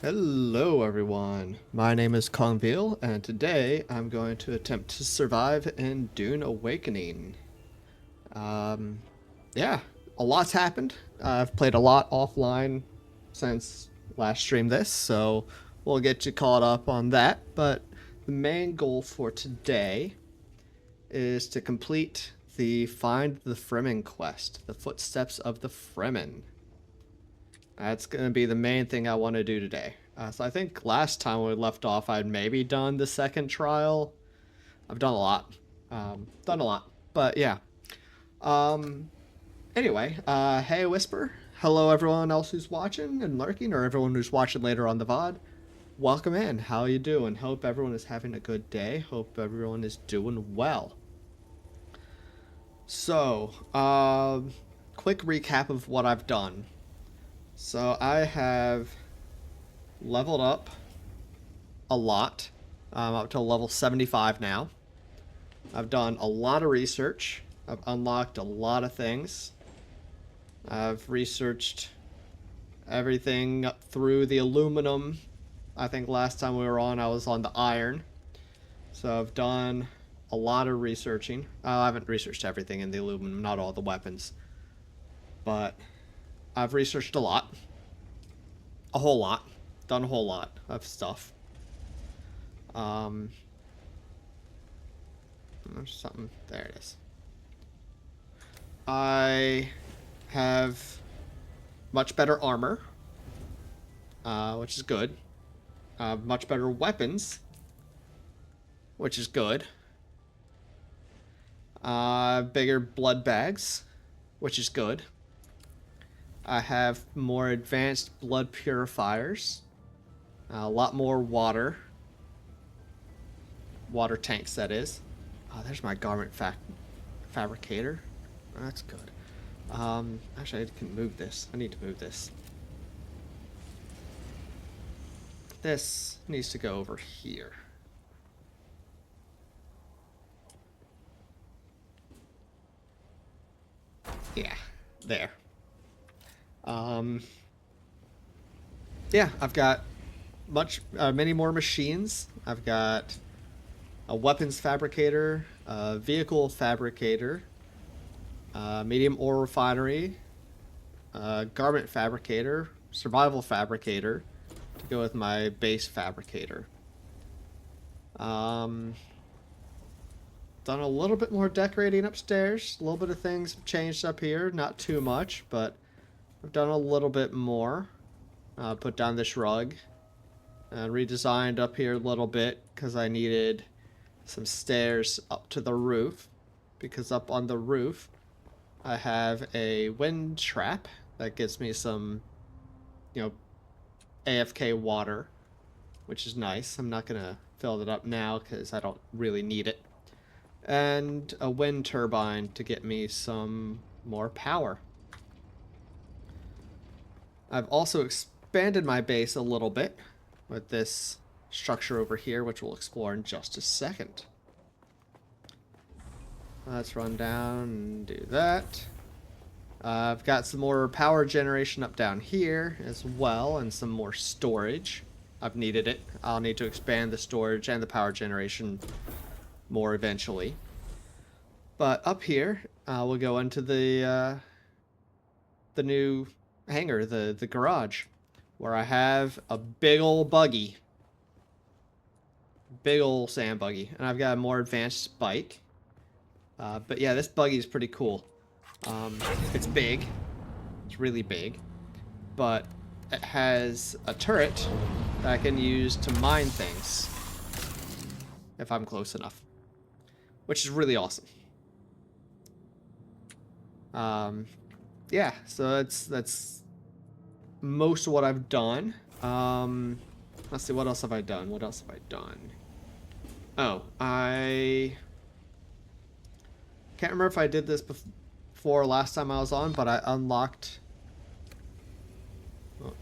Hello everyone, my name is Kongveal, and today I'm going to attempt to survive in Dune Awakening. Um, yeah, a lot's happened. I've played a lot offline since last stream this, so we'll get you caught up on that, but the main goal for today is to complete the Find the Fremen quest, the Footsteps of the Fremen. That's going to be the main thing I want to do today. So I think last time we left off, I'd maybe done the second trial. I've done a lot. Done a lot. But yeah. Um, anyway, hey Whisper. Hello everyone else who's watching and lurking, or everyone who's watching later on the VOD. Welcome in. How you doing? Hope everyone is having a good day. Hope everyone is doing well. So, quick recap of what I've done. So I have leveled up a lot. I'm up to level 75 now. I've done a lot of research. I've unlocked a lot of things. I've researched everything up through the aluminum. I think last time we were on, I was on the iron. So I've done a lot of researching. I haven't researched everything in the aluminum, not all the weapons. But I've researched a lot. A whole lot. Done a whole lot of stuff. There's something. There it is. I have much better armor, which is good. Much better weapons, which is good. Bigger blood bags, which is good. I have more advanced blood purifiers. A lot more water. Water tanks, that is. Oh, there's my garment fabricator. Oh, that's good. Actually, I can move this. I need to move this. This needs to go over here. Yeah, there. Yeah, I've got many more machines. I've got a weapons fabricator, a vehicle fabricator, medium ore refinery, garment fabricator, survival fabricator to go with my base fabricator. Done a little bit more decorating upstairs. A little bit of things have changed up here. Not too much, but I've done a little bit more. Put down this rug. Redesigned up here a little bit because I needed some stairs up to the roof. Because up on the roof, I have a wind trap that gives me some, AFK water, which is nice. I'm not going to fill it up now because I don't really need it. And a wind turbine to get me some more power. I've also expanded my base a little bit with this structure over here, which we'll explore in just a second. Let's run down and do that. I've got some more power generation up down here as well, and some more storage. I've needed it. I'll need to expand the storage and the power generation more eventually. But up here, we'll go into the new hangar, the garage, where I have a big old buggy. Big old sand buggy. And I've got a more advanced bike. But yeah, this buggy is pretty cool. It's big. It's really big. But it has a turret that I can use to mine things. If I'm close enough. Which is really awesome. Yeah, so that's most of what I've done. Let's see, what else have I done? What else have I done? Oh, I can't remember if I did this before last time I was on, but I unlocked... Oh.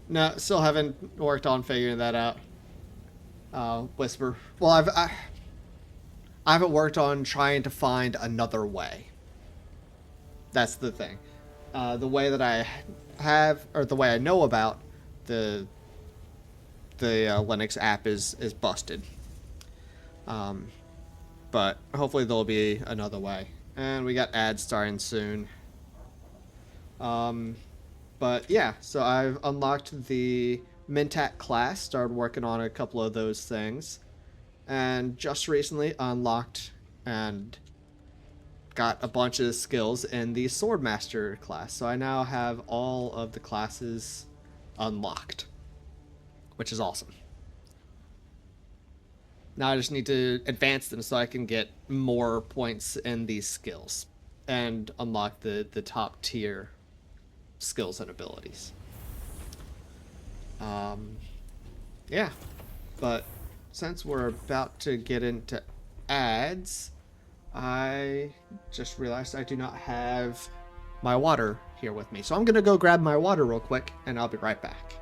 No, still haven't worked on figuring that out. Whisper. Well, I haven't worked on trying to find another way. That's the thing. the way that I have, or the way I know about the Linux app is busted. But hopefully there'll be another way. And we got ads starting soon. But yeah, so I've unlocked the Mintat class, started working on a couple of those things, and just recently unlocked and got a bunch of skills in the Swordmaster class. So I now have all of the classes unlocked, which is awesome. Now I just need to advance them so I can get more points in these skills and unlock the top tier skills and abilities. Yeah, but since we're about to get into ads, I just realized I do not have my water here with me. So I'm going to go grab my water real quick, and I'll be right back.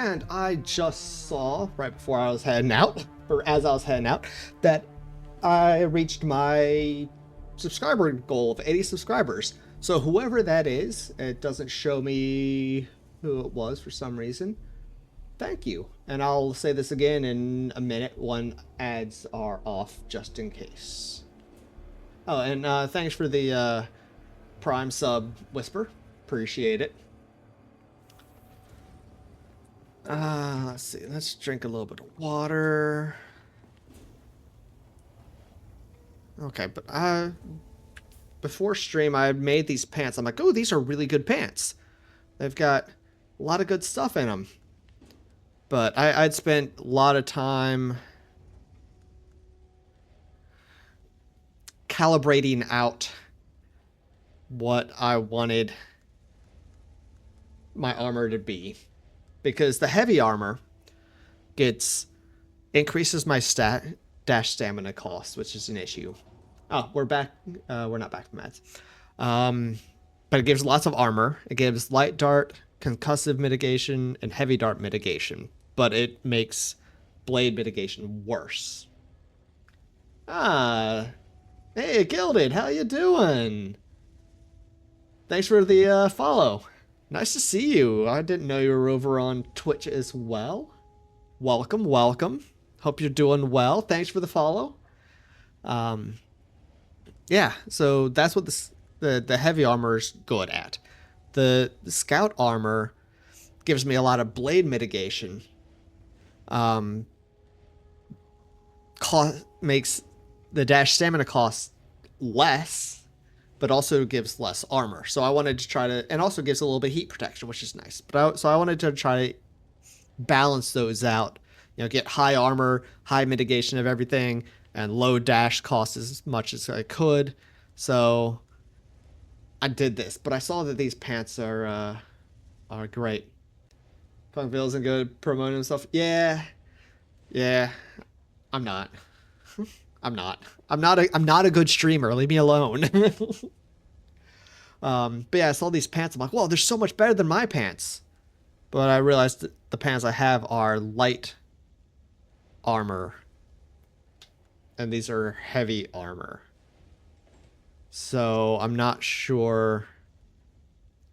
And I just saw, right before I was heading out, or as I was heading out, that I reached my subscriber goal of 80 subscribers. So whoever that is, it doesn't show me who it was for some reason. Thank you. And I'll say this again in a minute when ads are off, just in case. Oh, and thanks for the Prime sub, Whisper. Appreciate it. Let's see. Let's drink a little bit of water. Okay, but before stream, I made these pants. I'm like, oh, these are really good pants. They've got a lot of good stuff in them. But I'd spent a lot of time calibrating out what I wanted my armor to be. Because the heavy armor increases my dash stamina cost, which is an issue. Oh, we're back. We're not back from ads. But it gives lots of armor. It gives light dart, concussive mitigation, and heavy dart mitigation. But it makes blade mitigation worse. Hey, Gilded, how you doing? Thanks for the follow. Nice to see you. I didn't know you were over on Twitch as well. Welcome, welcome. Hope you're doing well. Thanks for the follow. Yeah, so that's what the heavy armor is good at. The scout armor gives me a lot of blade mitigation. Makes the dash stamina cost less, but also gives less armor. So I wanted to try to, and also gives a little bit of heat protection, which is nice. So I wanted to try to balance those out. You know, get high armor, high mitigation of everything, and low dash cost as much as I could. So I did this, but I saw that these pants are great. Kongveal isn't good promoting himself. Yeah, I'm not. I'm not a good streamer. Leave me alone. But yeah, I saw these pants. I'm like, whoa, they're so much better than my pants. But I realized that the pants I have are light armor. And these are heavy armor. So I'm not sure.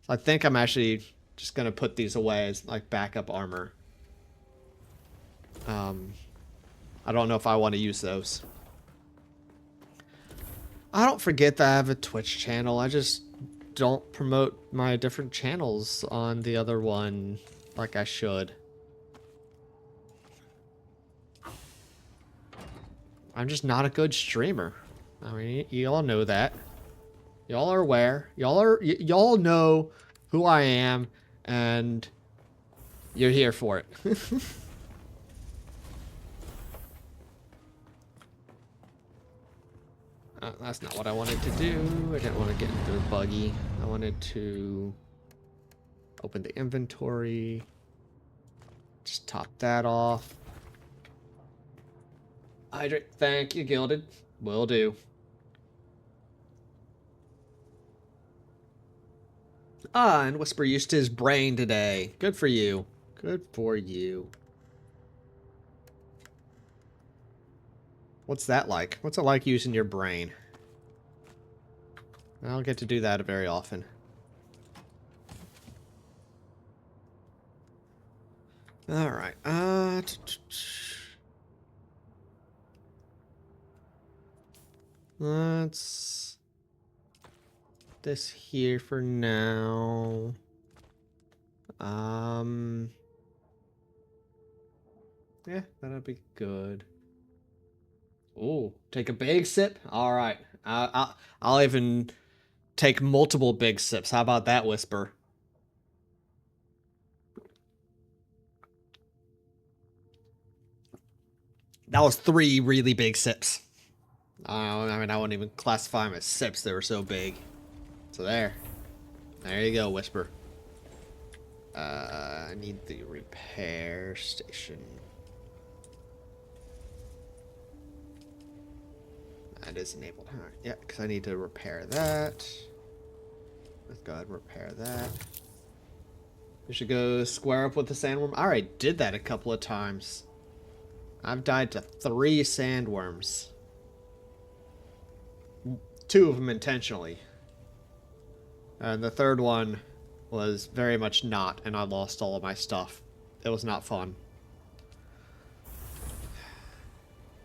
I think I'm actually just going to put these away as like backup armor. I don't know if I want to use those. I don't forget that I have a Twitch channel. I just don't promote my different channels on the other one like I should. I'm just not a good streamer. I mean, you all know that. Y'all are aware. Y'all know who I am, and you're here for it. That's not what I wanted to do. I didn't want to get into the buggy. I wanted to open the inventory. Just top that off. Hydrate. Thank you, Gilded. Will do. Ah, and Whisper used his brain today. Good for you. Good for you. What's that like? What's it like using your brain? I don't get to do that very often. Alright, let's this here for now. Yeah, that'll be good. Oh, take a big sip? Alright. I'll even take multiple big sips. How about that, Whisper? That was 3 really big sips. I mean, I wouldn't even classify them as sips. They were so big. So there. There you go, Whisper. I need the repair station. That is enabled, huh? Yeah, because I need to repair that. Let's go ahead and repair that. We should go square up with the sandworm. I already did that a couple of times. I've died to 3 sandworms. 2 of them intentionally. And the third one was very much not, and I lost all of my stuff. It was not fun.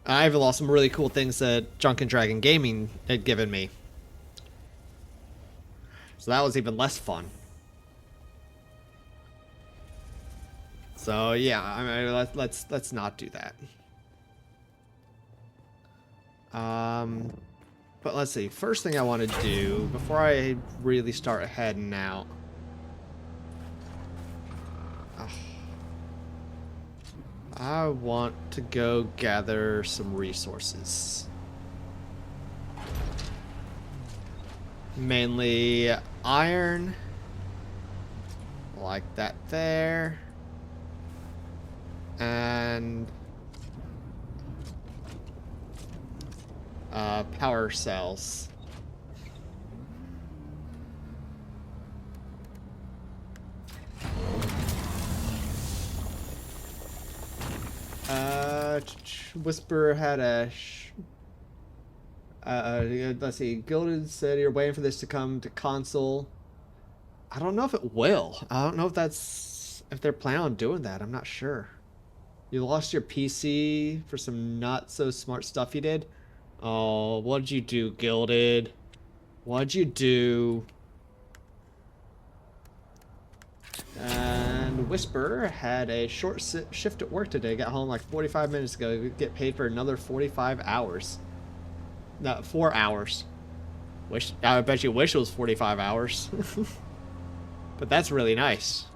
I even lost some really cool things that Drunken Dragon Gaming had given me. So that was even less fun. So yeah, I mean, let's not do that. But let's see. First thing I want to do before I really start heading out. I want to go gather some resources. Mainly iron. Like that there. And power cells. Whisper had a let's see, Gilded said you're waiting for this to come to console. I don't know if it will. I don't know if they're planning on doing that. I'm not sure. You lost your PC for some not so smart stuff you did? Oh, what'd you do, Gilded? What'd you do? And Whisper had a short shift at work today. Got home like 45 minutes ago. Get paid for another 45 hours. No, 4 hours. I bet you wish it was 45 hours. But that's really nice.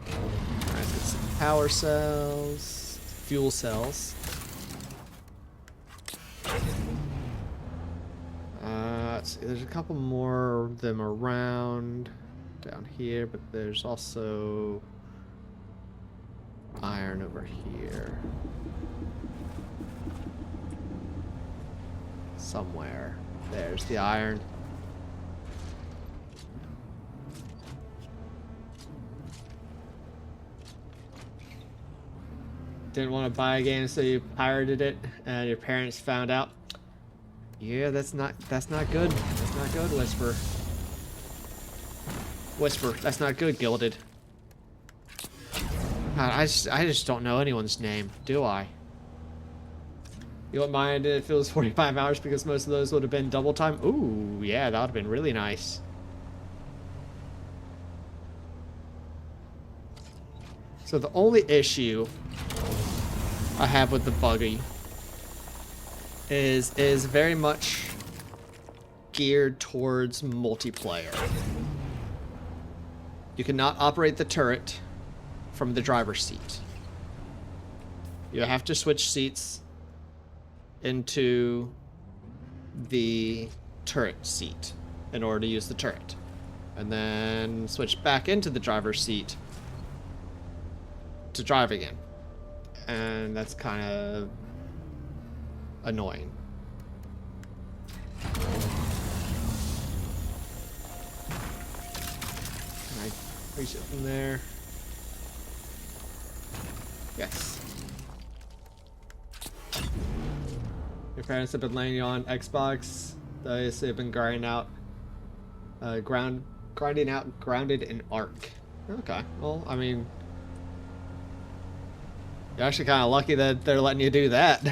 Alright, get some power cells, fuel cells. Let's see, there's a couple more of them around down here, but there's also iron over here. Somewhere. There's the iron. Didn't want to buy a game, so you pirated it, and your parents found out. Yeah, that's not good. That's not good, Whisper. Whisper, that's not good, Gilded. God, I just don't know anyone's name, do I? You wouldn't mind if it was 45 hours because most of those would have been double time? Ooh, yeah, that would have been really nice. So the only issue I have with the buggy is very much geared towards multiplayer. You cannot operate the turret from the driver's seat. You have to switch seats into the turret seat in order to use the turret, and then switch back into the driver's seat to drive again. And that's kind of annoying. Can I reach it from there? Yes. Your parents have been laying you on Xbox. They've been grinding out, grounded in Ark. Okay, well, I mean, you're actually kind of lucky that they're letting you do that.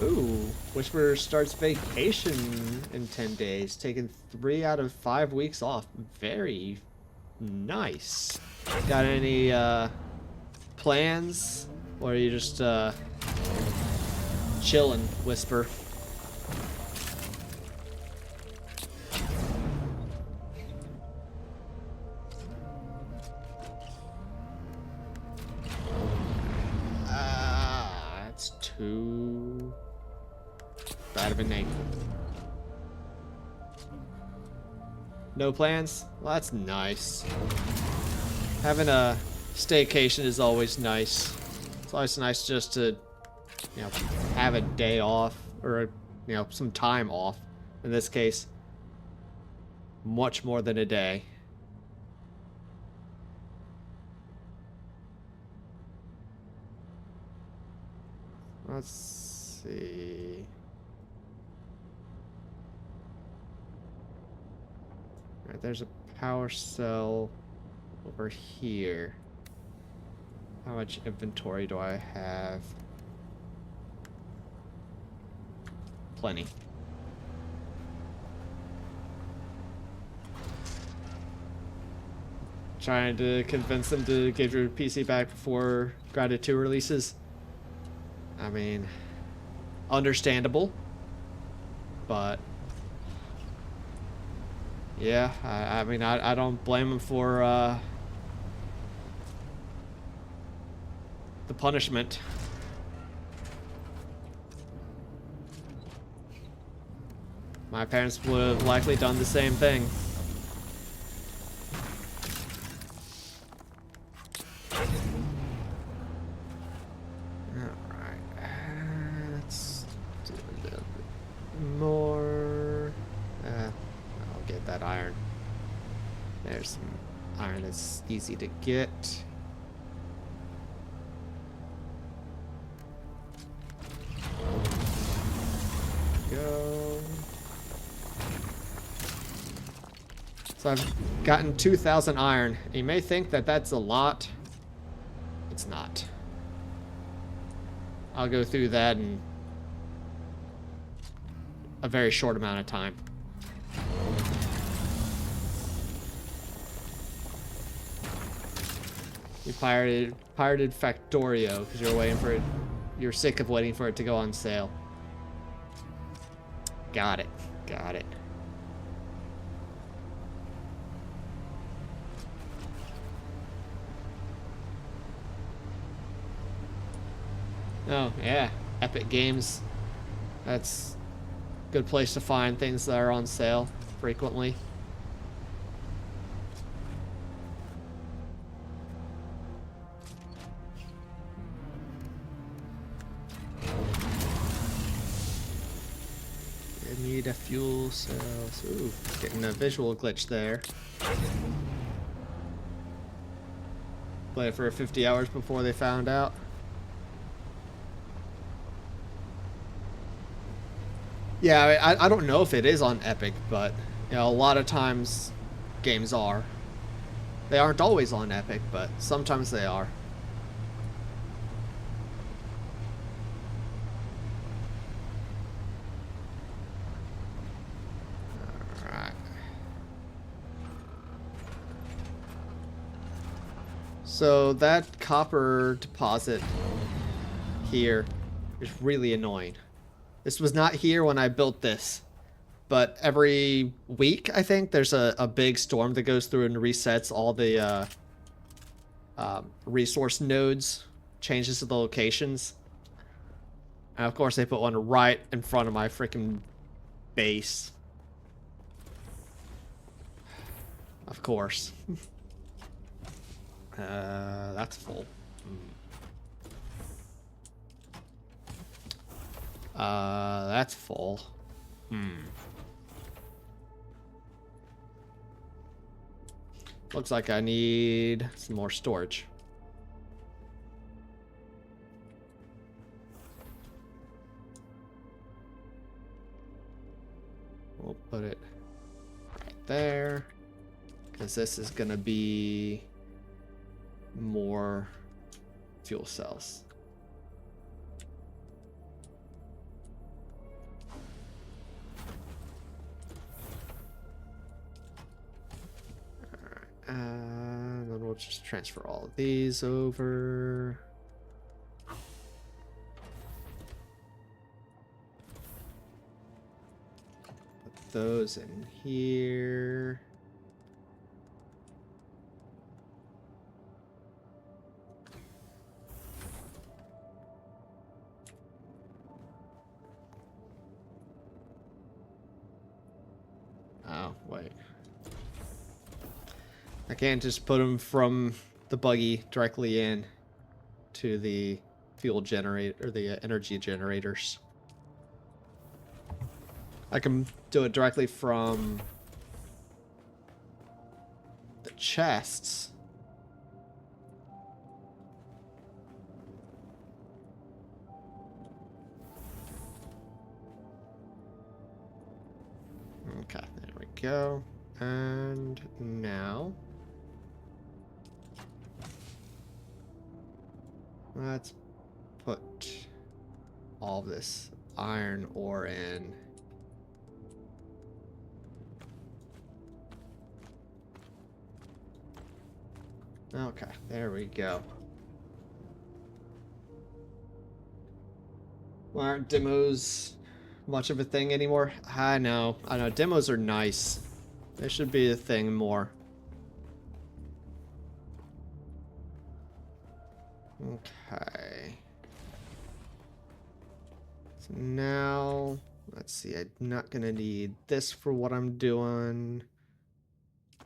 Ooh, Whisperer starts vacation in 10 days, taking 3 out of 5 weeks off. Very nice. Got any plans? Or are you just chilling, Whisper? That's too bad of a name. No plans? Well, that's nice. Having a staycation is always nice. It's always nice just to, you know, have a day off or, you know, some time off. In this case, much more than a day. Let's see. Alright, there's a power cell over here. How much inventory do I have? Plenty. Trying to convince them to give your PC back before Grounded 2 releases. I mean, understandable, but yeah, I mean, I don't blame them for the punishment. My parents would have likely done the same thing. Alright, let's do a little bit more. I'll get that iron. There's some iron that's easy to get. Go. So I've gotten 2,000 iron. You may think that that's a lot. It's not. I'll go through that in a very short amount of time. You pirated Factorio because you're waiting for it. You're sick of waiting for it to go on sale. Got it. Got it. Oh, yeah. Epic Games. That's a good place to find things that are on sale frequently. I need a fuel cells. Ooh, getting a visual glitch there. Play it for 50 hours before they found out. Yeah, I don't know if it is on Epic, but you know, a lot of times games are. They aren't always on Epic, but sometimes they are. Alright. So that copper deposit here is really annoying. This was not here when I built this, but every week, I think, there's a big storm that goes through and resets all the resource nodes, changes to the locations. And of course, they put one right in front of my freaking base. Of course. That's full. That's full. Looks like I need some more storage. We'll put it right there, because this is gonna be more fuel cells. And then we'll just transfer all of these over. Put those in here. Oh, wait. I can't just put them from the buggy directly in to the fuel generator or the energy generators. I can do it directly from the chests. Okay, there we go. And now let's put all this iron ore in. Okay, there we go. Well, aren't demos much of a thing anymore? I know, demos are nice. They should be a thing more. Okay. So now, let's see, I'm not gonna need this for what I'm doing.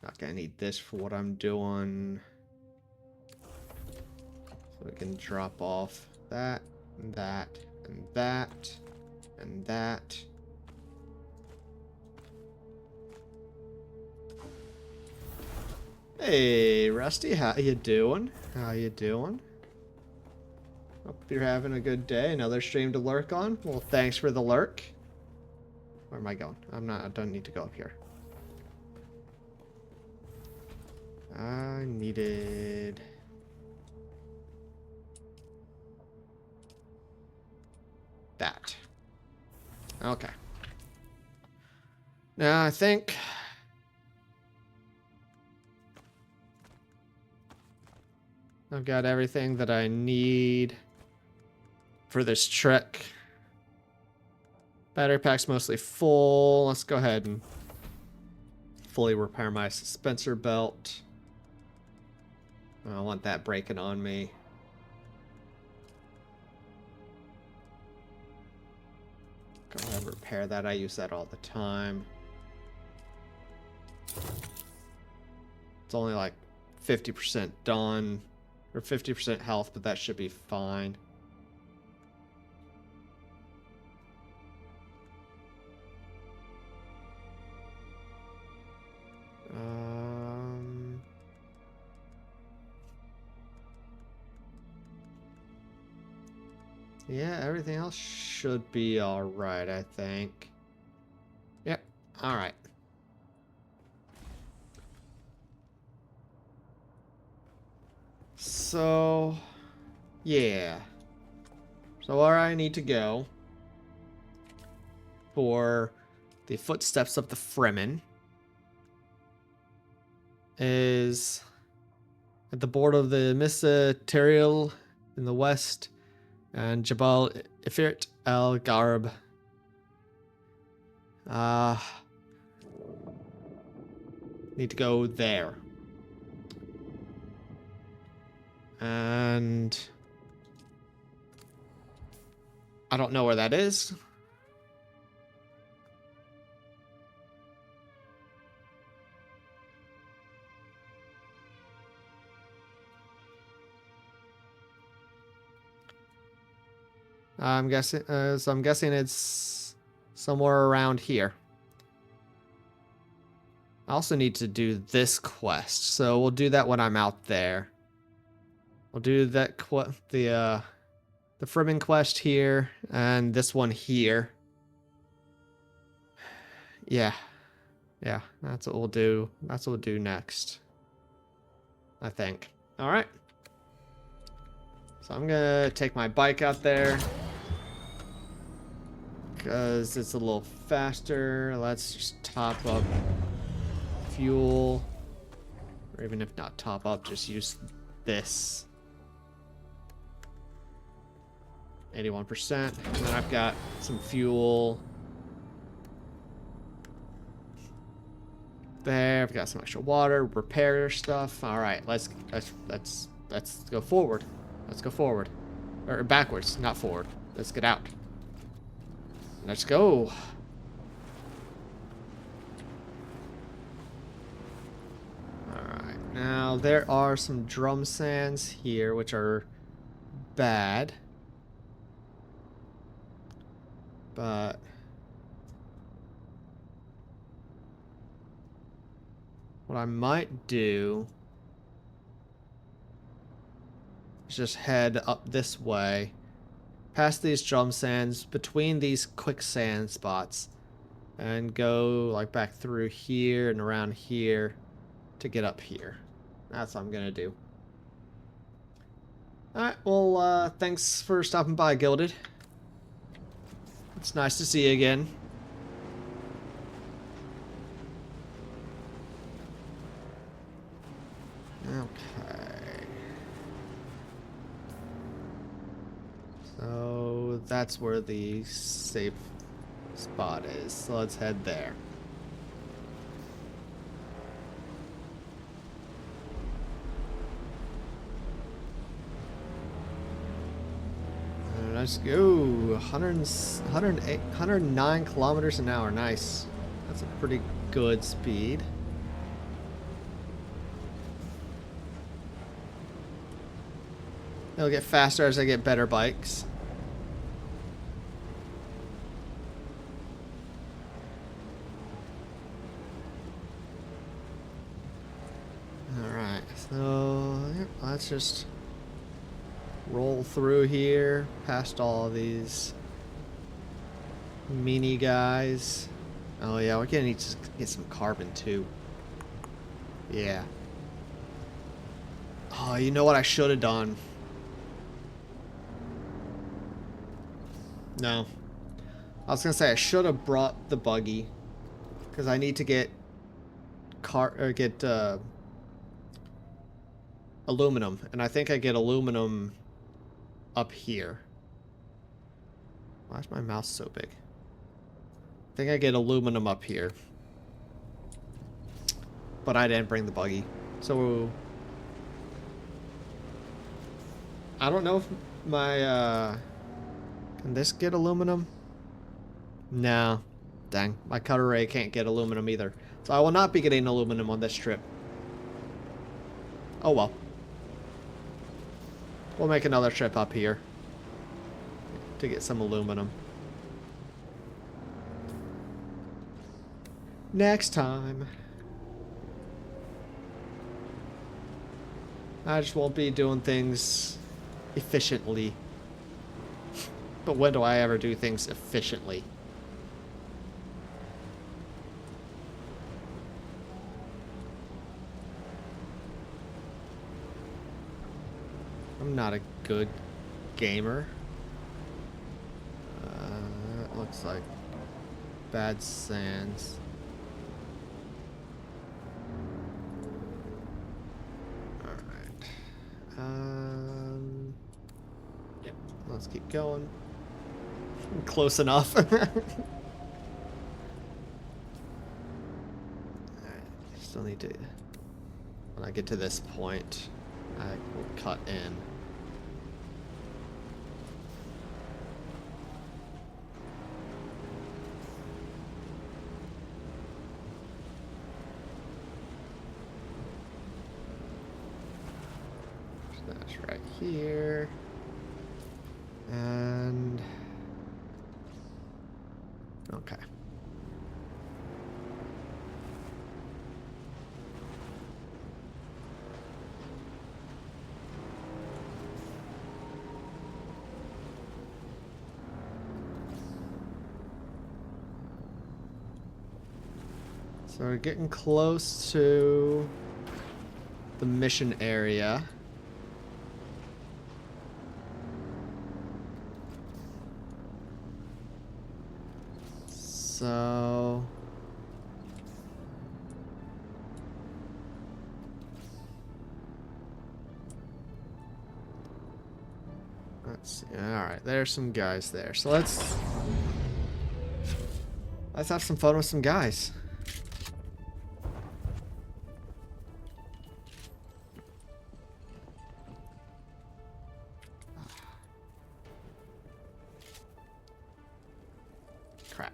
Not gonna need this for what I'm doing. So we can drop off that, and that, and that, and that. Hey, Rusty, how you doing? How you doing? Hope you're having a good day. Another stream to lurk on. Well, thanks for the lurk. Where am I going? I don't need to go up here. I needed... that. Okay. Now, I think... I've got everything that I need for this trek. Battery pack's mostly full. Let's go ahead and fully repair my suspensor belt. I don't want that breaking on me. Go ahead and repair that. I use that all the time. It's only like 50% done. Or 50% health, but that should be fine. Yeah, everything else should be alright, I think. Yep, alright. So, yeah. So where I need to go for the footsteps of the Fremen is at the border of the Missa Teriel in the west and Jabal Ifrit al Garb. Need to go there. And I don't know where that is. I'm guessing. So I'm guessing it's somewhere around here. I also need to do this quest, so we'll do that when I'm out there. We'll do that the Fremen quest here and this one here. Yeah, yeah, that's what we'll do. That's what we'll do next, I think. All right. So I'm gonna take my bike out there because it's a little faster. Let's just top up fuel, or even if not top up, just use this. 81%. And then I've got some fuel there. I've got some extra water, repair stuff. All right, let's go forward. Let's go forward, or backwards, not forward. Let's get out. Let's go. Alright, now there are some drum sands here, which are bad. But what I might do is just head up this way, past these drum sands, between these quicksand spots, and go like back through here and around here to get up here. That's what I'm gonna do. Alright, well, thanks for stopping by, Gilded. It's nice to see you again. Okay. So that's where the safe spot is. So let's head there. Let's go. 109 kilometers an hour. Nice. That's a pretty good speed. It'll get faster as I get better bikes. Alright, so let's just roll through here, past all these meanie guys. Oh yeah, we're gonna need to get some carbon too. Yeah. Oh, you know what I should have done? No. I was gonna say I should have brought the buggy, because I need to get aluminum, and I think I get aluminum up here. Why is my mouse so big? I think I get aluminum up here, but I didn't bring the buggy, so I don't know if my can this get aluminum? No. Dang, my cutter ray can't get aluminum either, so I will not be getting aluminum on this trip. Oh well. We'll make another trip up here to get some aluminum. Next time. I just won't be doing things efficiently. But when do I ever do things efficiently? I'm not a good gamer. It looks like bad sands. Alright. Yep, let's keep going. Close enough. Alright, still need to... When I get to this point, I will cut in. That's right here. And okay. So we're getting close to the mission area. So let's see. All right, there's some guys there. So let's have some fun with some guys. Crap.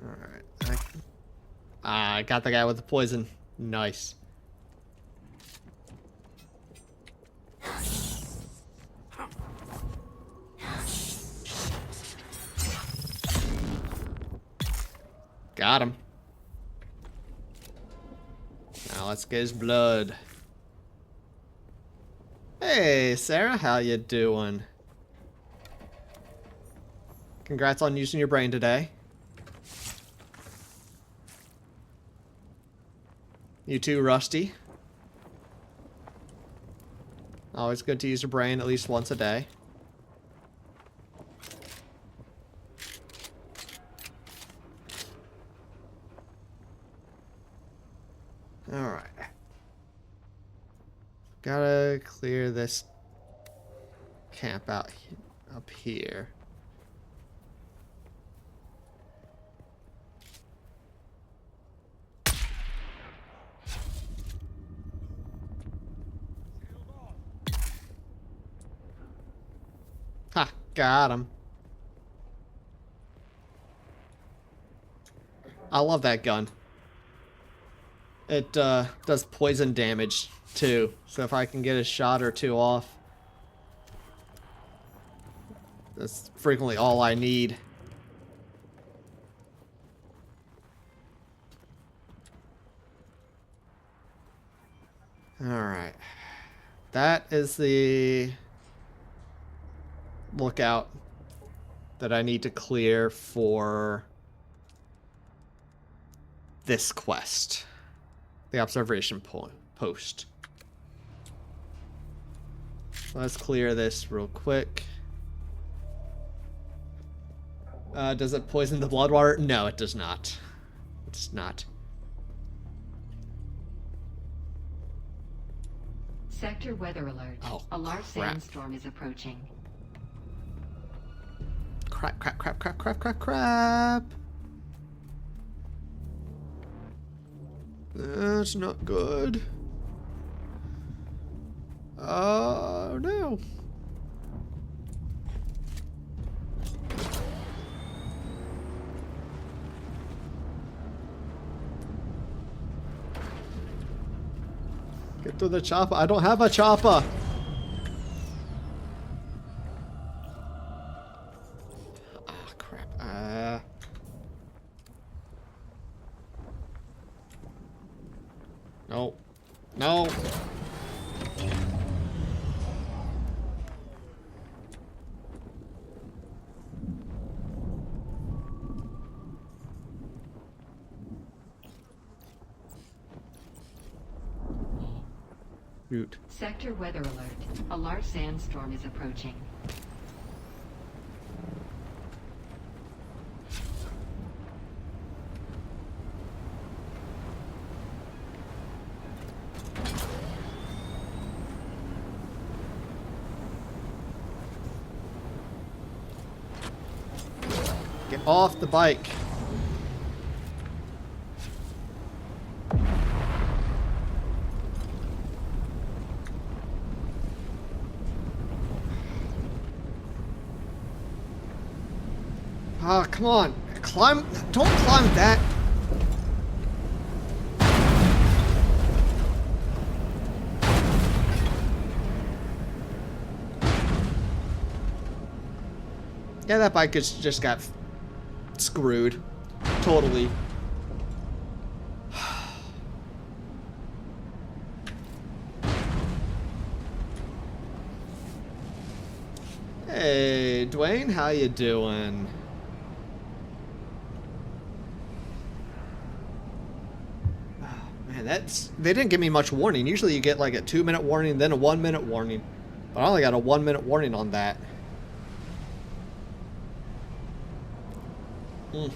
Alright. I got the guy with the poison. Nice. Got him. Now let's get his blood. Hey, Sarah, how you doing? Congrats on using your brain today. You too, Rusty. Always good to use your brain at least once a day. Alright. Gotta clear this camp out up here. Ha! Got him. I love that gun. It does poison damage too, so if I can get a shot or two off, that's frequently all I need. Alright. That is the lookout that I need to clear for this quest. The observation post. Let's clear this real quick. Does it poison the blood water? No, it does not. It does not. Sector weather alert. Oh, a large crap. sandstorm is approaching. Crap, crap, crap, crap, crap, crap, crap. That's not good. Oh, no. Get to the chopper. I don't have a chopper. Ah, crap. No. No. Shoot. Sector weather alert. A large sandstorm is approaching. Get off the bike. Ah, come on. Climb. Don't climb that. Yeah, that bike just got screwed. Totally. Hey, Dwayne, how you doing? Oh, man, they didn't give me much warning. Usually you get like a 2-minute warning, then a 1-minute warning. But I only got a 1-minute warning on that. I'm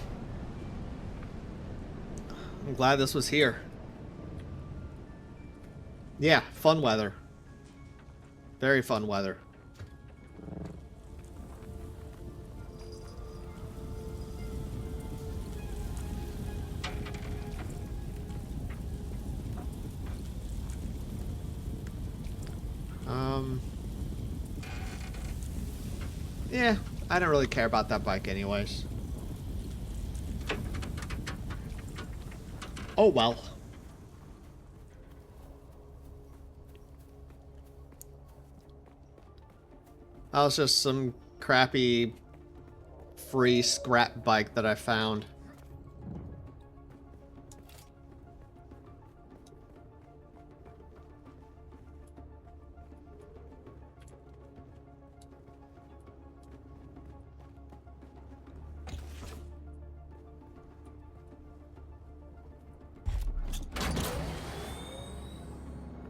glad this was here. Yeah, fun weather. Very fun weather. Yeah, I don't really care about that bike anyways. Oh well. That was just some crappy free scrap bike that I found.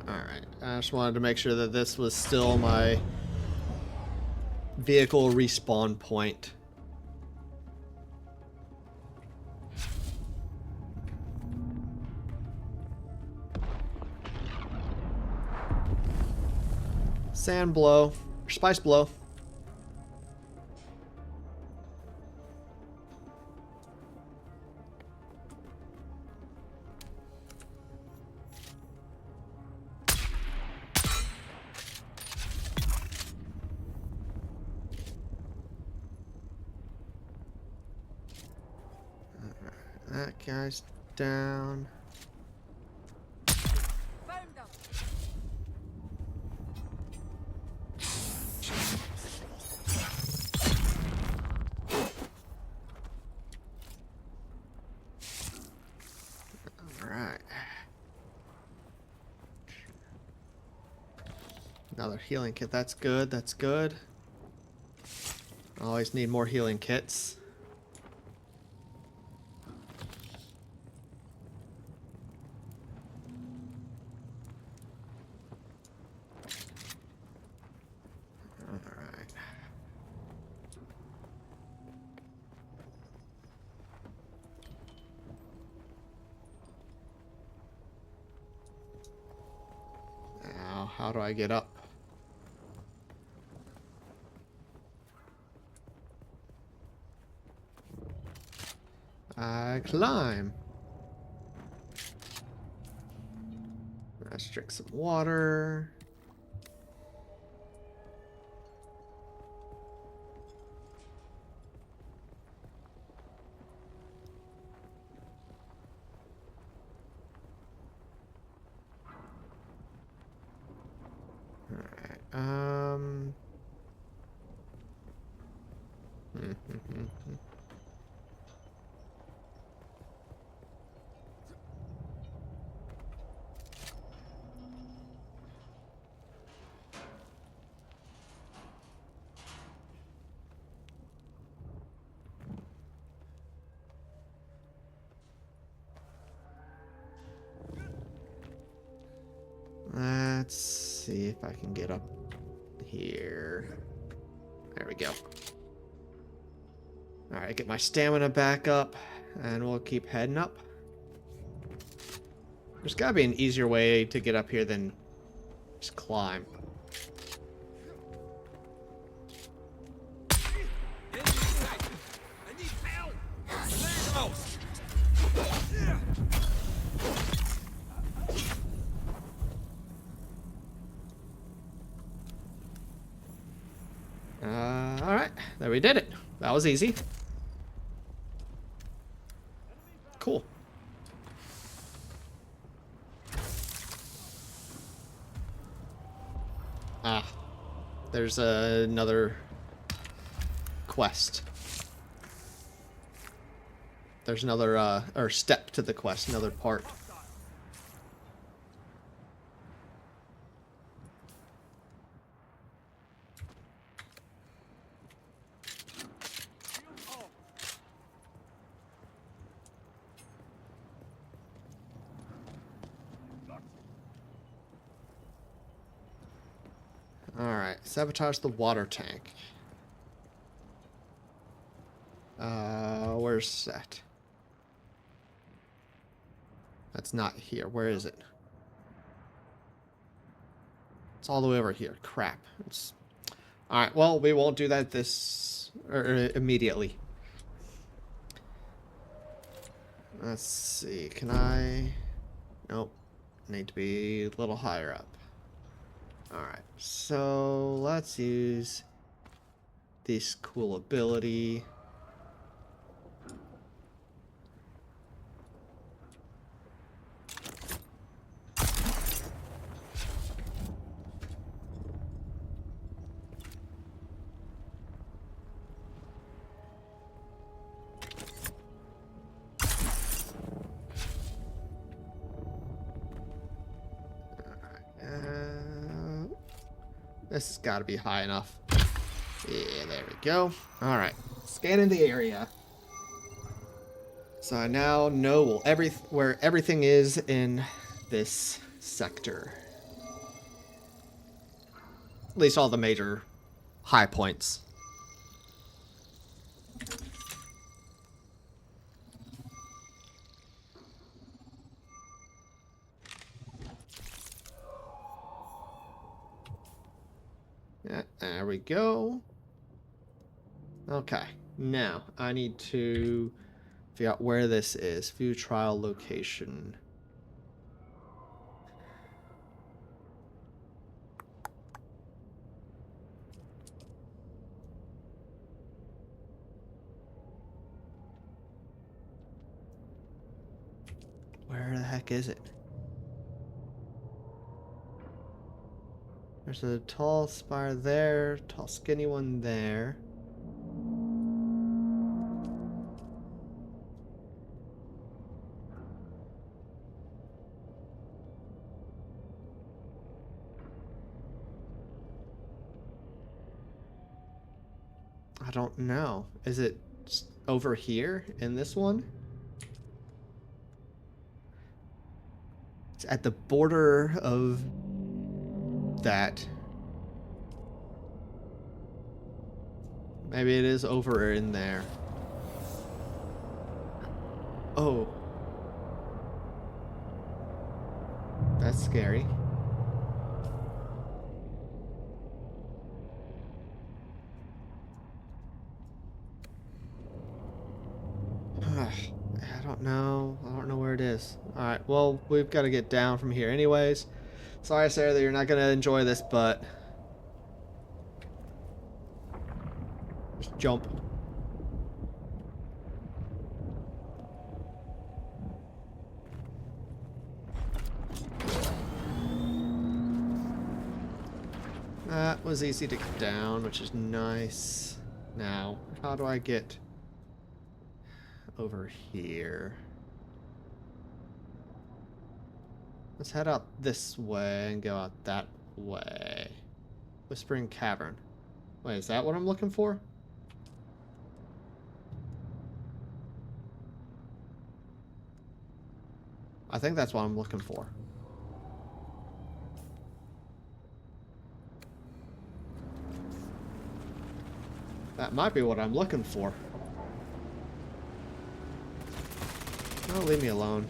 Alright, I just wanted to make sure that this was still my vehicle respawn point. Sand blow, or spice blow. That guy's down. Alright. Another healing kit. That's good. That's good. Always need more healing kits. How do I get up? I climb. Let's drink some water. Let's see if I can get up here. There we go. Alright, get my stamina back up, and we'll keep heading up. There's gotta be an easier way to get up here than just climb. Alright, there we did it. That was easy. Ah, there's another quest. There's another, or step to the quest, another part. Alright, sabotage the water tank. Where's that? That's not here. Where is it? It's all the way over here. Crap. Alright, well, we won't do that immediately. Let's see. Can I... Nope. Need to be a little higher up. Alright, so let's use this cool ability. This has got to be high enough. Yeah, there we go. Alright, scanning the area. So I now know where everything is in this sector. At least all the major high points. Yeah, there we go. Okay, now I need to figure out where this is. View trial location. Where the heck is it? There's a tall spire there, tall skinny one there. I don't know. Is it over here in this one? It's at the border of that. Maybe it is over in there. Oh. That's scary. I don't know. I don't know where it is. Alright, well, we've got to get down from here anyways. Sorry, Sarah, that you're not going to enjoy this, but... Just jump. That was easy to get down, which is nice. Now, how do I get over here? Let's head out this way and go out that way. Whispering Cavern. Wait, is that what I'm looking for? I think that's what I'm looking for. That might be what I'm looking for. Oh, leave me alone.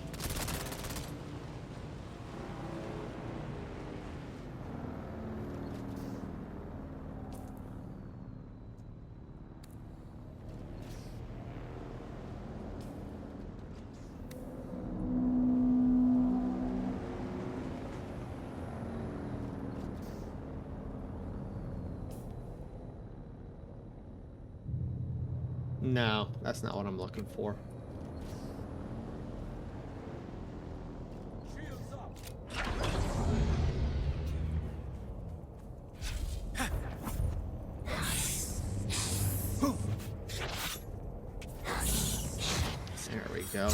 No, that's not what I'm looking for. go.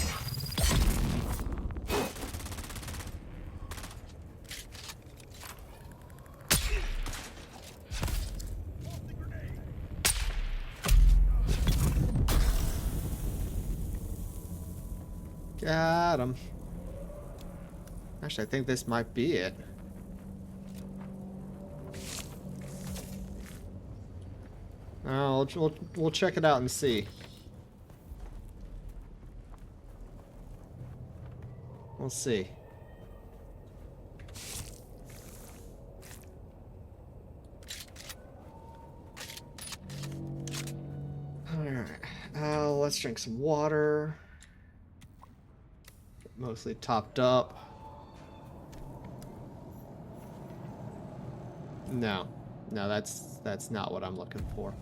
Got him. Actually, I think this might be it. Oh, we'll check it out and see. We'll see. Alright. Let's drink some water. Mostly topped up. No. No, that's not what I'm looking for.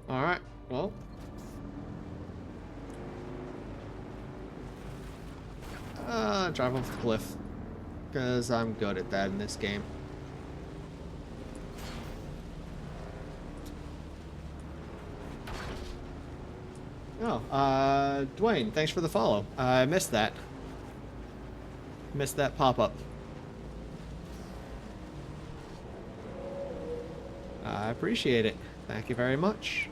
Alright, well. Drive off the cliff. Because I'm good at that in this game. Oh, Dwayne, thanks for the follow. I missed that. Missed that pop-up. I appreciate it. Thank you very much.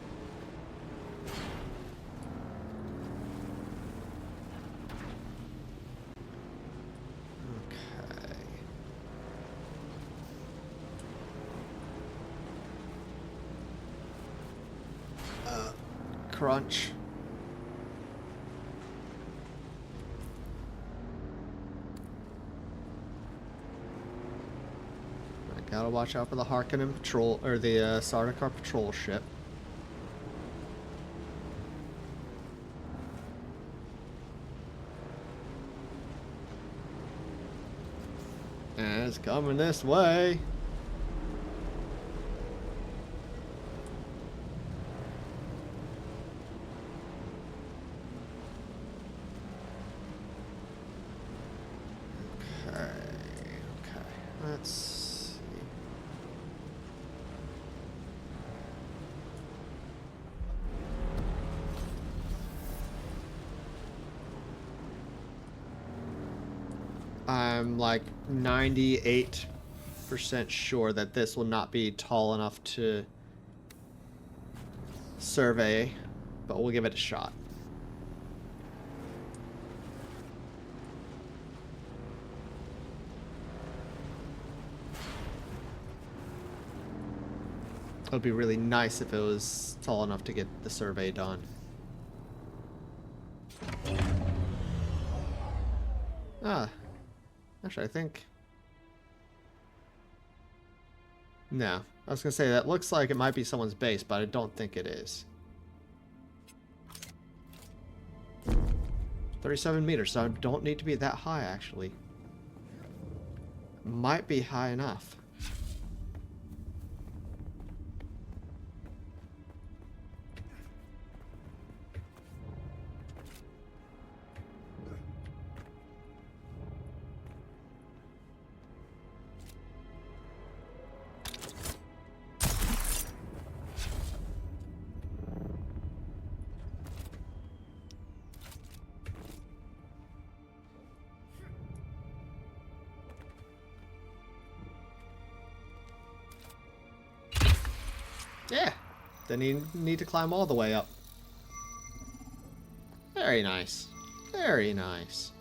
Okay. Crunch. Gotta watch out for the Harkonnen patrol, or the Sardaukar patrol ship. And it's coming this way. Okay, let's... I'm like 98% sure that this will not be tall enough to survey, but we'll give it a shot. It would be really nice if it was tall enough to get the survey done. Ah. Actually, I think... No. I was going to say, that looks like it might be someone's base, but I don't think it is. 37 meters, so I don't need to be that high, actually. Might be high enough. Yeah, then you need to climb all the way up. Very nice. Very nice.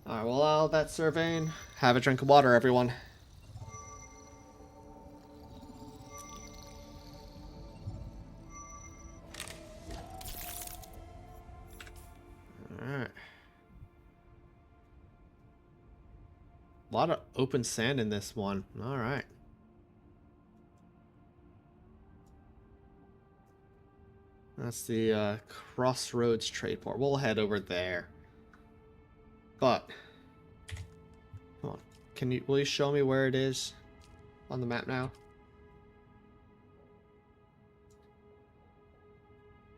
Alright, well, all that surveying. Have a drink of water, everyone. Alright. A lot of open sand in this one. Alright. That's the Crossroads Trade Port. We'll head over there. But, come on. Will you show me where it is on the map now?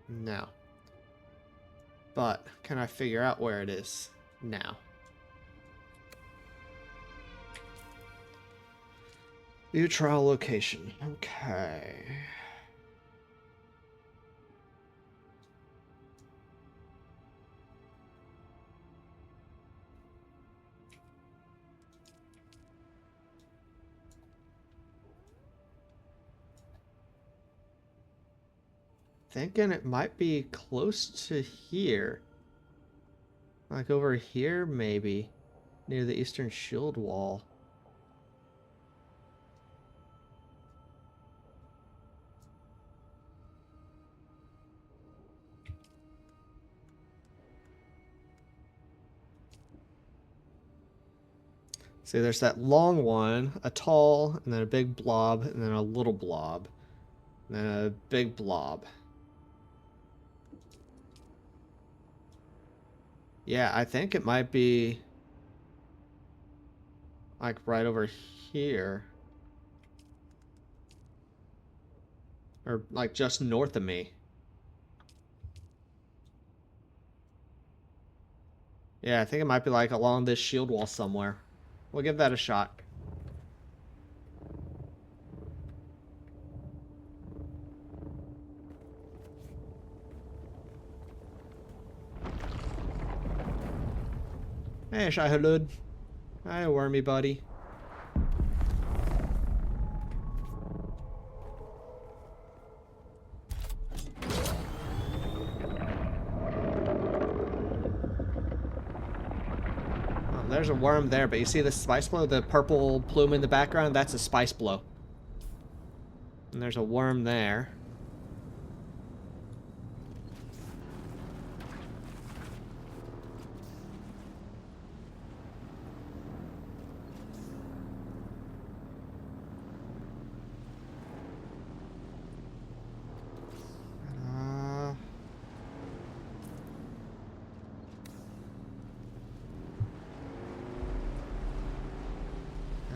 No. But can I figure out where it is now? View trial location. Okay. Thinking it might be close to here. Like over here, maybe. Near the eastern shield wall. See, there's that long one, a tall, and then a big blob, and then a little blob, and then a big blob. Yeah, I think it might be like right over here. Or like just north of me. Yeah, I think it might be like along this shield wall somewhere. We'll give that a shot. Hey, Shahilud. Hi, wormy buddy. There's a worm there, but you see the spice blow, the purple plume in the background? That's a spice blow. And there's a worm there.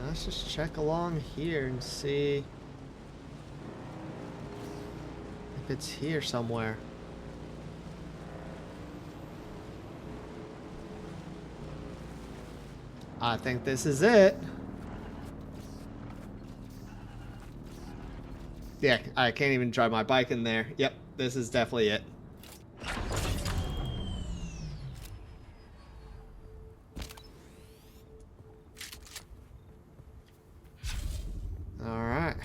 Let's just check along here and see if it's here somewhere. I think this is it. Yeah, I can't even drive my bike in there. Yep, this is definitely it. Alright.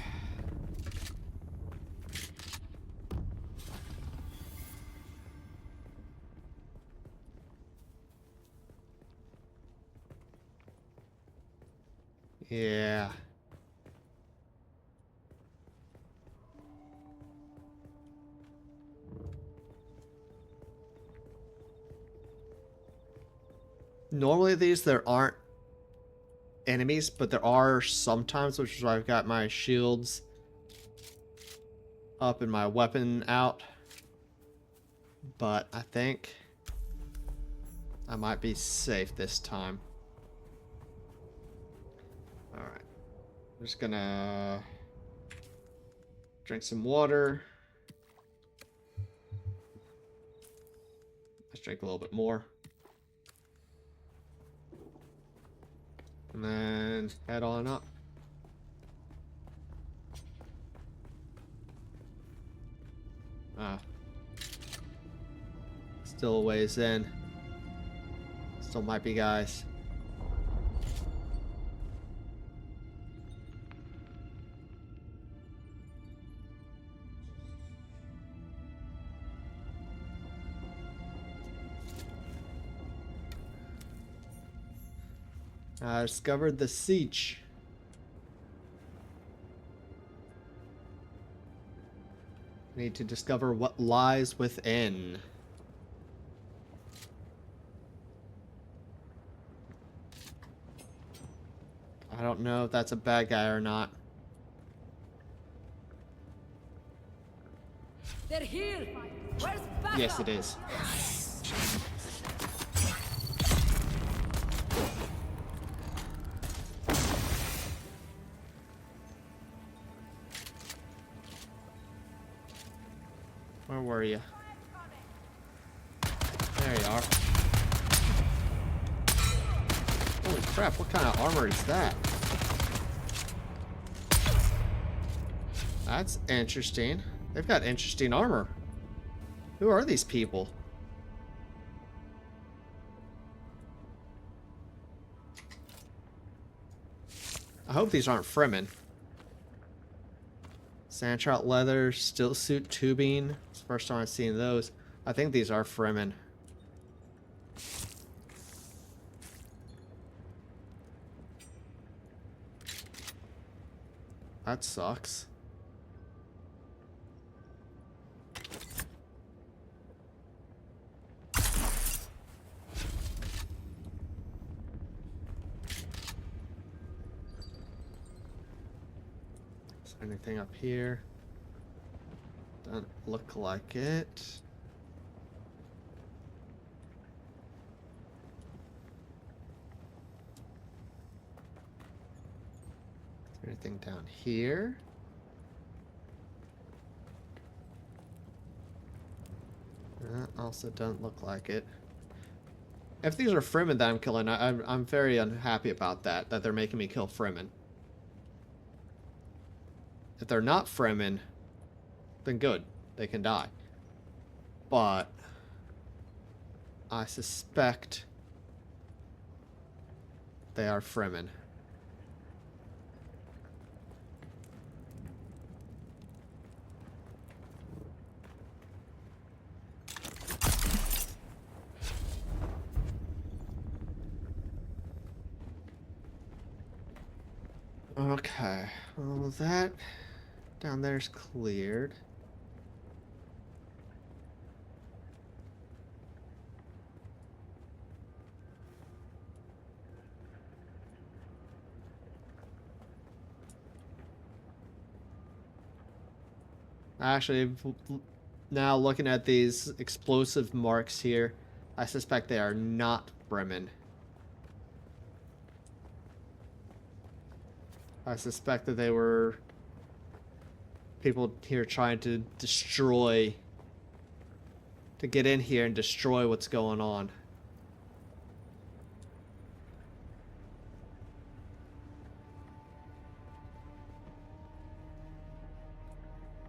Yeah. Normally these there aren't enemies, but there are sometimes, which is why I've got my shields up and my weapon out. But I think I might be safe this time. Alright. I'm just gonna drink some water. Let's drink a little bit more. And then head on up. Still a ways in. Still might be guys. I discovered the siege. Need to discover what lies within. I don't know if that's a bad guy or not. They're here. Where's backup? Yes, it is. Where were you? There you are. Holy crap, what kind of armor is that? That's interesting. They've got interesting armor. Who are these people? I hope these aren't Fremen. Sandtrout leather, steel suit tubing. It's the first time I've seen those. I think these are Fremen. That sucks. Is there anything up here? Doesn't look like it. Anything down here? That also doesn't look like it. If these are Fremen that I'm killing, I'm very unhappy about that they're making me kill Fremen. If they're not Fremen, then good. They can die. But I suspect they are Fremen. Okay, well that down there's cleared. Actually, now looking at these explosive marks here, I suspect they are not Fremen. I suspect that they were people here trying to destroy, to get in here and destroy what's going on.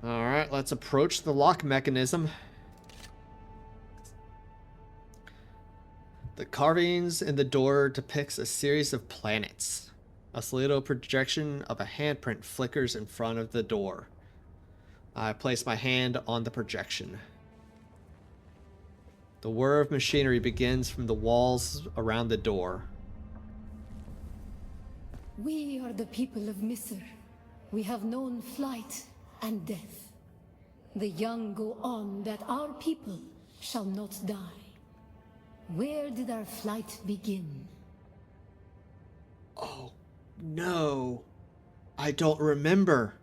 Alright, let's approach the lock mechanism. The carvings in the door depicts a series of planets. A solido projection of a handprint flickers in front of the door. I place my hand on the projection. The whir of machinery begins from the walls around the door. We are the people of Misr. We have known flight and death. The young go on that our people shall not die. Where did our flight begin? Oh, no. I don't remember.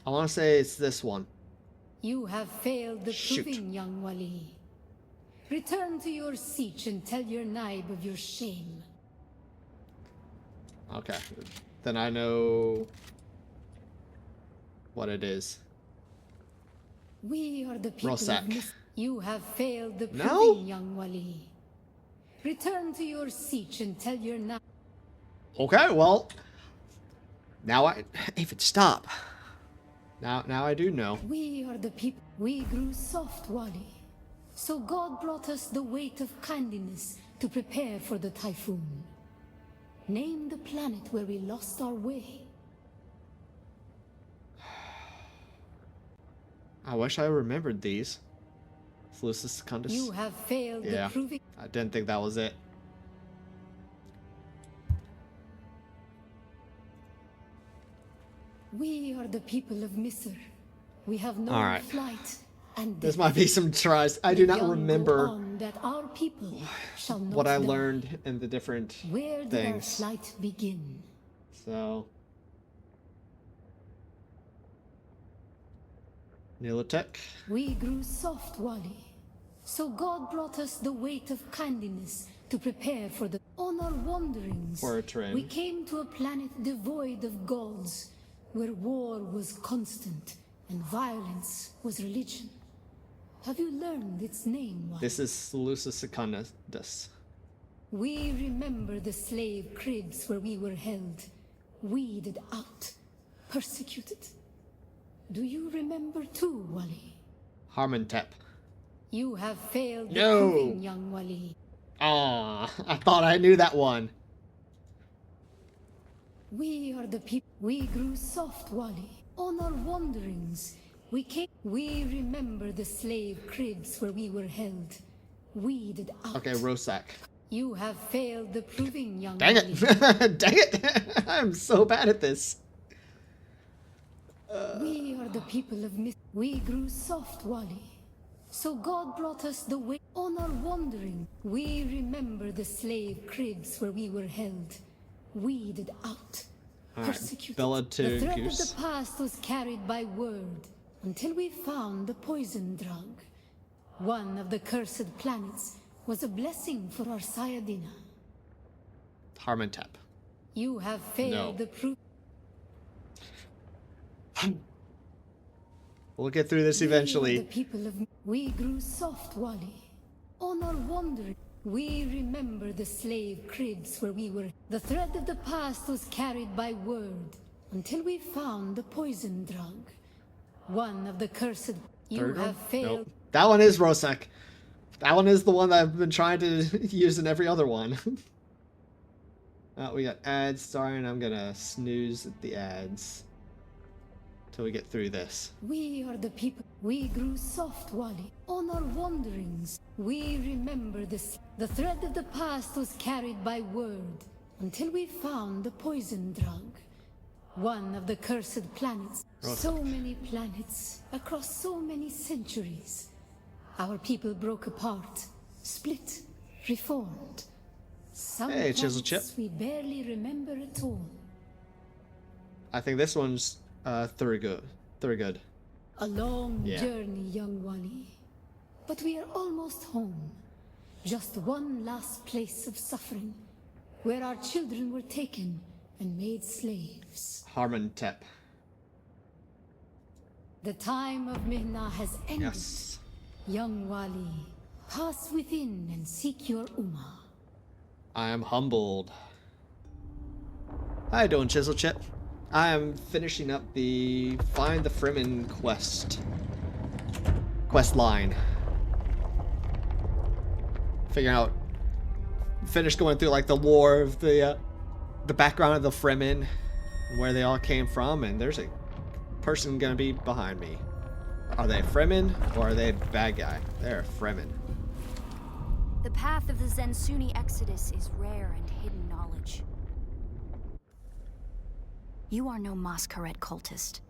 I want to say it's this one. You have failed the Shoot. proving, young Wali. Return to your siege and tell your Naib of your shame. Okay. Then I know what it is. We are the people Rosak. of Misr. You have failed the No? proving, young Wali. Return to your siege and tell your Naib. Okay, well. Now Aphid, stop. Now I do know. We are the people. We grew soft, Wali. So God brought us the weight of kindness to prepare for the typhoon. Name the planet where we lost our way. I wish I remembered these. Flucis Secundus. You have failed Yeah. the proving. I didn't think that was it. We are the people of Misr. We have known Alright. flight and This death. might be some tries. I do The not young go remember on that our people shall not what I die. learned in the different Where did things. our flight begin? So. Nilotech. We grew soft, Wali. So God brought us the weight of kindness to prepare for the... On our wanderings, For a train. we came to a planet devoid of gods, where war was constant and violence was religion. Have you learned its name, Wally? This is Lucius Secundus. We remember the slave cribs where we were held, weeded out, persecuted. Do you remember too, Wally? Harmontep. You have failed the No. proving, young Wally. Ah, I thought I knew that one. We are the people. We grew soft, Wally. On our wanderings, we came. We remember the slave cribs where we were held, weeded out. Okay, Rosak. You have failed the proving, young Dang Wally. it! Dang it! I'm so bad at this. We are the people of myth. We grew soft, Wally. So God brought us the way. On our wandering, we remember the slave cribs where we were held, weeded out, Alright, persecuted. Bella The to thread Goose. of the past was carried by word until we found the poison drug. One of the cursed planets was a blessing for our Sayadina. Harmontep. You have failed No. the proof. We'll get through this We are eventually. the people of. We grew soft, Wally. On our wandering, we remember the slave cribs where we were. The thread of the past was carried by word until we found the poison drug. One of the cursed. You Third have one? failed. Nope. That one is Rosak. That one is the one that I've been trying to use in every other one. We got ads starting. I'm gonna snooze at the ads till we get through this. We are the people. We grew soft, Wally. On our wanderings, we remember this. The thread of the past was carried by word until we found the poison drug. One of the cursed planets. Rosa. So many planets across so many centuries. Our people broke apart, split, reformed. Some Hey, Chisel planets Chip. we barely remember at all. I think this one's Thurgood. Thurgood. A long Yeah. journey, young Wally. But we are almost home. Just one last place of suffering, where our children were taken and made slaves. Harmontep. The time of Mihna has ended. Yes. Young Wali, pass within and seek your Ummah. I am humbled. How you doing, Chisel Chip? I am finishing up the Find the Fremen quest line. Figuring out, finish going through like the lore of the background of the Fremen, and where they all came from, and there's a person gonna be behind me. Are they Fremen or are they a bad guy? They're a Fremen. The path of the Zensuni Exodus is rare and hidden knowledge. You are no Masquerade cultist.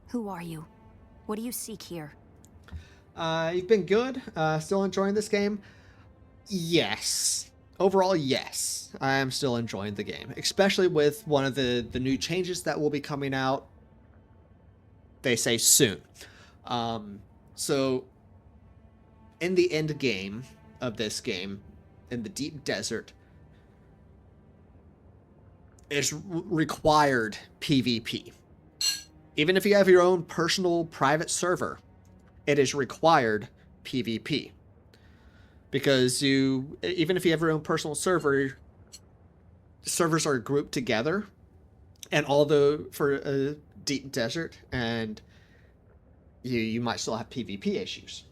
Who are you? What do you seek here? You've been good. Still enjoying this game? Yes. Overall, yes. I am still enjoying the game, especially with one of the new changes that will be coming out. They say soon. So, in the end game of this game, in the deep desert, it's required PvP. Even if you have your own personal private server, it is required PvP. Because even if you have your own personal server, servers are grouped together, and for a deep desert, and you might still have PvP issues.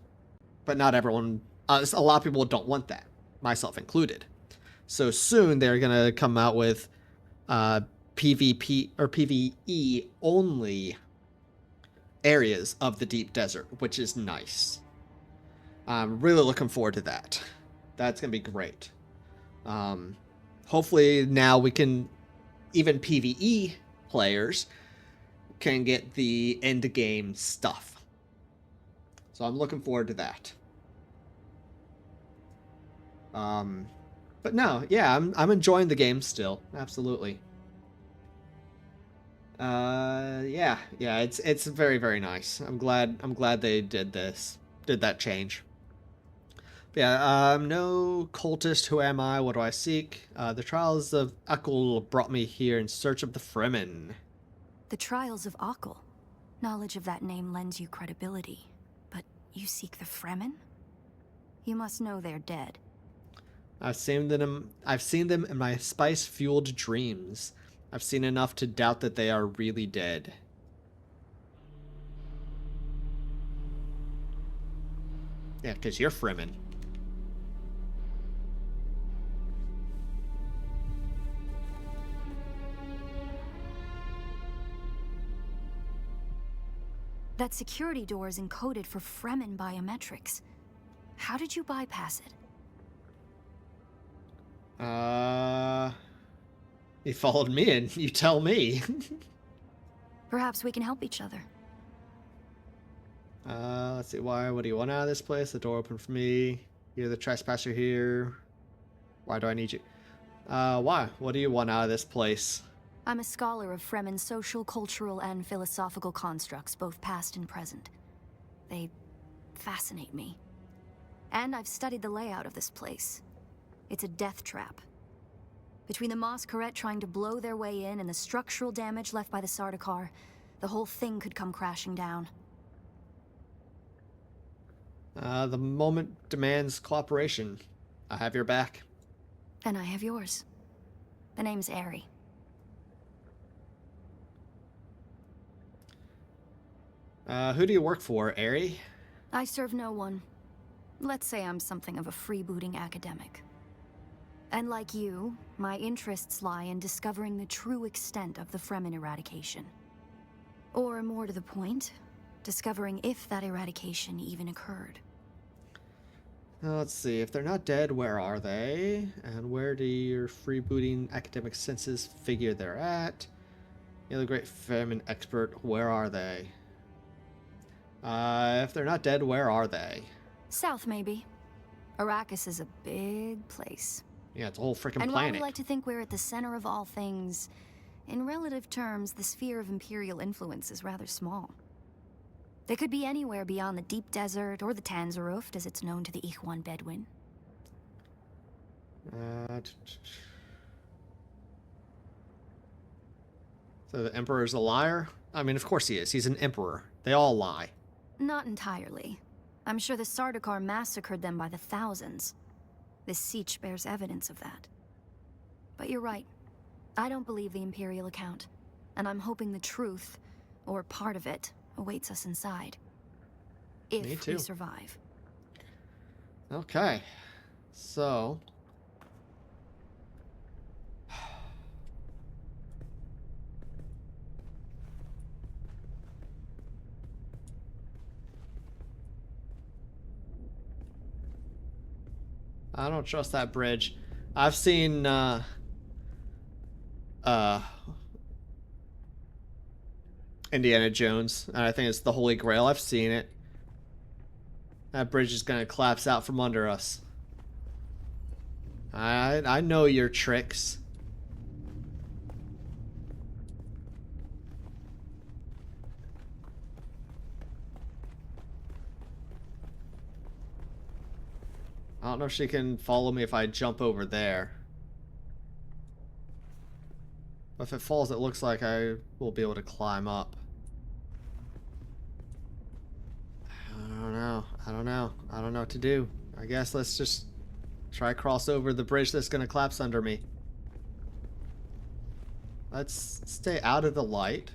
But not everyone, a lot of people don't want that, myself included. So soon they're going to come out with PvP or PvE only areas of the deep desert, which is nice. I'm really looking forward to that. That's going to be great. Hopefully now we can, even PvE players can get the end game stuff. So I'm looking forward to that. But no, yeah, I'm enjoying the game still. Absolutely. Yeah, it's very, very nice. I'm glad they did that change. But yeah, no cultist. Who am I? What do I seek? The trials of Akul brought me here in search of the Fremen. The Trials of Akal. Knowledge of that name lends you credibility, but you seek the Fremen? You must know they're dead. I've seen them in my spice-fueled dreams. I've seen enough to doubt that they are really dead. Yeah, because you're Fremen. That security door is encoded for Fremen biometrics. How did you bypass it? You followed me in. You tell me. Perhaps we can help each other. Let's see. Why? What do you want out of this place? The door open for me. You're the trespasser here. Why do I need you? Why? What do you want out of this place? I'm a scholar of Fremen's social, cultural, and philosophical constructs, both past and present. They fascinate me. And I've studied the layout of this place. It's a death trap. Between the Mosqueret trying to blow their way in and the structural damage left by the Sardaukar, the whole thing could come crashing down. The moment demands cooperation. I have your back. And I have yours. The name's Ari. Who do you work for, Ari? I serve no one. Let's say I'm something of a freebooting academic. And like you, my interests lie in discovering the true extent of the Fremen eradication. Or more to the point, discovering if that eradication even occurred. Let's see. If they're not dead, where are they? And where do your freebooting academic senses figure they're at? You're the great Fremen expert. Where are they? If they're not dead, where are they? South, maybe. Arrakis is a big place. Yeah, it's a whole freaking And planet. while we like to think we're at the center of all things, in relative terms, the sphere of Imperial influence is rather small. They could be anywhere beyond the deep desert or the Tanzaruft, as it's known to the Ikhwan Bedouin. So the Emperor's a liar? I mean, of course he is. He's an emperor. They all lie. Not entirely. I'm sure the Sardaukar massacred them by the thousands. This siege bears evidence of that. But you're right. I don't believe the Imperial account. And I'm hoping the truth, or part of it, awaits us inside. Me If too. we survive. Okay. So... I don't trust that bridge. I've seen Indiana Jones, and I think it's the Holy Grail. I've seen it. That bridge is gonna collapse out from under us. I know your tricks. I don't know if she can follow me if I jump over there. But if it falls, it looks like I will be able to climb up. I don't know. I don't know. I don't know what to do. I guess let's just try cross over the bridge that's going to collapse under me. Let's stay out of the light.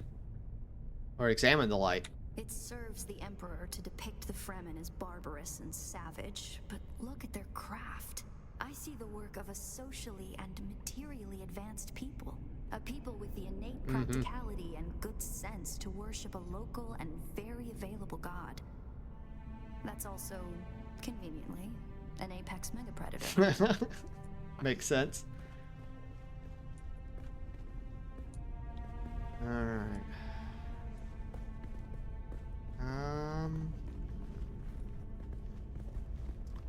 Or examine the light. It serves the Emperor to depict the Fremen as barbarous and savage, but look at their craft. I see the work of a socially and materially advanced people. A people with the innate practicality and good sense to worship a local and very available god. That's also, conveniently, an apex megapredator. Makes sense. Alright.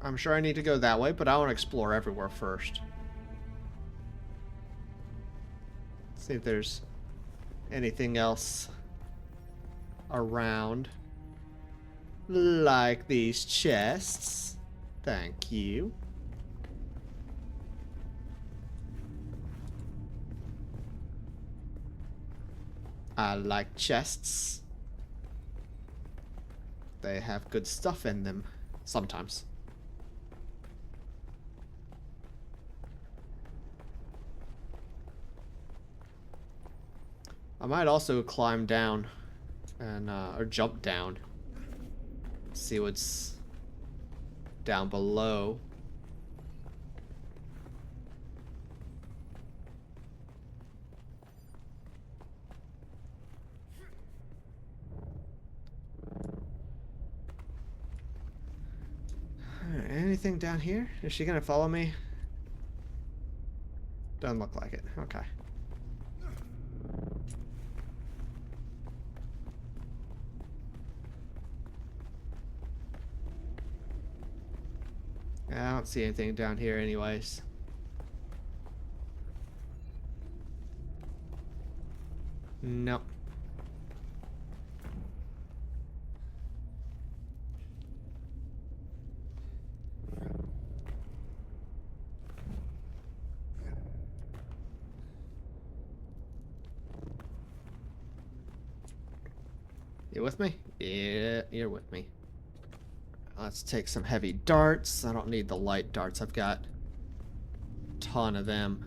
I'm sure I need to go that way, but I want to explore everywhere first. See if there's anything else around. Like these chests. Thank you. I like chests. They have good stuff in them. Sometimes. I might also climb down and or jump down. See what's down below. Alright, anything down here? Is she gonna follow me? Doesn't look like it. Okay. I don't see anything down here anyways. Nope. You with me? Yeah, you're with me. Let's take some heavy darts. I don't need the light darts. I've got a ton of them.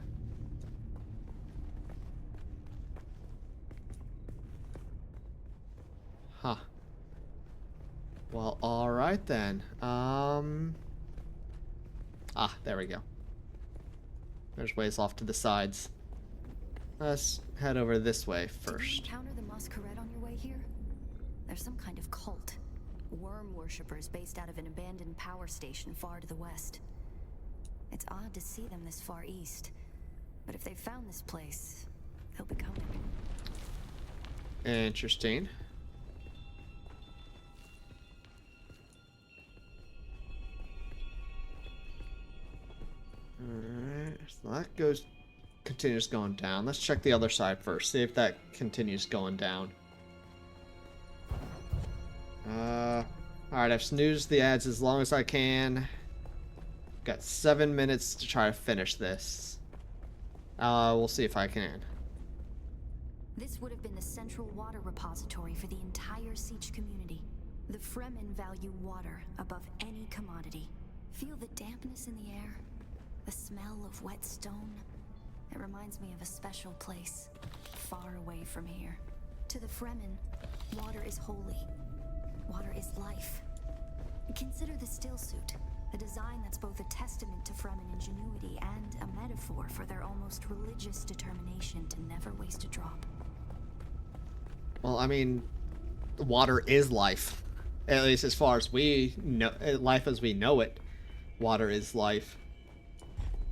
Huh. Well, alright then. There we go. There's ways off to the sides. Let's head over this way first. Did you encounter the Masquerade on your way here? There's some kind of cult. Worm worshippers based out of an abandoned power station far to the west. It's odd to see them this far east, but if they found this place, they'll be coming. Interesting. Alright, so that continues going down. Let's check the other side first, see if that continues going down. Alright, I've snoozed the ads as long as I can. Got 7 minutes to try to finish this. We'll see if I can. This would have been the central water repository for the entire Siege community. The Fremen value water above any commodity. Feel the dampness in the air? The smell of wet stone? It reminds me of a special place, far away from here. To the Fremen, water is holy. Water is life. Consider the still suit, a design that's both a testament to Fremen ingenuity and a metaphor for their almost religious determination to never waste a drop. Well, I mean, water is life. At least as far as we know, life as we know it, water is life.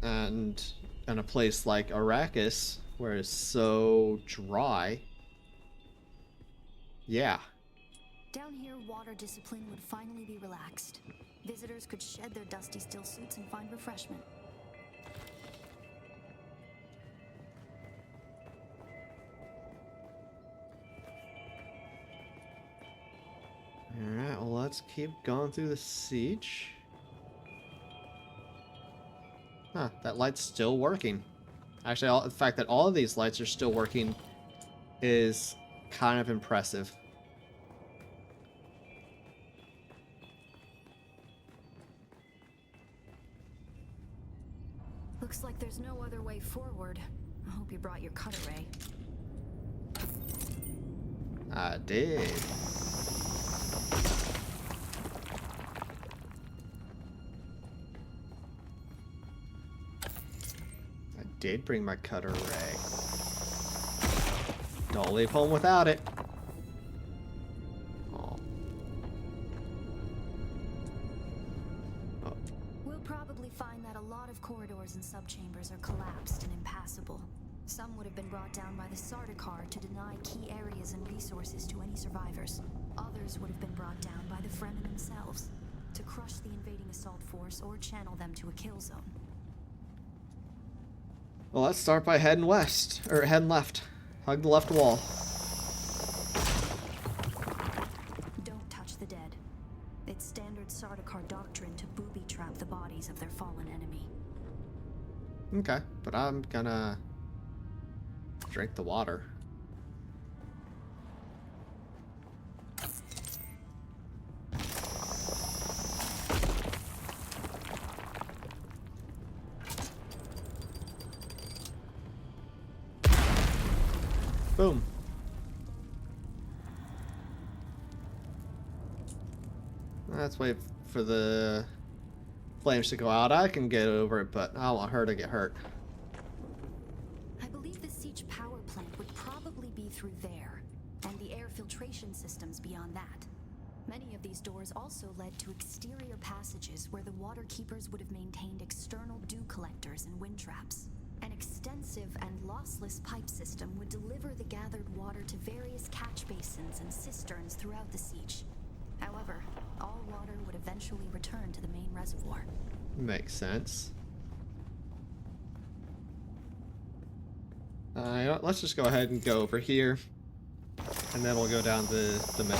And in a place like Arrakis, where it's so dry, yeah. Down here, water discipline would finally be relaxed. Visitors could shed their dusty still suits and find refreshment. Alright, well, let's keep going through the siege. Huh, that light's still working. Actually, the fact that all of these lights are still working is kind of impressive. Looks like there's no other way forward. I hope you brought your cutter ray. I did. I did bring my cutter ray. Don't leave home without it. Oh. Oh. We'll probably find that a lot of corridors and subchambers are collapsed and impassable. Some would have been brought down by the Sardaukar to deny key areas and resources to any survivors. Others would have been brought down by the Fremen themselves to crush the invading assault force or channel them to a kill zone. Well, let's start by heading west, or heading left. Hug the left wall. Don't touch the dead. It's standard Sardaukar doctrine to booby trap the bodies of their fallen enemy. Okay, but I'm gonna drink the water. Boom. Let's wait for the flames to go out. I can get over it, but I don't want her to get hurt. I believe the siege power plant would probably be through there, and the air filtration systems beyond that. Many of these doors also led to exterior passages where the water keepers would have maintained external dew collectors and wind traps. An extensive and lossless pipe system would deliver the gathered water to various catch basins and cisterns throughout the siege. However, all water would eventually return to the main reservoir. Makes sense. You know what, let's just go ahead and go over here, and then we'll go down the middle.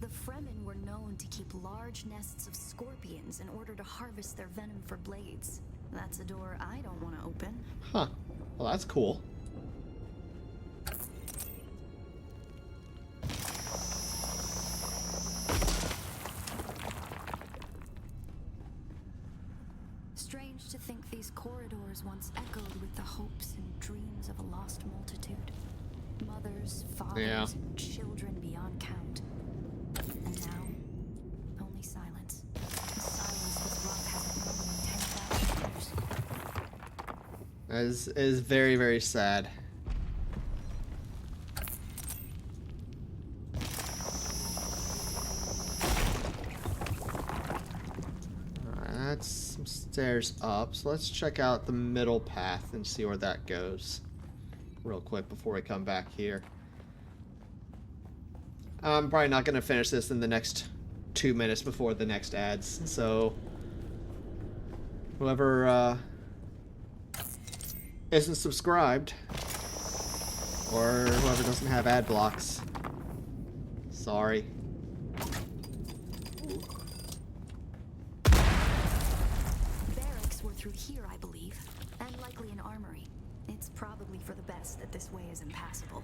The Fremen were known to keep large nests of scorpions in order to harvest their venom for blades. That's a door I don't want to open. Huh. Well, that's cool. Strange to think these corridors once echoed with the hopes and dreams of a lost multitude. Mothers, fathers, Yeah. and children beyond count. And now, only silence. The silence this rock hasn't known in 10,000 years. That is very, very sad. Alright, that's some stairs up, so let's check out the middle path and see where that goes real quick before we come back here. I'm probably not going to finish this in the next 2 minutes before the next ads, so whoever isn't subscribed, or whoever doesn't have ad blocks, sorry. Barracks were through here, I believe, and likely an armory. It's probably for the best that this way is impassable.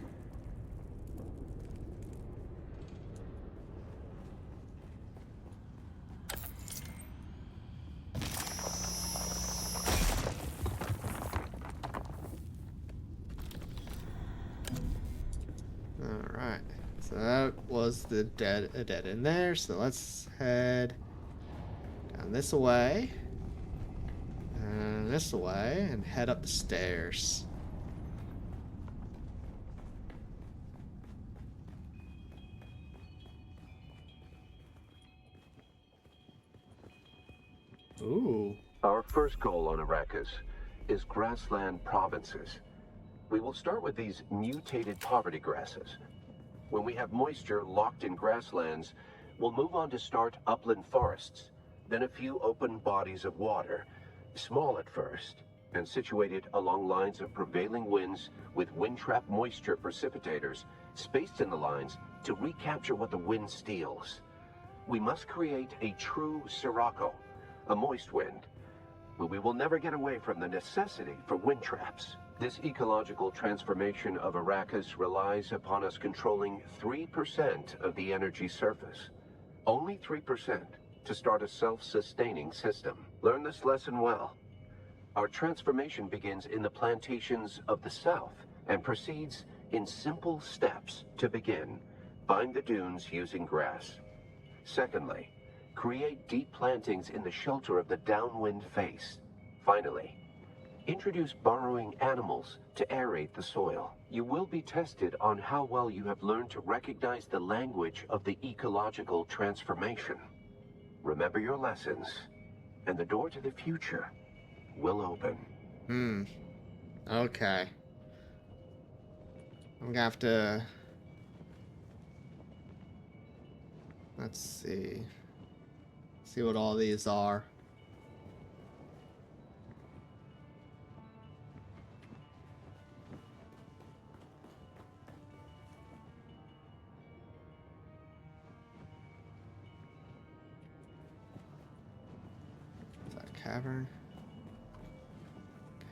Alright, so that was the dead end there, so let's head down this way, and this way, and head up the stairs. Ooh. Our first goal on Arrakis is grassland provinces. We will start with these mutated poverty grasses. When we have moisture locked in grasslands, we'll move on to start upland forests, then a few open bodies of water, small at first, and situated along lines of prevailing winds with wind-trap moisture precipitators spaced in the lines to recapture what the wind steals. We must create a true sirocco, a moist wind, but we will never get away from the necessity for wind traps. This ecological transformation of Arrakis relies upon us controlling 3% of the energy surface. Only 3% to start a self-sustaining system. Learn this lesson well. Our transformation begins in the plantations of the south and proceeds in simple steps to begin. Bind the dunes using grass. Secondly, create deep plantings in the shelter of the downwind face. Finally, introduce burrowing animals to aerate the soil. You will be tested on how well you have learned to recognize the language of the ecological transformation. Remember your lessons, and the door to the future will open. Okay. I'm gonna have to... Let's see. See what all these are. Is that cavern?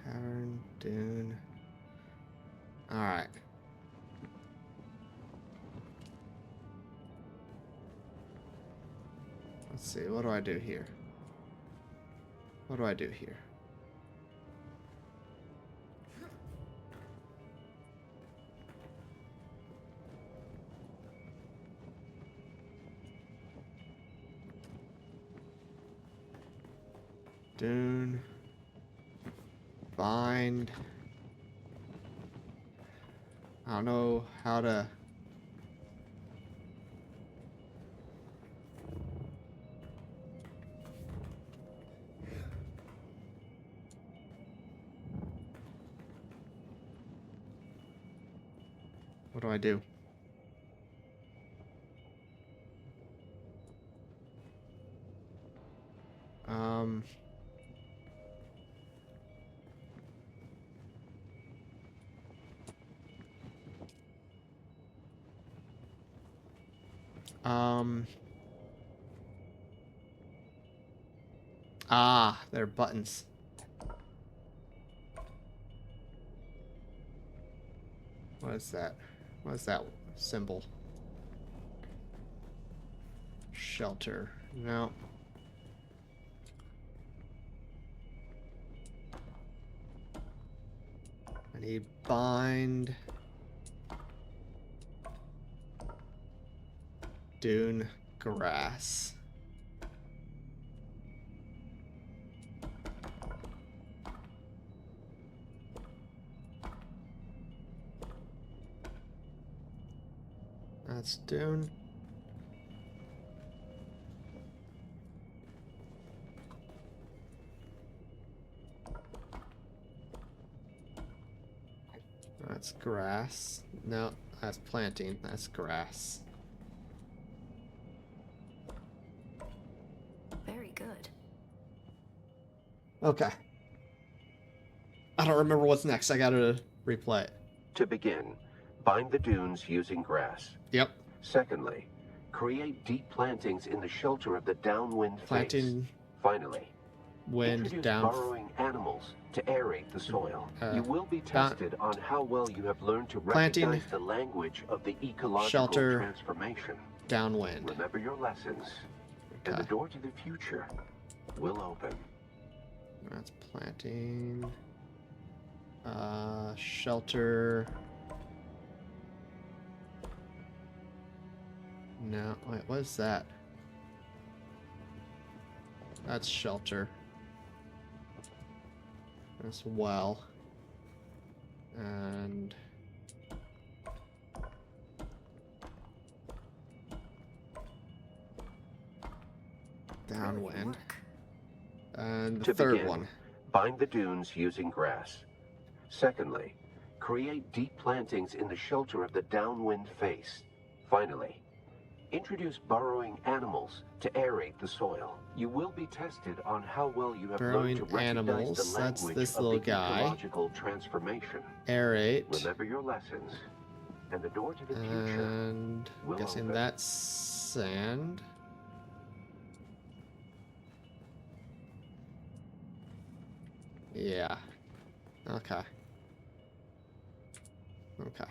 Cavern, dune. Alright. Let's see, what do I do here? What do I do here? Dune. Bind. I don't know how to... What do I do? Um... Ah, they're buttons. What is that? What is that symbol? Shelter. No. I need bind. Dune grass. That's Dune. That's grass. No, that's planting. That's grass. Very good. Okay. I don't remember what's next. I gotta replay it. To begin, bind the dunes using grass. Yep. Secondly, create deep plantings in the shelter of the downwind face. Planting Finally, wind introduce down. burrowing animals to aerate the soil. You will be tested on how well you have learned to planting, recognize the language of the ecological shelter, transformation. Downwind. Remember your lessons, and the door to the future will open. That's planting. Shelter. No, wait, what is that? That's shelter. That's well. And downwind. And the To third begin, one. bind the dunes using grass. Secondly, create deep plantings in the shelter of the downwind face. Finally, introduce burrowing animals to aerate the soil. You will be tested on how well you have Burrowing learned to recognize animals, the that's language this of little the guy. ecological transformation. Aerate. Remember your lessons, and the door to the future And will guessing open. that's sand. Yeah. Okay. Okay.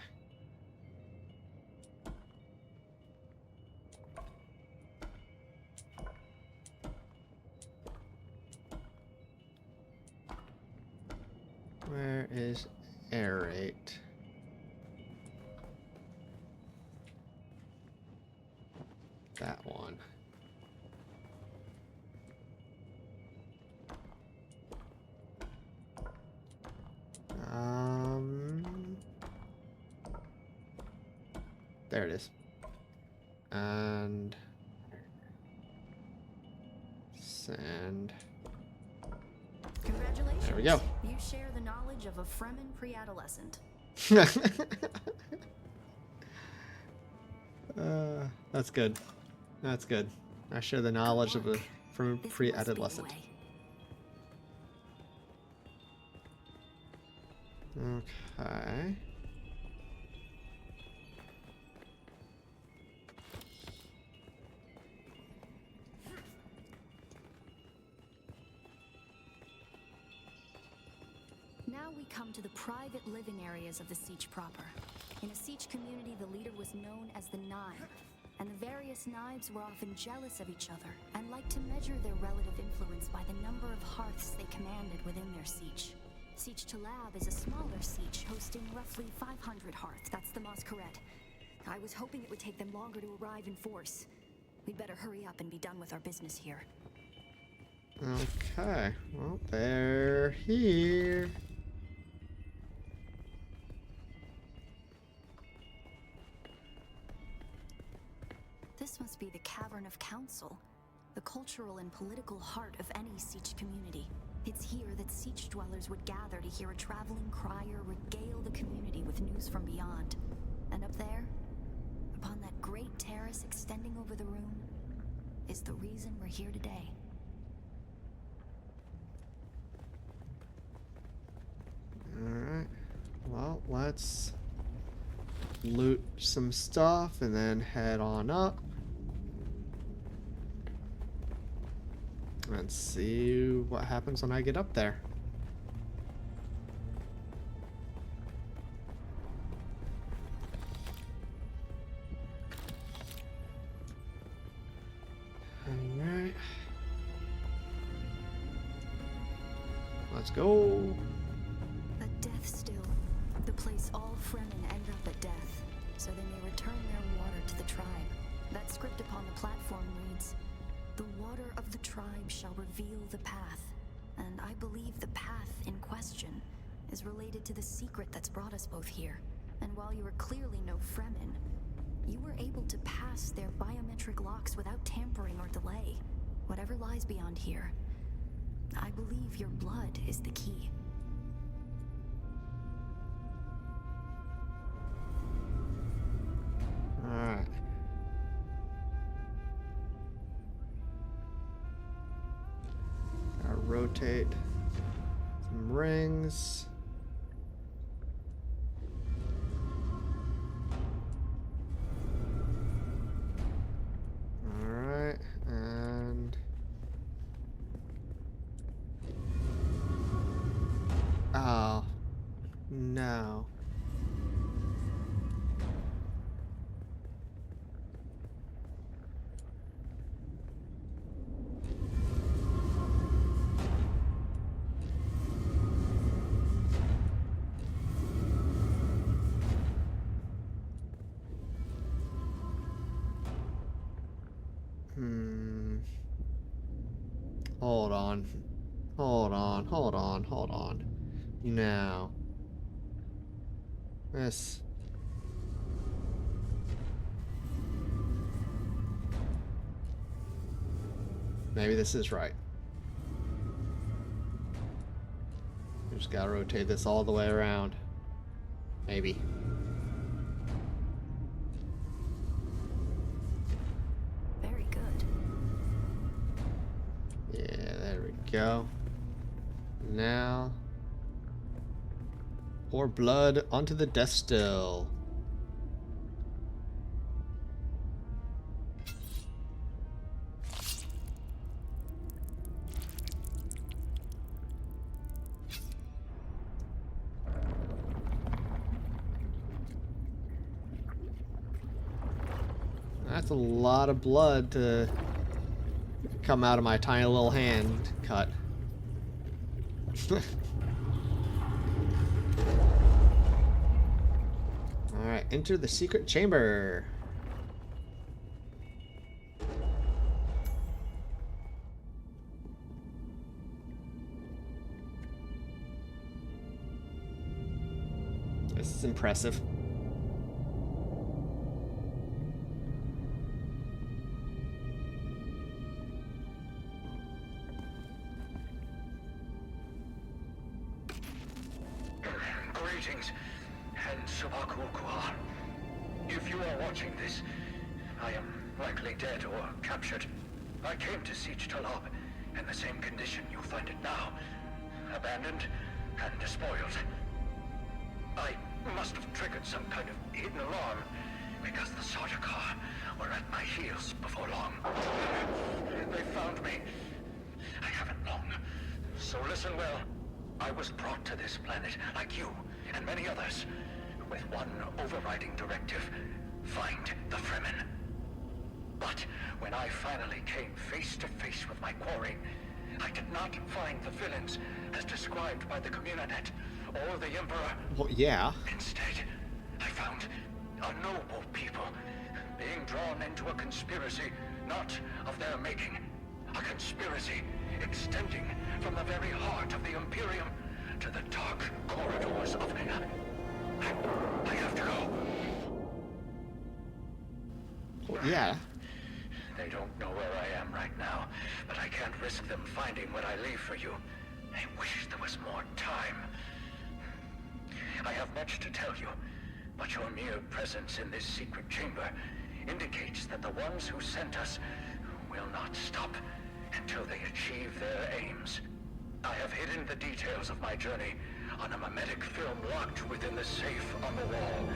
Where is aerate? That one. There it is. And sand. Congratulations. There we go. You share the knowledge of a Fremen pre-adolescent. That's good. That's good. I share the knowledge of a from This must be the pre-adolescent. way. Okay. Now we come to the private living areas of the Siege proper. In a Siege community, the leader was known as the Nine. and the various Knives were often jealous of each other and liked to measure their relative influence by the number of hearths they commanded within their siege. Siege Talab is a smaller siege hosting roughly 500 hearths. That's the Masquerade. I was hoping it would take them longer to arrive in force. We'd better hurry up and be done with our business here. Okay, well, they're here. This must be the Cavern of Council, the cultural and political heart of any siege community. It's here that siege dwellers would gather to hear a traveling crier regale the community with news from beyond. And up there, upon that great terrace extending over the room, is the reason we're here today. Alright, well, let's loot some stuff and then head on up and see what happens when I get up there. Alright, let's go. A Deathstill, the place all Fremen end up at death, so they may return their water to the tribe. That script upon the platform reads, "The water of the tribe shall reveal the path." And I believe the path in question is related to the secret that's brought us both here. And while you are clearly no Fremen, you were able to pass their biometric locks without tampering or delay. Whatever lies beyond here, I believe your blood is the key. Alright. Gotta rotate some rings. Alright, and oh no. Hold on. Hold on. Now. This. Maybe this is right. We just gotta rotate this all the way around. Maybe. Go. Now, pour blood onto the Deathstill. That's a lot of blood to come out of my tiny little hand cut. Alright, enter the secret chamber. This is impressive. Greetings, and Subakulkuar. If you are watching this, I am likely dead or captured. I came to Siege Talab in the same condition you find it now. Abandoned and despoiled. I must have triggered some kind of hidden alarm, because the Sardaukar were at my heels before long. They found me. I haven't long, so listen well. I was brought to this planet, like you and many others, with one overriding directive: find the Fremen. But when I finally came face to face with my quarry, I did not find the villains as described by the Communinet or the Emperor. Well, yeah. Instead, I found a noble people being drawn into a conspiracy not of their making. A conspiracy extending from the very heart of the Imperium to the dark corridors of... I have to go. Well, yeah. They don't know where I am right now, but I can't risk them finding what I leave for you. I wish there was more time. I have much to tell you, but your mere presence in this secret chamber indicates that the ones who sent us will not stop until they achieve their aims. I have hidden the details of my journey on a mimetic film locked within the safe on the wall.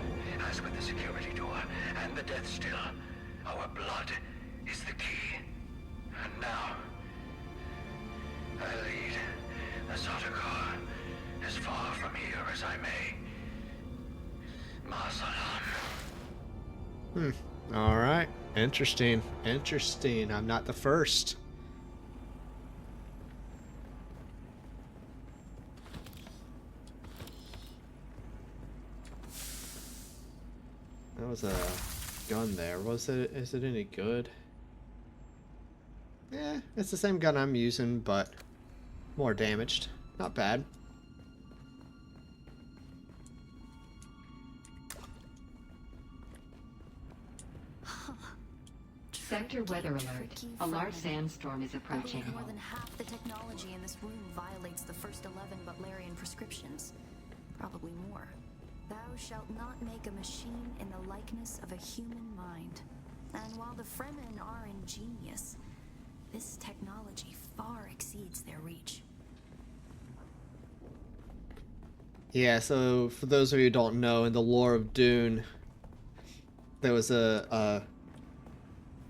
As with the security door and the Deathstill, our blood is the key. And now, I lead the Sardaukar as far from here as I may. Ma salam. All right. Interesting. Interesting. I'm not the first. That was a gun there. Was it? Is it any good? Yeah, it's the same gun I'm using, but more damaged. Not bad. Sector weather alert. Tricky A large Fremen. sandstorm is I approaching. believe more than half the technology in this room violates the first 11 Butlerian prescriptions. Probably more. Thou shalt not make a machine in the likeness of a human mind. And while the Fremen are ingenious, this technology far exceeds their reach. Yeah, so for those of you who don't know, in the lore of Dune, there was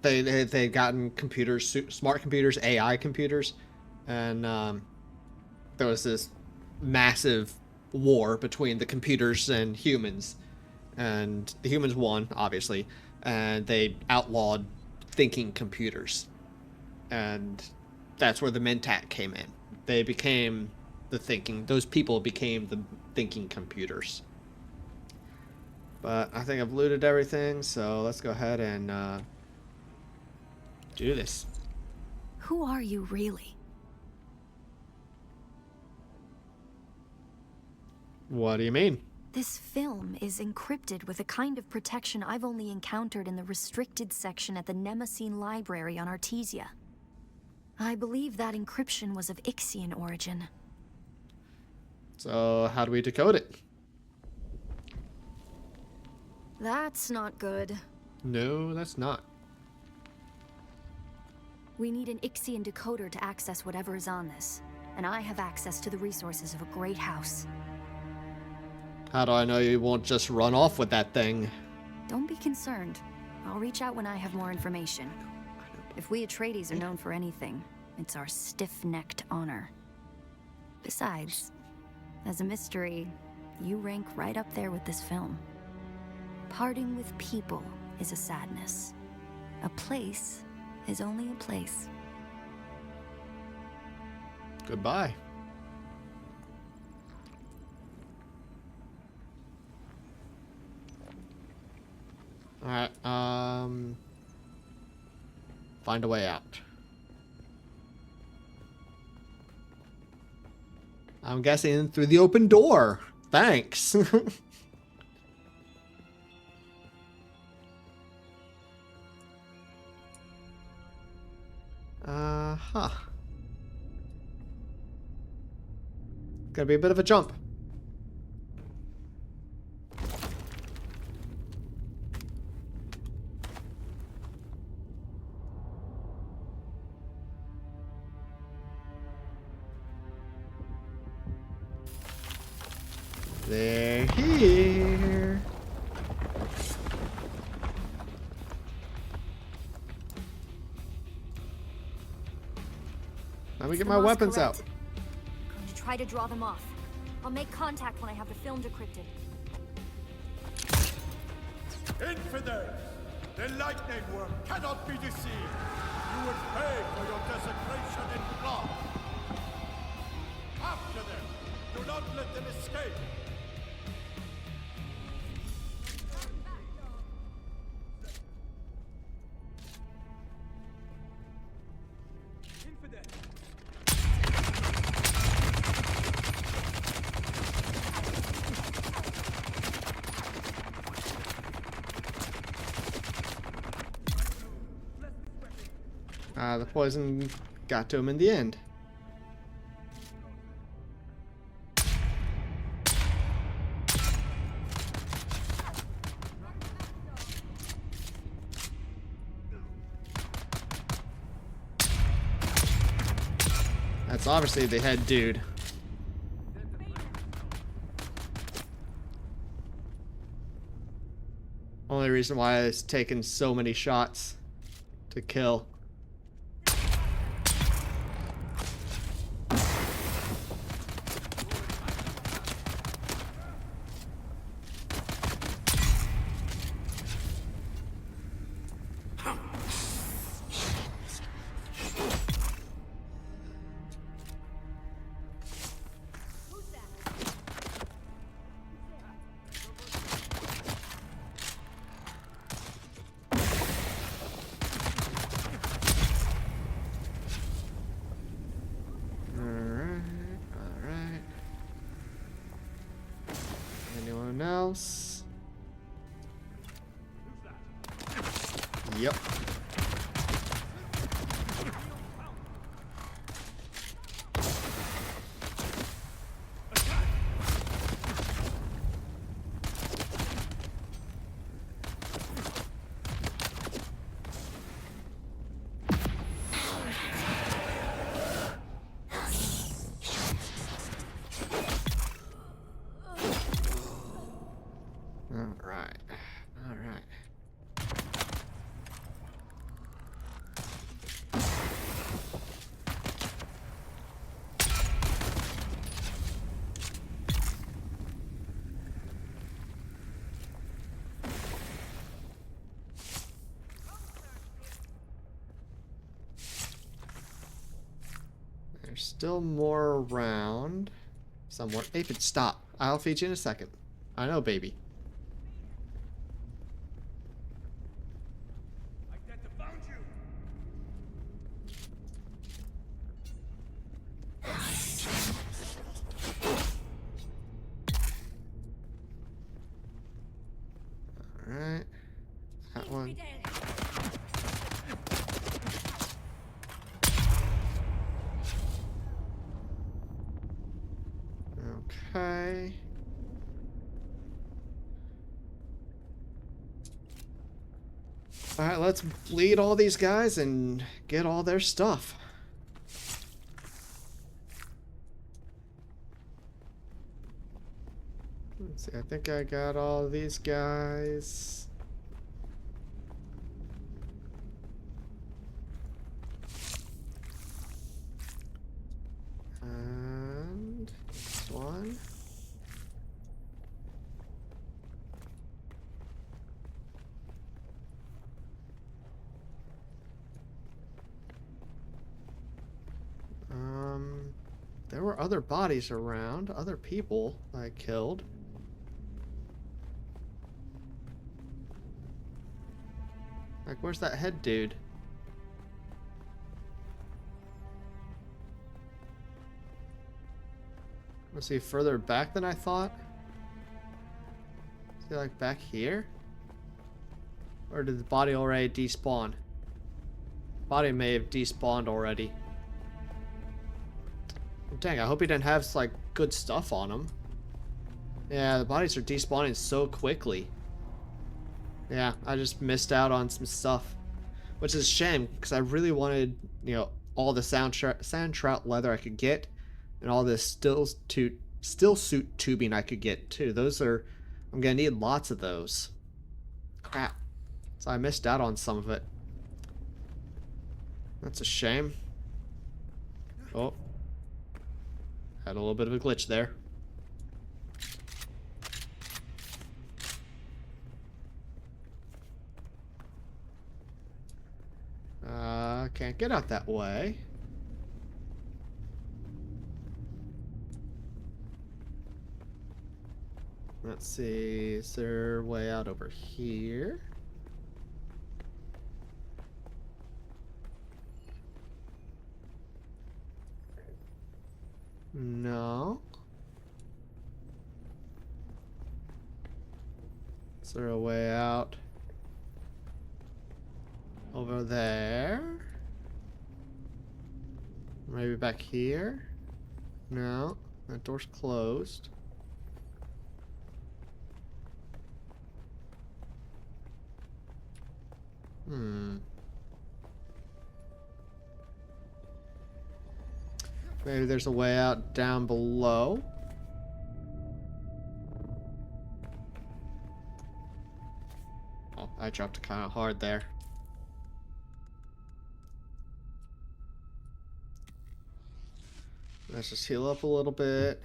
they'd gotten computers, smart computers, AI computers, and there was this massive war between the computers and humans, and the humans won, obviously, and they outlawed thinking computers, and that's where the Mentat came in. They became the thinking, those people became the thinking computers. But I think I've looted everything, so let's go ahead and do this. Who are you really? What do you mean? This film is encrypted with a kind of protection I've only encountered in the restricted section at the Nemesine Library on Artesia. I believe that encryption was of Ixian origin. So how do we decode it? That's not good. No, that's not. We need an Ixian decoder to access whatever is on this, and I have access to the resources of a great house. How do I know you won't just run off with that thing? Don't be concerned. I'll reach out when I have more information. If we Atreides are known for anything, it's our stiff-necked honor. Besides, as a mystery, you rank right up there with this film. Parting with people is a sadness. A place is only a place. Goodbye. Alright, find a way out. I'm guessing through the open door. Thanks. Huh. Gonna be a bit of a jump. They're here. Let me get my weapons out. I'm going to try to draw them off. I'll make contact when I have the film decrypted. Infidels! The lightning worm cannot be deceived. You will pay for your desecration in blood. After them. Do not let them escape. The poison got to him in the end. That's obviously the head dude. Only reason why it's taken so many shots to kill. Else? Yep. There's still more around. Somewhere. Aphid, stop. I'll feed you in a second. I know, baby. Alright. That one. Okay. Alright, let's bleed all these guys and get all their stuff. Let's see, I think I got all these guys. And this one. There were other bodies around, other people I killed. Like, where's that head dude? Was he further back than I thought? Is he like back here? Or did the body already despawn? Body may have despawned already. Dang, I hope he didn't have like good stuff on him. Yeah, the bodies are despawning so quickly. Yeah, I just missed out on some stuff, which is a shame because I really wanted, you know, all the sand trout leather I could get, and all this still suit tubing I could get too. Those are, I'm gonna need lots of those. Crap. So I missed out on some of it. That's a shame. Oh. Had a little bit of a glitch there. get out that way. Let's see, is there a way out over here? No. Is there a way out over there? Maybe back here? No, that door's closed. Maybe there's a way out down below. Oh, I dropped kind of hard there. Let's just heal up a little bit.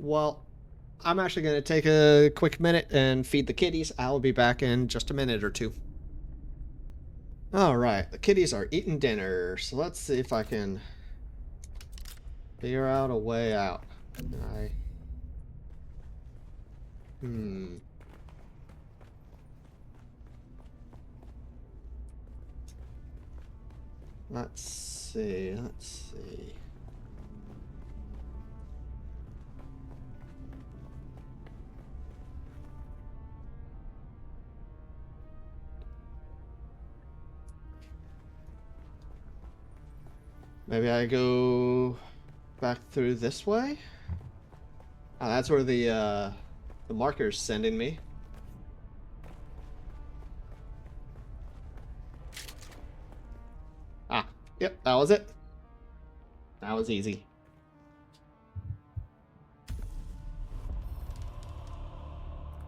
Well, I'm actually going to take a quick minute and feed the kitties. I'll be back in just a minute or two. Alright, the kitties are eating dinner, so let's see if I can figure out a way out. Let's see. Maybe I go back through this way? Oh, that's where the marker's sending me. Ah, yep, that was it. That was easy.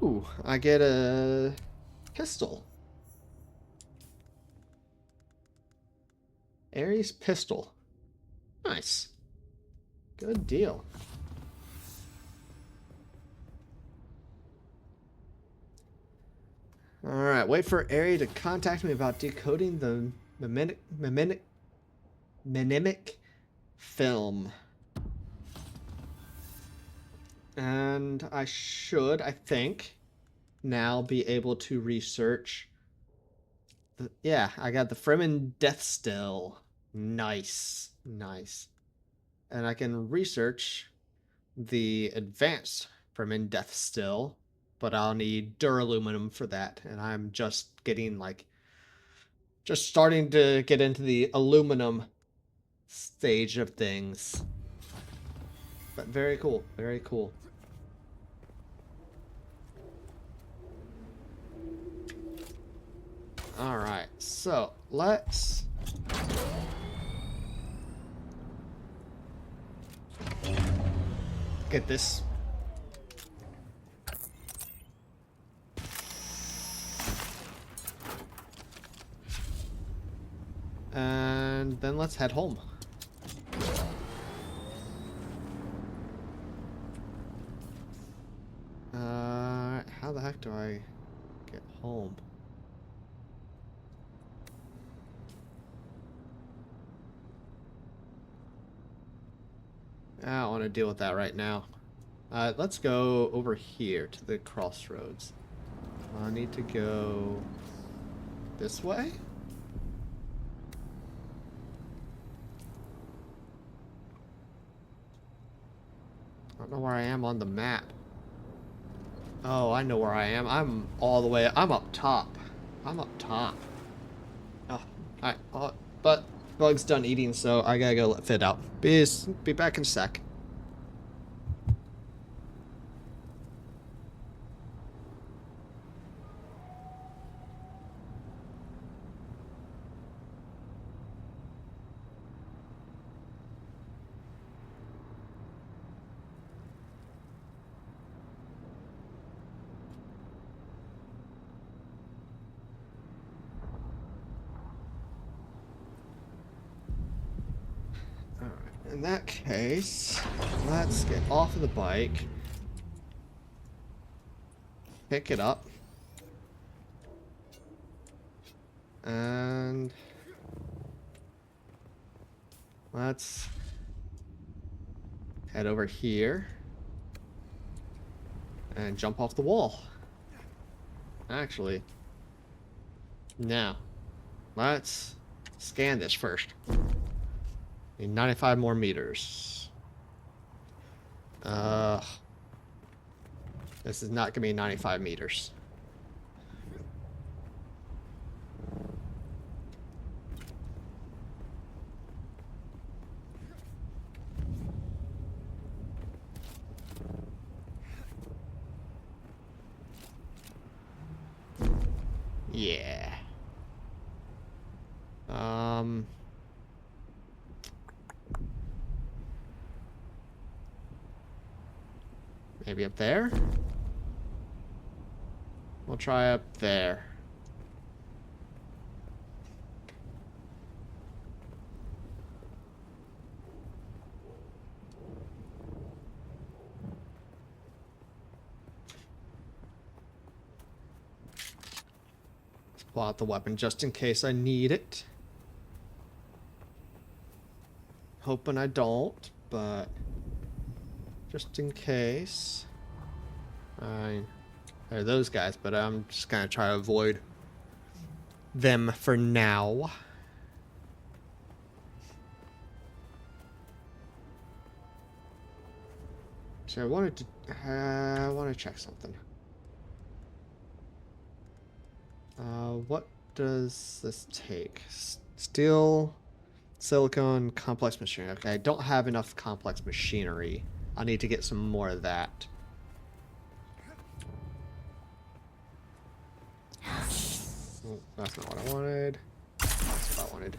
Ooh, I get a pistol. Ares pistol. Nice. Good deal. Alright, wait for Ares to contact me about decoding the mnemonic film. And I should, I think, now be able to research. Yeah, I got the Fremen Deathstill. Nice. And I can research the advanced Fremen Deathstill, but I'll need duraluminum for that. And I'm just starting to get into the aluminum stage of things. But very cool, very cool. Alright, so let's get this. And then let's head home. How the heck do I get home? I don't want to deal with that right now. Let's go over here to the crossroads. I need to go this way? I don't know where I am on the map. Oh, I know where I am. I'm all the way. I'm up top. Oh, alright. But Bug's done eating, so I gotta go let Fit out. Be back in a sec. In that case, let's get off of the bike. Pick it up. And let's head over here and jump off the wall. Actually, now let's scan this first. Need 95 more meters. This is not gonna be 95 meters. Yeah. Maybe up there? We'll try up there. Let's pull out the weapon just in case I need it. Hoping I don't, but just in case. There are those guys, but I'm just gonna try to avoid them for now. So I want to check something. What does this take? Steel, silicone, complex machinery. Okay, I don't have enough complex machinery. I need to get some more of that. Oh, that's not what I wanted. That's what I wanted.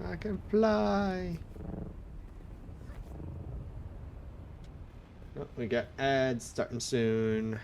I can fly. Oh, we got ads starting soon.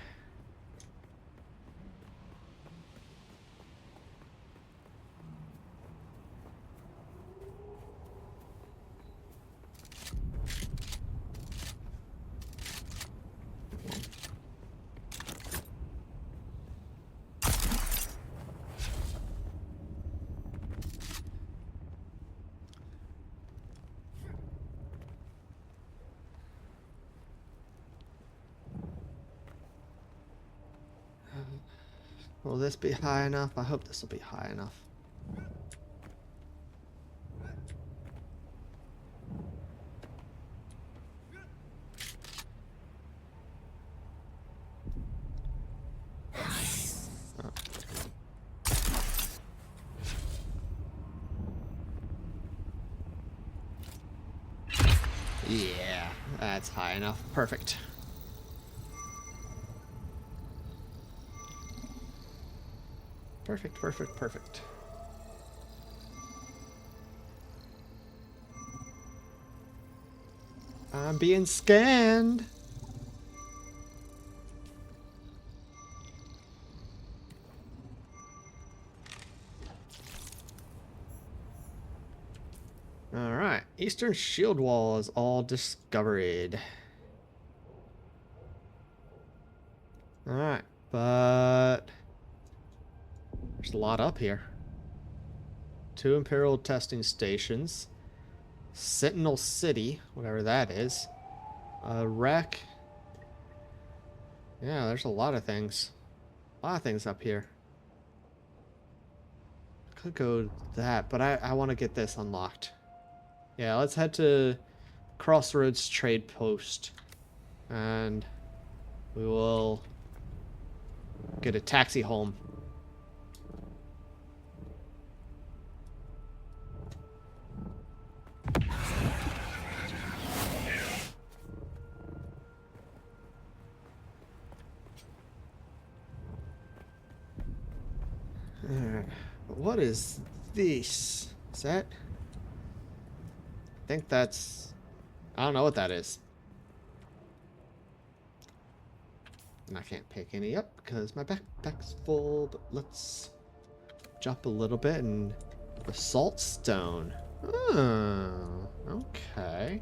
Will this be high enough? I hope this will be high enough. Yeah, that's high enough. Perfect. Perfect, perfect, perfect. I'm being scanned. Alright, Eastern Shield Wall is all discovered. Alright, but there's a lot up here. 2 Imperial testing stations. Sentinel City, whatever that is. A wreck. Yeah, there's a lot of things. A lot of things up here. Could go that, but I want to get this unlocked. Yeah, let's head to Crossroads Trade Post. And we will get a taxi home. Alright, what is this? Is that? I think that's... I don't know what that is. And I can't pick any up because my backpack's full, but let's jump a little bit and Basalt stone. Oh, okay.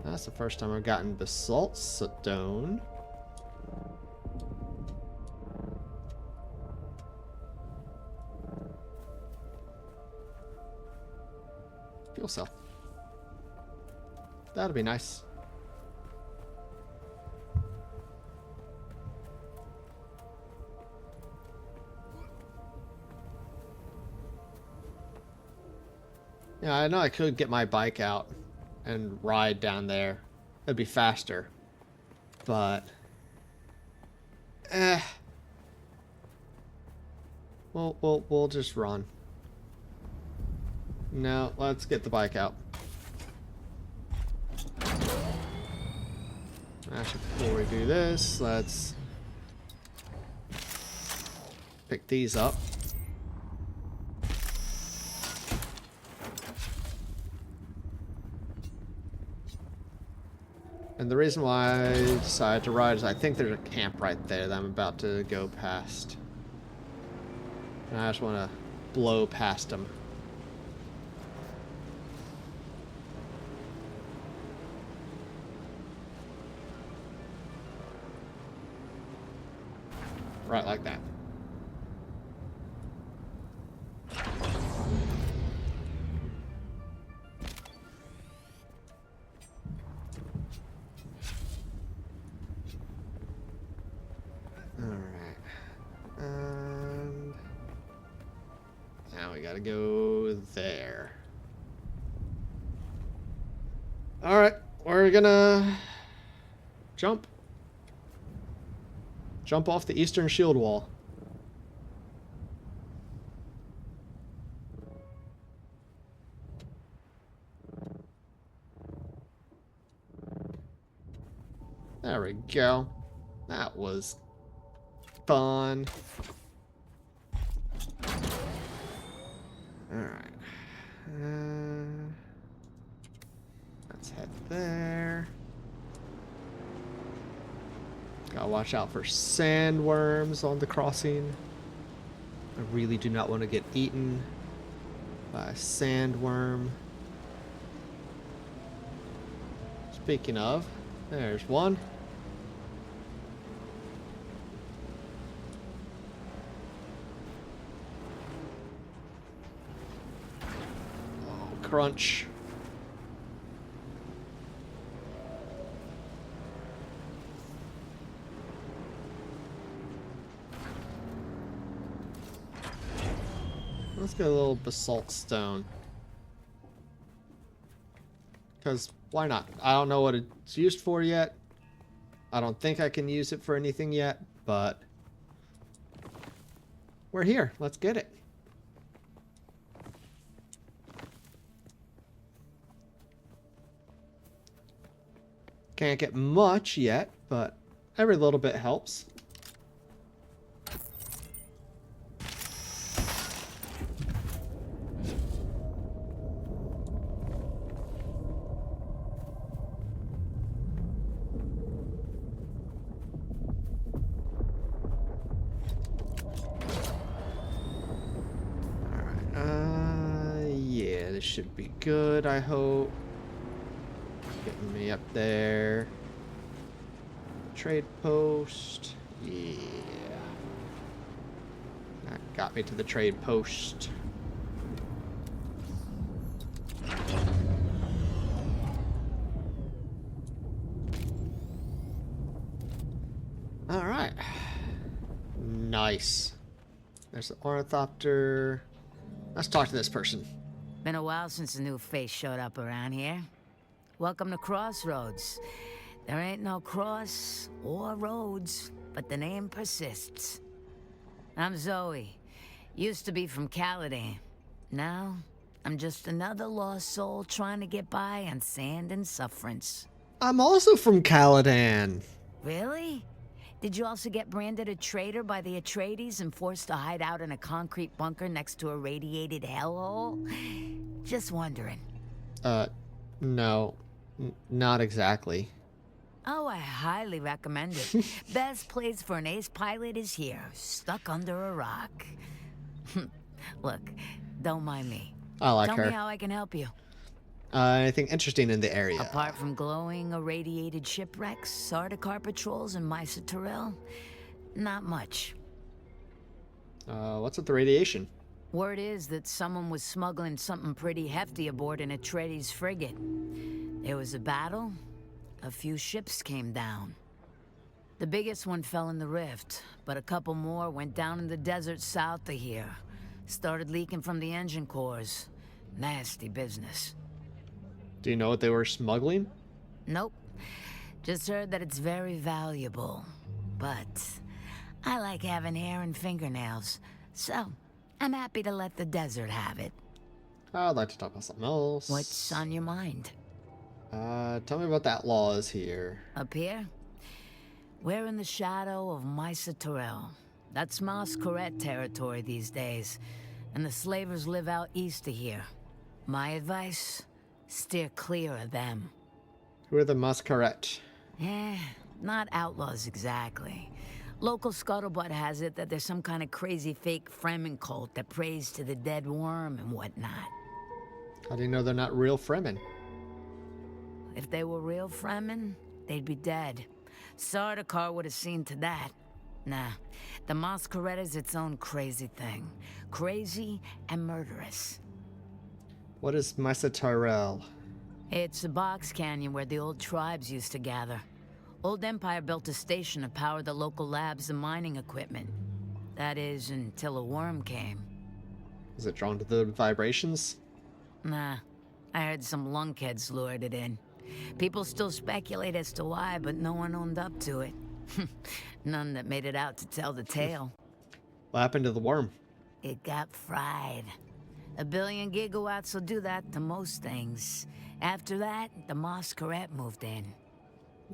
That's the first time I've gotten basalt stone. Fuel cell. That'll be nice. Yeah, I know I could get my bike out and ride down there. It'd be faster. But we'll just run. No, let's get the bike out. Actually, before we do this, let's pick these up. And the reason why I decided to ride is I think there's a camp right there that I'm about to go past. And I just want to blow past them. Right like that. Alright. And now we gotta go there. Alright, we're gonna jump. Jump off the eastern shield wall. There we go. That was fun. Alright. Let's head there. Gotta watch out for sandworms on the crossing. I really do not want to get eaten by a sandworm. Speaking of, there's one. Oh, crunch. Let's get a little basalt stone. Because why not? I don't know what it's used for yet. I don't think I can use it for anything yet, but we're here. Let's get it. Can't get much yet, but every little bit helps. This should be good, I hope. Getting me up there. Trade post. Yeah. That got me to the trade post. Alright. Nice. There's the ornithopter. Let's talk to this person. Been a while since a new face showed up around here. Welcome to Crossroads. There ain't no cross or roads, but the name persists. I'm Zoe. Used to be from Caladan. Now, I'm just another lost soul trying to get by on sand and sufferance. I'm also from Caladan. Really? Did you also get branded a traitor by the Atreides and forced to hide out in a concrete bunker next to a radiated hellhole? Just wondering. No. Not exactly. Oh, I highly recommend it. Best place for an ace pilot is here, stuck under a rock. Look, Don't mind me. I like Tell her. me how I can help you. Anything interesting in the area? Apart from glowing, irradiated shipwrecks, Sardaukar patrols, and Mysa Terrell, not much. What's with the radiation? Word is that someone was smuggling something pretty hefty aboard an Atreides frigate. There was a battle, a few ships came down. The biggest one fell in the rift, but a couple more went down in the desert south of here. Started leaking from the engine cores. Nasty business. Do you know what they were smuggling? Nope. Just heard that it's very valuable. But I like having hair and fingernails, so I'm happy to let the desert have it. I'd like to talk about something else. What's on your mind? Tell me about that laws here. Up here? We're in the shadow of Mysa Terrell. That's Masquerade territory these days, and the slavers live out east of here. My advice? Steer clear of them. Who are the Masquerade? Not outlaws exactly. Local scuttlebutt has it that there's some kind of crazy fake Fremen cult that prays to the dead worm and whatnot. How do you know they're not real Fremen? If they were real Fremen, they'd be dead. Sardaukar would have seen to that. Nah, the Masquerade is its own crazy thing. Crazy and murderous. What is Mysa Terrell? It's a box canyon where the old tribes used to gather. Old Empire built a station to power the local labs and mining equipment. That is, until a worm came. Is it drawn to the vibrations? Nah, I heard some lunkheads lured it in. People still speculate as to why, but no one owned up to it. None that made it out to tell the tale. What happened to the worm? It got fried. 1 billion gigawatts will do that to most things. After that, the Masquerade moved in.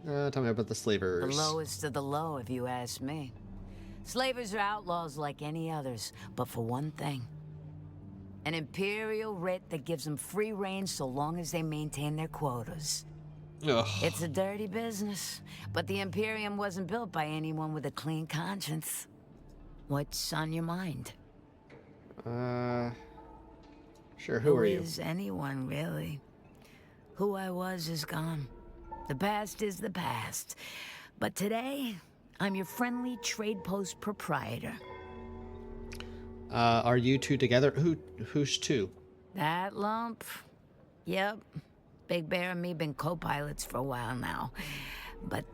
Tell me about the slavers. The lowest of the low, if you ask me. Slavers are outlaws like any others, but for one thing. An imperial writ that gives them free reign so long as they maintain their quotas. Ugh. It's a dirty business, but the Imperium wasn't built by anyone with a clean conscience. What's on your mind? Sure, who are you? Who is anyone, really? Who I was is gone. The past is the past. But today, I'm your friendly trade post proprietor. Are you two together? Who's two? That lump? Yep. Big Bear and me been co-pilots for a while now. But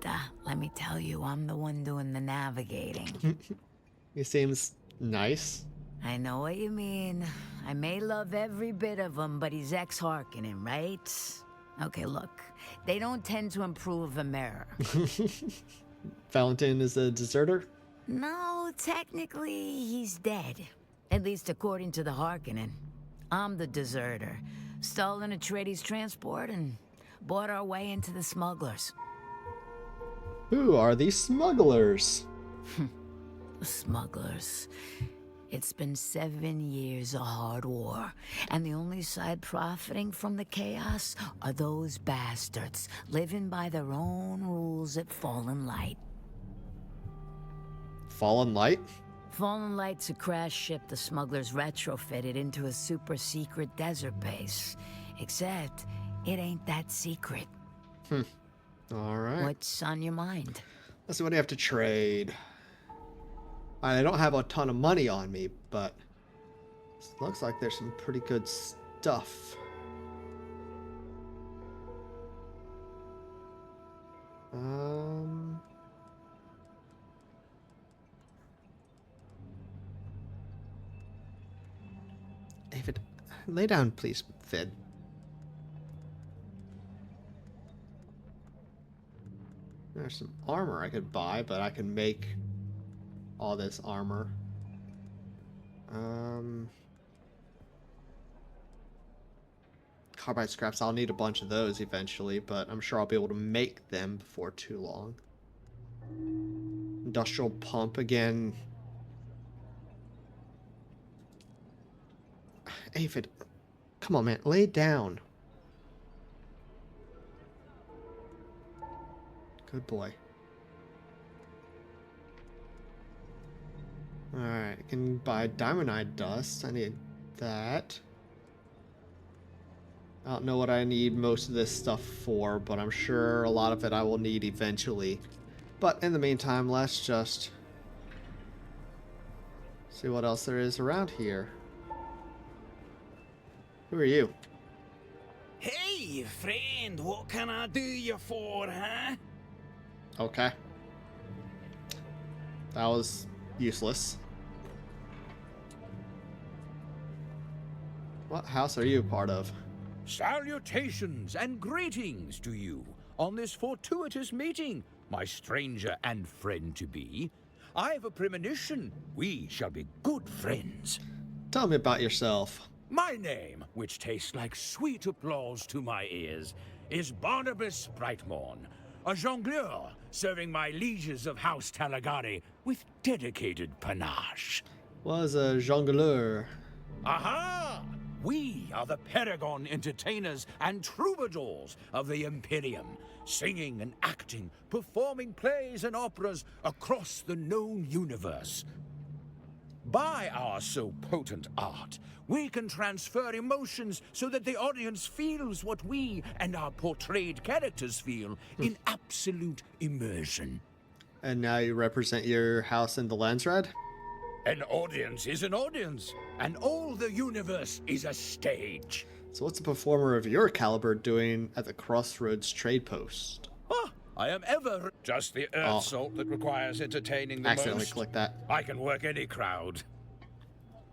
let me tell you, I'm the one doing the navigating. He seems nice. I know what you mean. I may love every bit of him, but he's ex-Harkonnen, right? Okay, look. They don't tend to improve a mirror. Valentin is a deserter? No, technically, he's dead. At least according to the Harkonnen. I'm the deserter. Stolen Atreides transport and bought our way into the smugglers. Who are these smugglers? The smugglers. It's been 7 years of hard war, and the only side profiting from the chaos are those bastards living by their own rules at Fallen Light. Fallen Light? Fallen Light's a crash ship the smugglers retrofitted into a super secret desert base. Except, it ain't that secret. Alright. What's on your mind? Let's see what I have to trade. I don't have a ton of money on me, but it looks like there's some pretty good stuff. David, lay down, please, Fid. There's some armor I could buy, but I can make all this armor. Carbide scraps, I'll need a bunch of those eventually, but I'm sure I'll be able to make them before too long. Industrial pump again. Aphid, come on, man, lay down. Good boy. Alright, I can buy diamondite dust. I need that. I don't know what I need most of this stuff for, but I'm sure a lot of it I will need eventually. But in the meantime, let's just see what else there is around here. Who are you? Hey, friend, what can I do you for, huh? Okay. That was useless. What house are you a part of? Salutations and greetings to you on this fortuitous meeting, my stranger and friend-to-be. I have a premonition we shall be good friends. Tell me about yourself. My name, which tastes like sweet applause to my ears, is Barnabas Brightmorn, a jongleur serving my lieges of House Talagari with dedicated panache. Was a jongleur. Aha! We are the Paragon entertainers and troubadours of the Imperium, singing and acting, performing plays and operas across the known universe. By our so potent art, we can transfer emotions so that the audience feels what we and our portrayed characters feel in absolute immersion. And now you represent your house in the Lensred? An audience is an audience, and all the universe is a stage. So what's a performer of your caliber doing at the Crossroads trade post? Ah, I am ever just the earth salt that requires entertaining the Accidentally most. clicked that. I can work any crowd.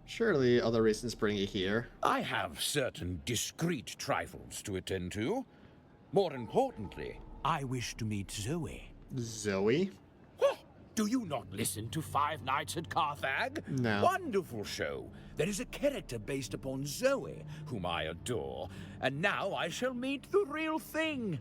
Surely other reasons bring you here. I have certain discreet trifles to attend to. More importantly, I wish to meet Zoe. Zoe? Oh, do you not listen to Five Nights at Carthage? No. Wonderful show. There is a character based upon Zoe, whom I adore, and now I shall meet the real thing.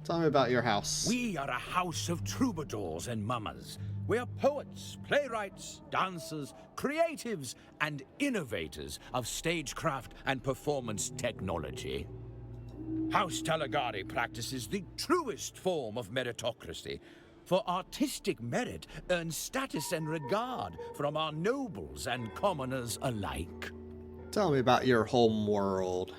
Tell me about your house. We are a house of troubadours and mummers. We are poets, playwrights, dancers, creatives, and innovators of stagecraft and performance technology. House Talagari practices the truest form of meritocracy, for artistic merit earns status and regard from our nobles and commoners alike. Tell me about your home world.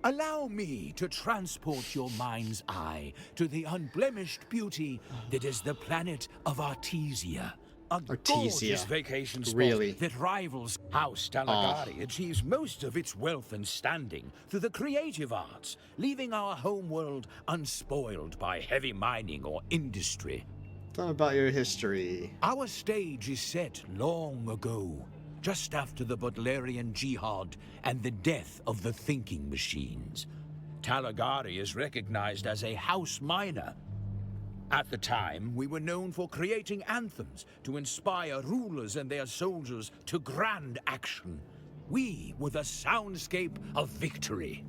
Allow me to transport your mind's eye to the unblemished beauty that is the planet of Artesia. A gorgeous vacation spot that rivals House Talagari achieves most of its wealth and standing through the creative arts, leaving our homeworld unspoiled by heavy mining or industry. Tell me about your history. Our stage is set long ago, just after the Butlerian Jihad and the death of the thinking machines. Talagari is recognized as a house minor. At the time, we were known for creating anthems to inspire rulers and their soldiers to grand action. We were the soundscape of victory.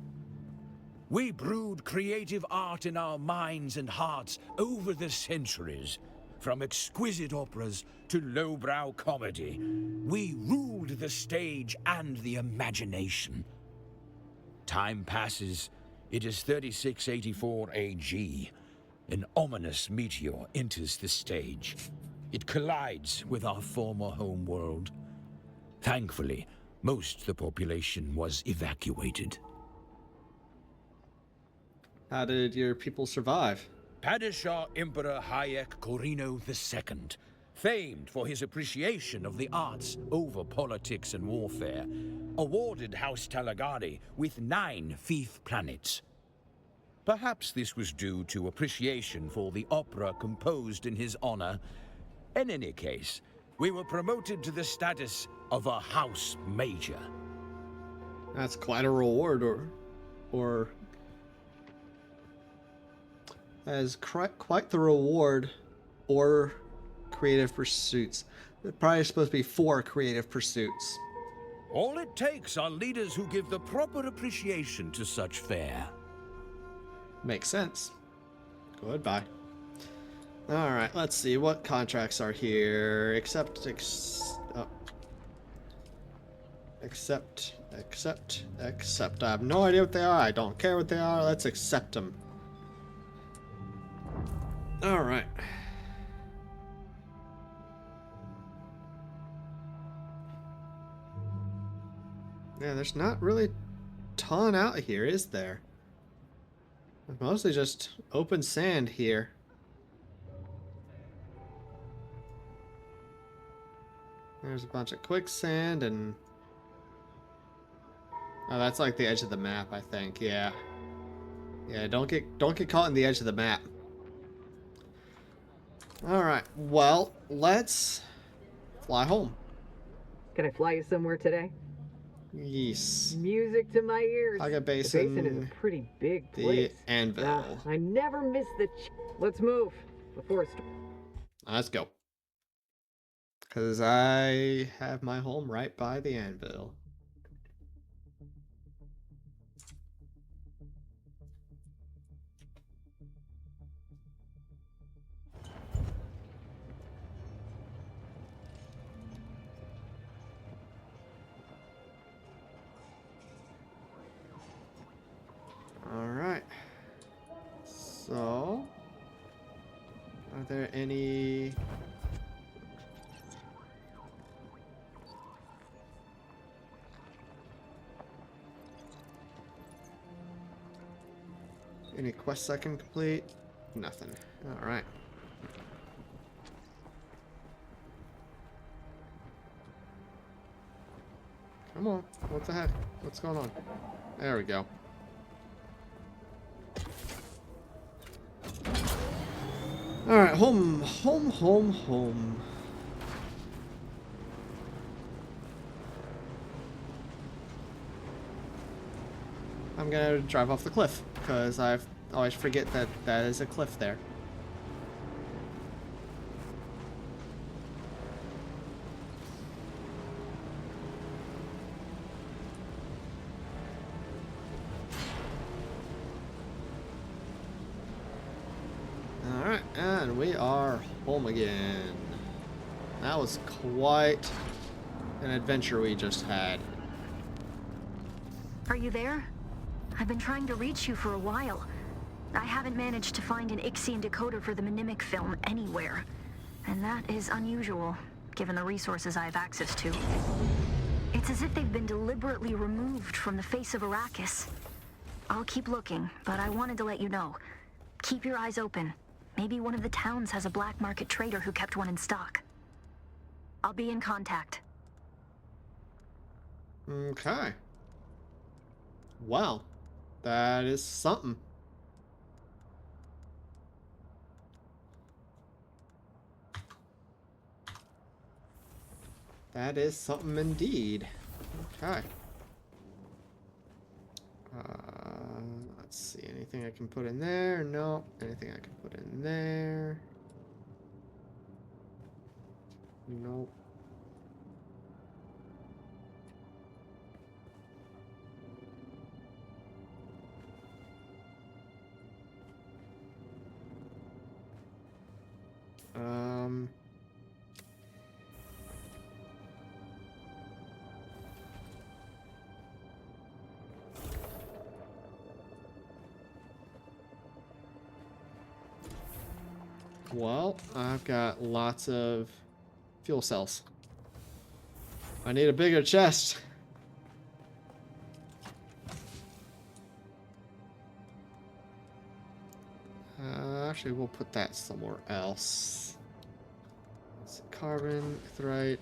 We brewed creative art in our minds and hearts over the centuries. From exquisite operas to lowbrow comedy, we ruled the stage and the imagination. Time passes. It is 3684 AG. An ominous meteor enters the stage. It collides with our former homeworld. Thankfully, most of the population was evacuated. How did your people survive? Padishah Emperor Hayek Corino II, famed for his appreciation of the arts over politics and warfare, awarded House Talagari with 9 fief planets. Perhaps this was due to appreciation for the opera composed in his honor. In any case, we were promoted to the status of a House Major. That's quite a reward, or as quite the reward, or creative pursuits. It's probably supposed to be 4 creative pursuits. All it takes are leaders who give the proper appreciation to such fare. Makes sense. Goodbye. Alright, let's see. What contracts are here? Accept. I have no idea what they are. I don't care what they are. Let's accept them. Alright. Yeah, there's not really a ton out here, is there? Mostly just open sand here. There's a bunch of quicksand and... Oh, that's like the edge of the map, I think. Yeah. Yeah, don't get caught in the edge of the map. Alright, well, let's fly home. Can I fly you somewhere today? Yes. Music to my ears. Haga The Basin, basin is a pretty big the place. Anvil. I never miss the Let's move before it's... Let's go. Because I have my home right by the Anvil. Alright. So, are there any... Any quests I can complete? Nothing. Alright. Come on. What the heck? What's going on? There we go. Alright, home. Home. I'm gonna drive off the cliff, because I always forget that that is a cliff there. Alright, and we are home again. That was quite an adventure we just had. Are you there? I've been trying to reach you for a while. I haven't managed to find an Ixian decoder for the Mnemic film anywhere. And that is unusual, given the resources I have access to. It's as if they've been deliberately removed from the face of Arrakis. I'll keep looking, but I wanted to let you know. Keep your eyes open. Maybe one of the towns has a black market trader who kept one in stock. I'll be in contact. Okay. Well, that is something. That is something indeed. Okay. Let's see. Anything I can put in there? No. Anything I can put in there? Nope. Well, I've got lots of fuel cells. I need a bigger chest. Actually, we'll put that somewhere else. Let's see, carbon, right?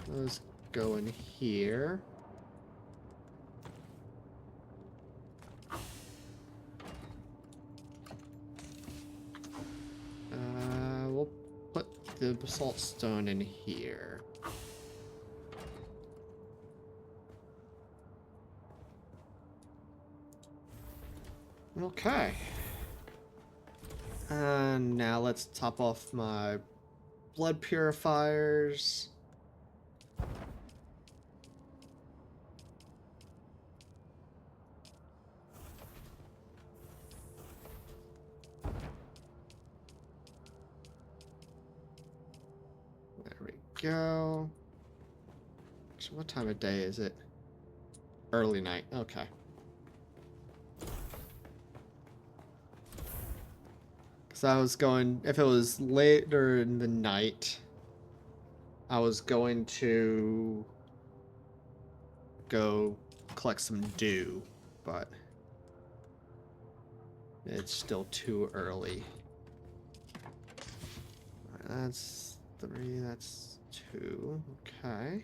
Those go in here. We'll put the basalt stone in here. Okay. And now let's top off my blood purifiers. There we go. So what time of day is it? Early night. Okay. I was going, if it was later in the night, I was going to go collect some dew, but it's still too early. Alright, that's 3, that's 2, okay.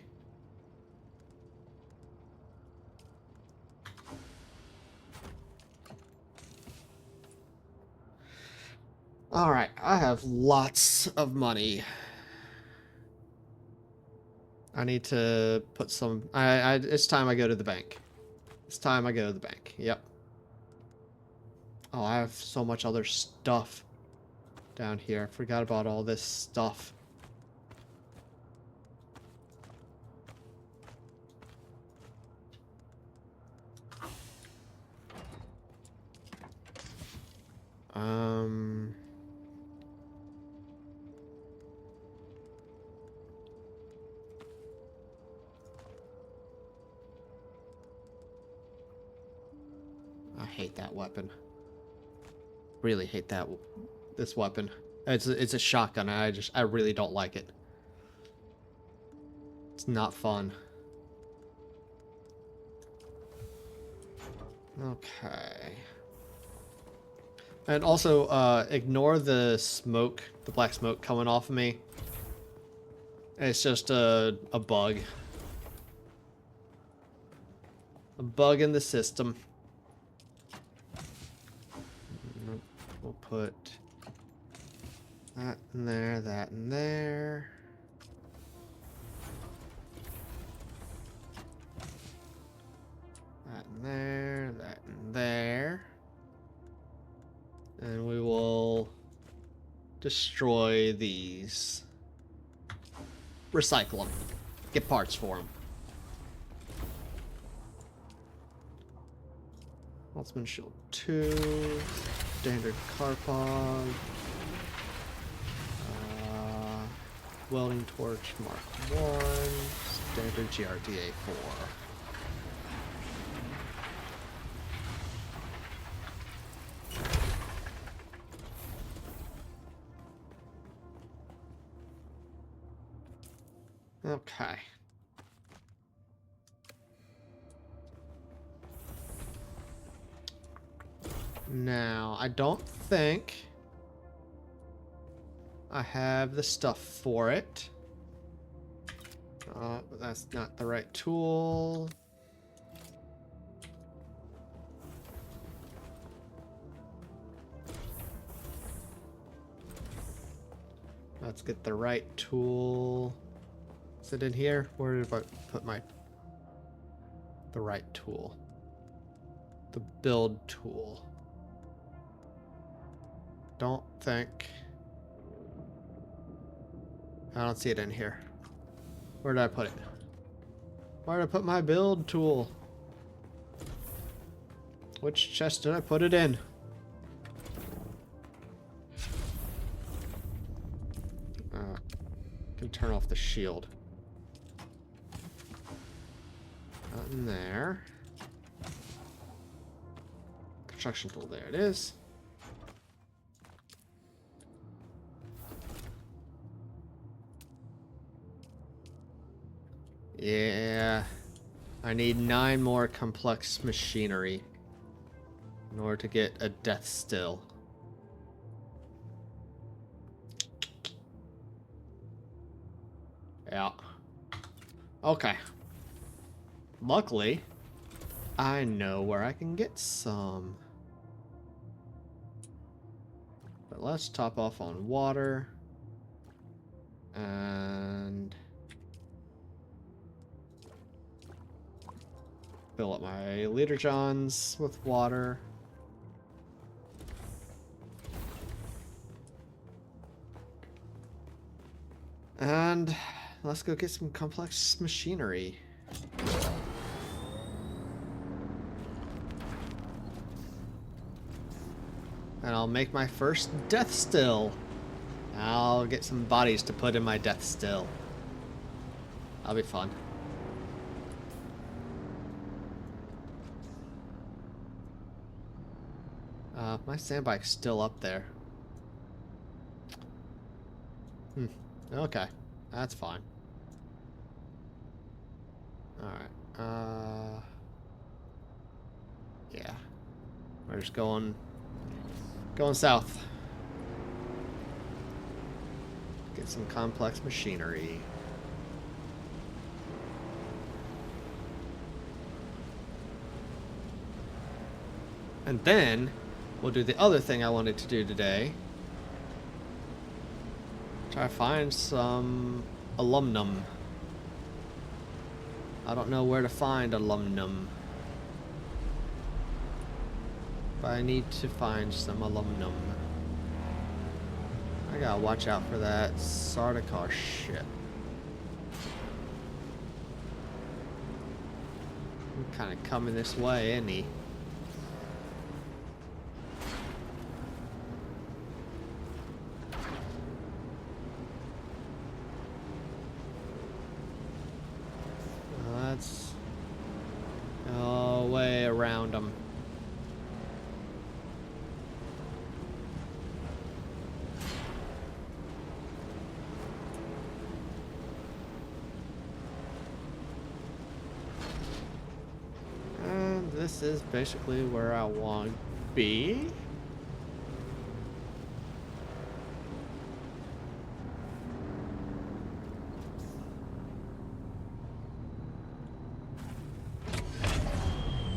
Alright, I have lots of money. I need to put some... it's time I go to the bank. It's time I go to the bank. Yep. Oh, I have so much other stuff down here. I forgot about all this stuff. I hate that weapon. Really hate this weapon. It's a shotgun. I really don't like it. It's not fun. Okay. And also, ignore the smoke, the black smoke coming off of me. It's just a bug. A bug in the system. We'll put that in there, that in there. That in there, that in there. And we will destroy these. Recycle them. Get parts for them. Ultimate Shield 2. Standard Carpog. Welding Torch Mark 1. Standard GRDA 4. Okay. Now, I don't think I have the stuff for it. But that's not the right tool. Let's get the right tool. Is it in here? Where did I put the right tool? The build tool. Don't think. I don't see it in here. Where did I put it? Where did I put my build tool? Which chest did I put it in? Can turn off the shield. Not in there. Construction tool, there it is. Yeah. I need 9 more complex machinery in order to get a Deathstill. Yeah. Okay. Luckily, I know where I can get some. But let's top off on water. And fill up my leader johns with water. And let's go get some complex machinery. And I'll make my first Deathstill. I'll get some bodies to put in my Deathstill. That'll be fun. My sandbike's still up there. Okay. That's fine. Alright. Yeah. We're just going south. Get some complex machinery. And then we'll do the other thing I wanted to do today. Try to find some aluminum. I don't know where to find aluminum. But I need to find some aluminum. I gotta watch out for that Sardaukar shit. I'm kinda coming this way, isn't he? Let's go way around him. And this is basically where I want to be.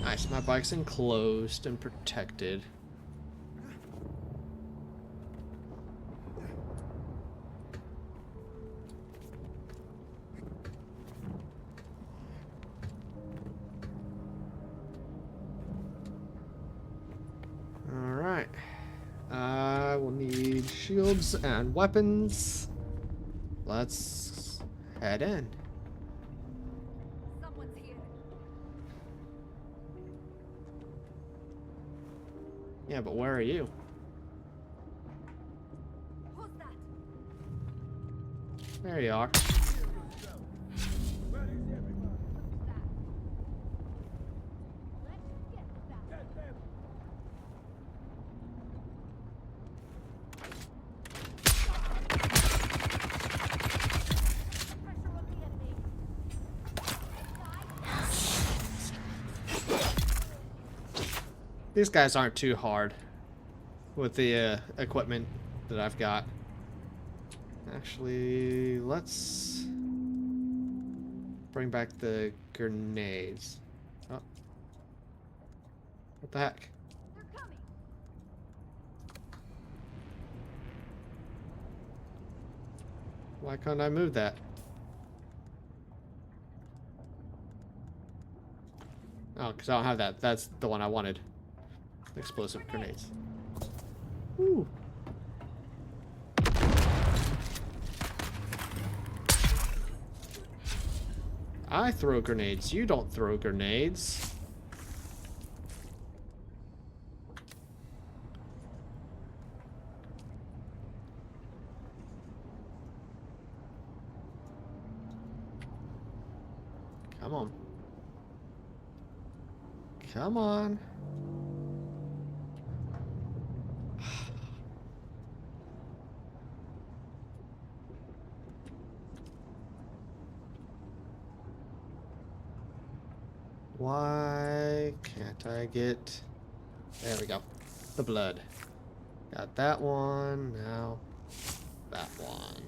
Nice, my bike's enclosed and protected. Alright. I will need shields and weapons. Let's head in. Yeah, but where are you? Who's that? There you are. These guys aren't too hard with the equipment that I've got. Actually, let's bring back the grenades. Oh. What the heck? They're coming. Why can't I move that? Oh, because I don't have that. That's the one I wanted. Explosive grenades. Ooh. I throw grenades. You don't throw grenades. Come on. Come on. Why can't I get... There we go. The blood. Got that one. Now that one.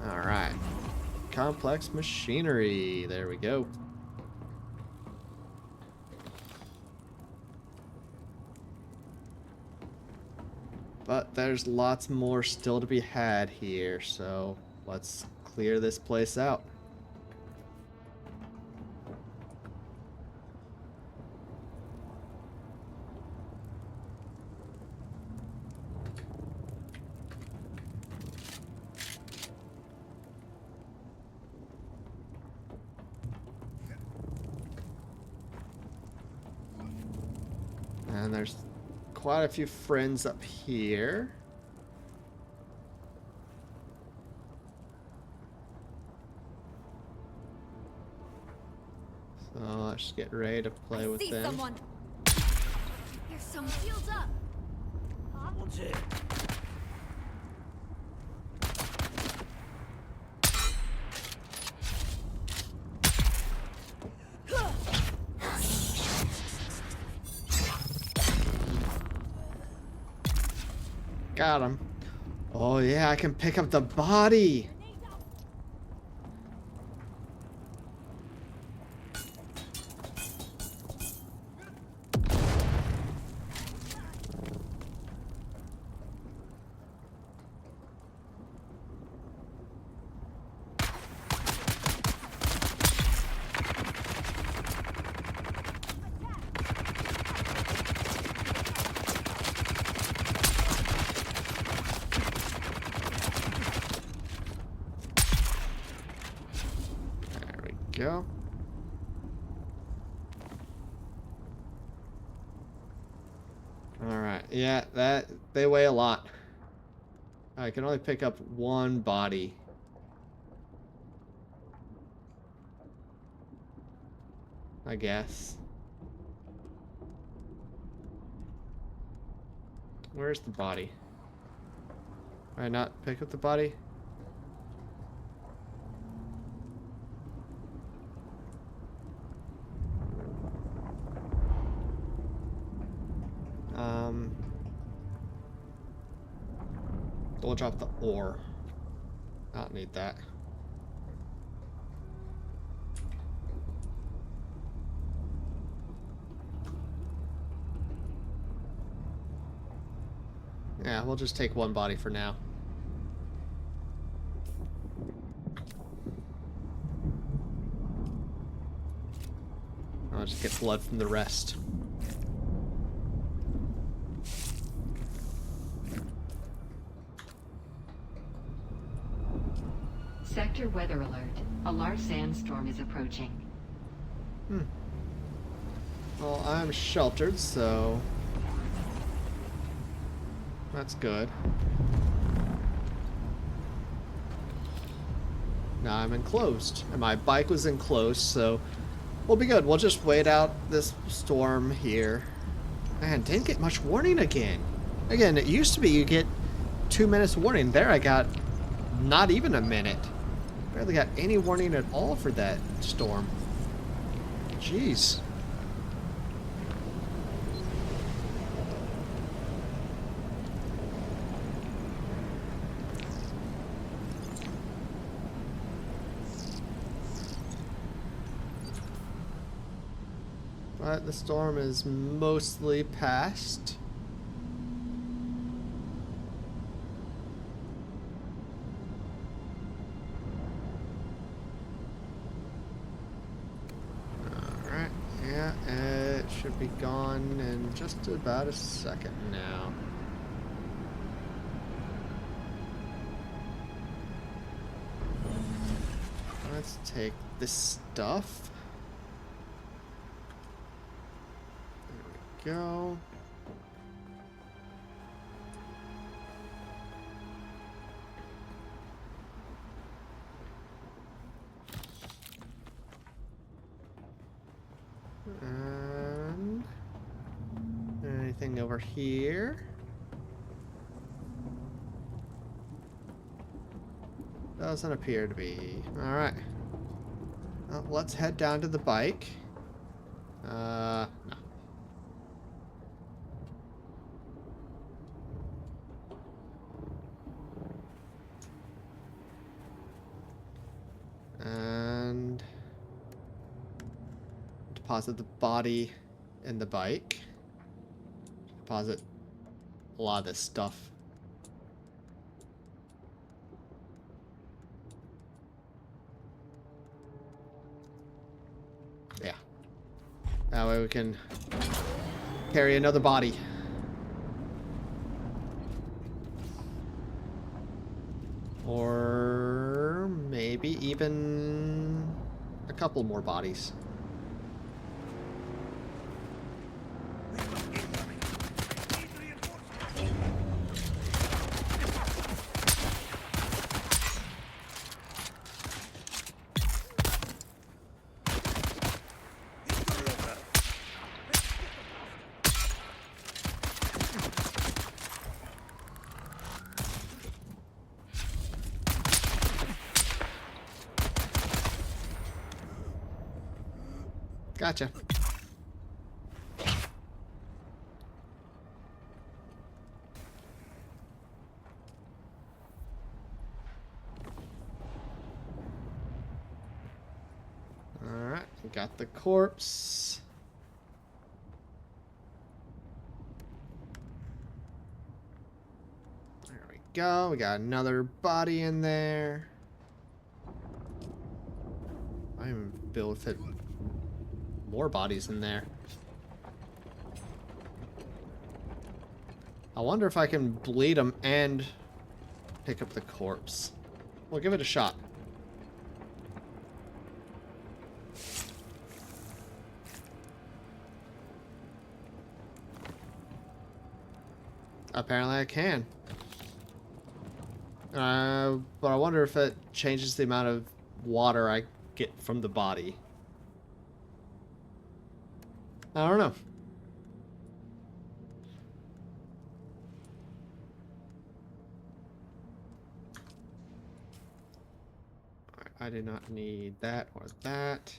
Alright. Complex machinery. There we go. But there's lots more still to be had here, so let's clear this place out. And there's quite a few friends up here. So let's get ready to play with them. Someone. Awesome! Shields up! Someone's here. Got him. Oh yeah, I can pick up the body. Go. All right. Yeah, they weigh a lot. I can only pick up one body. I guess. Where's the body? Why not pick up the body? We'll drop the ore. I don't need that. Yeah, we'll just take one body for now. I'll just get blood from the rest. Sector weather alert. A large sandstorm is approaching. Well, I'm sheltered, so that's good. Now I'm enclosed, and my bike was enclosed, so we'll be good. We'll just wait out this storm here. Man, didn't get much warning again. Again, it used to be you get 2 minutes warning. There I got not even a minute. Barely got any warning at all for that storm. Jeez. But the storm is mostly past. Alright, yeah, it should be gone in just about a second now. Let's take this stuff. Go. And anything over here? Doesn't appear to be. All right. Well, let's head down to the bike. No. And deposit the body in the bike. Deposit a lot of this stuff. Yeah. That way we can carry another body. Or maybe even a couple more bodies. Gotcha. Alright, we got the corpse. There we go. We got another body in there. I even be able to fit more bodies in there. I wonder if I can bleed them and pick up the corpse. We'll give it a shot. Apparently I can. But I wonder if it changes the amount of water I get from the body. I don't know. I do not need that or that.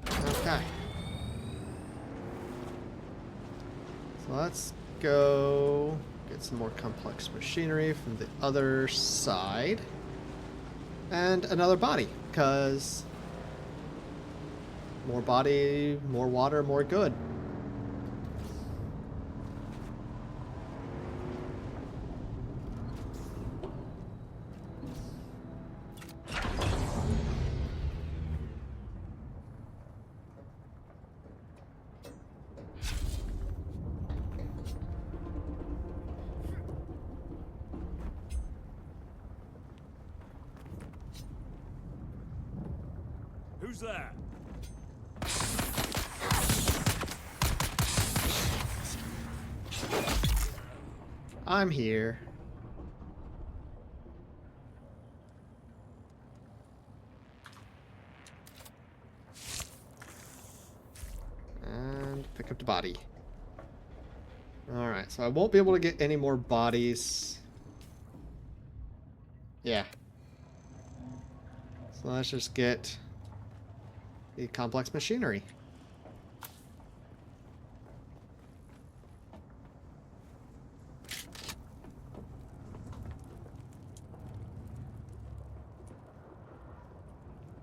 Okay. So let's go get some more complex machinery from the other side. And another body, because more body, more water, more good. Who's that? I'm here. And pick up the body. Alright, so I won't be able to get any more bodies. Yeah. So let's just get the complex machinery.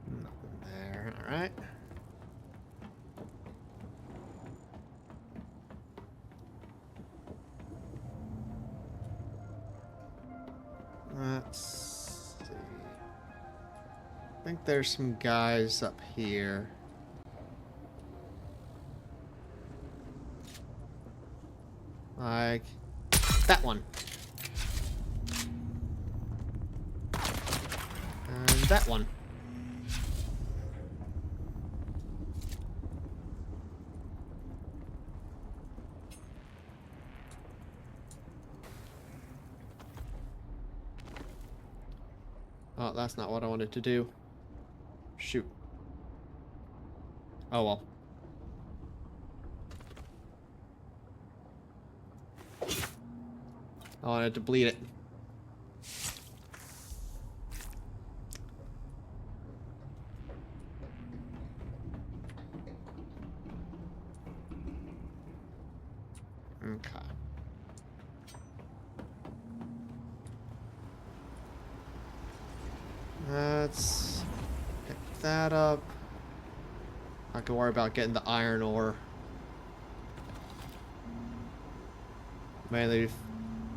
Nothing there. Alright. Let's see. I think there's some guys up here. Like that one. And that one. Oh, that's not what I wanted to do. Shoot. Oh well. I wanted to bleed it. Okay. Let's pick that up. I can worry about getting the iron ore. Mainly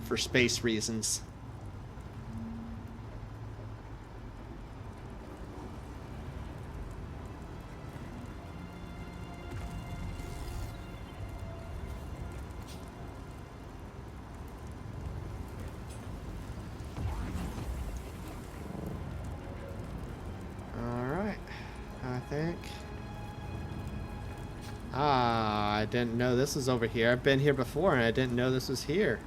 for space reasons. Alright, I think. Ah, I didn't know this was over here. I've been here before and I didn't know this was here.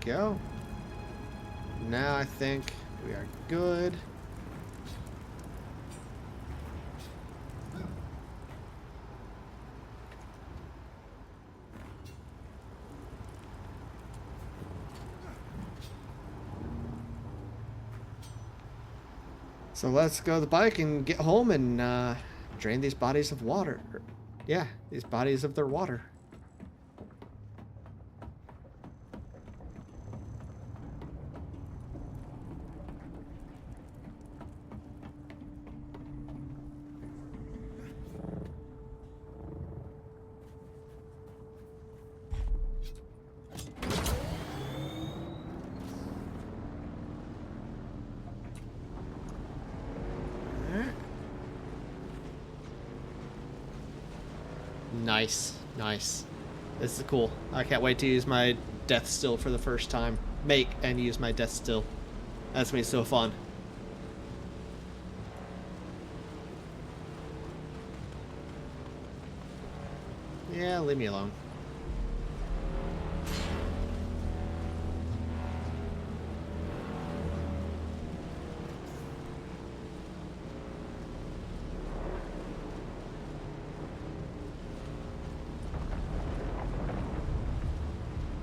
Go. Now I think we are good. So let's go to the bike and get home and drain these bodies of water. Yeah, these bodies of their water. Nice, nice. This is cool. I can't wait to use my Deathstill for the first time. Make and use my Deathstill. That's gonna be so fun. Yeah, leave me alone.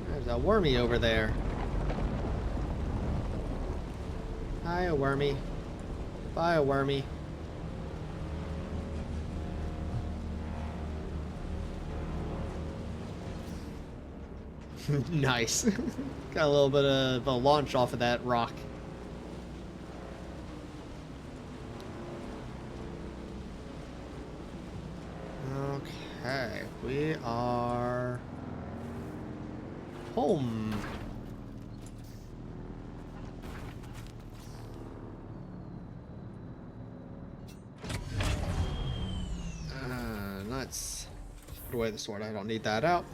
There's a wormy over there. Hi, a wormy. Bye, a wormy. Nice. Got a little bit of a launch off of that rock. Okay, we are home. Let's put away the sword. I don't need that out.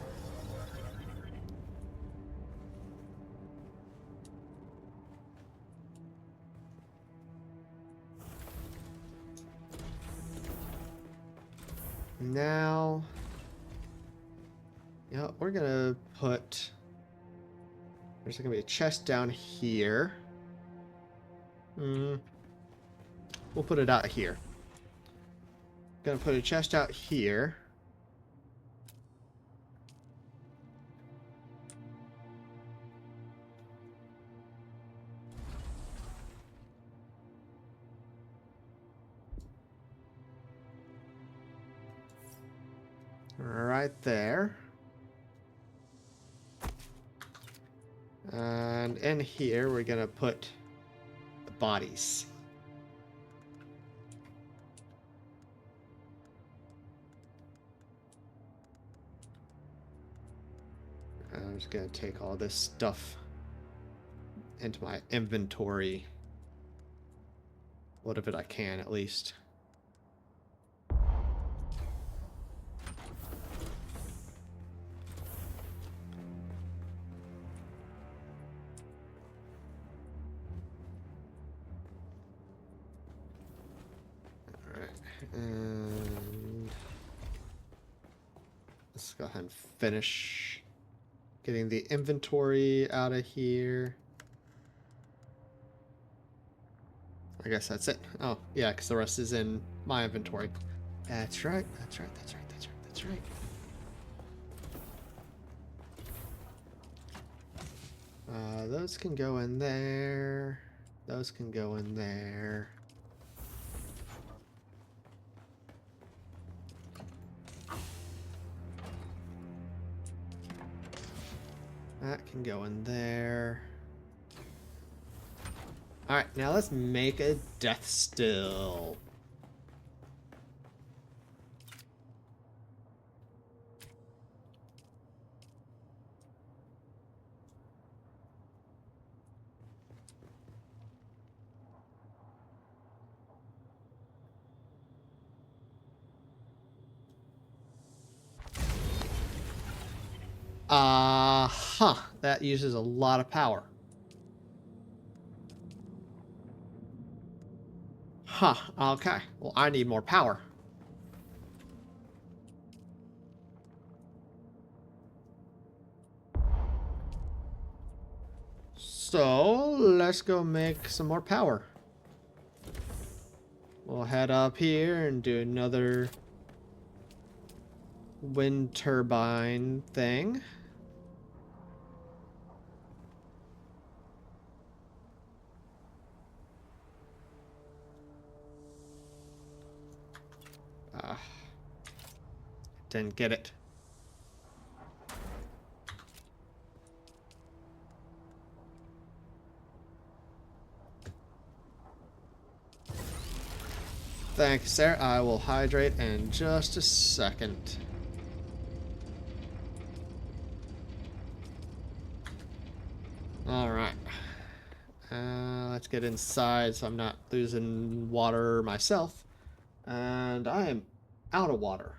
Now, yeah, we're gonna put. There's gonna be a chest down here. We'll put it out here. Gonna put a chest out here. Right there. And in here, we're gonna put the bodies. I'm just gonna take all this stuff into my inventory. What of it I can, at least. And let's go ahead and finish getting the inventory out of here. I guess that's it. Oh, yeah, because the rest is in my inventory. That's right, that's right, that's right, that's right, that's right. Those can go in there. Those can go in there. That can go in there. Alright, now let's make a Deathstill. That uses a lot of power. Okay. Well, I need more power. So, let's go make some more power. We'll head up here and do another wind turbine thing. Didn't get it. Thank you, sir. I will hydrate in just a second. Alright. Let's get inside so I'm not losing water myself. And I am out of water.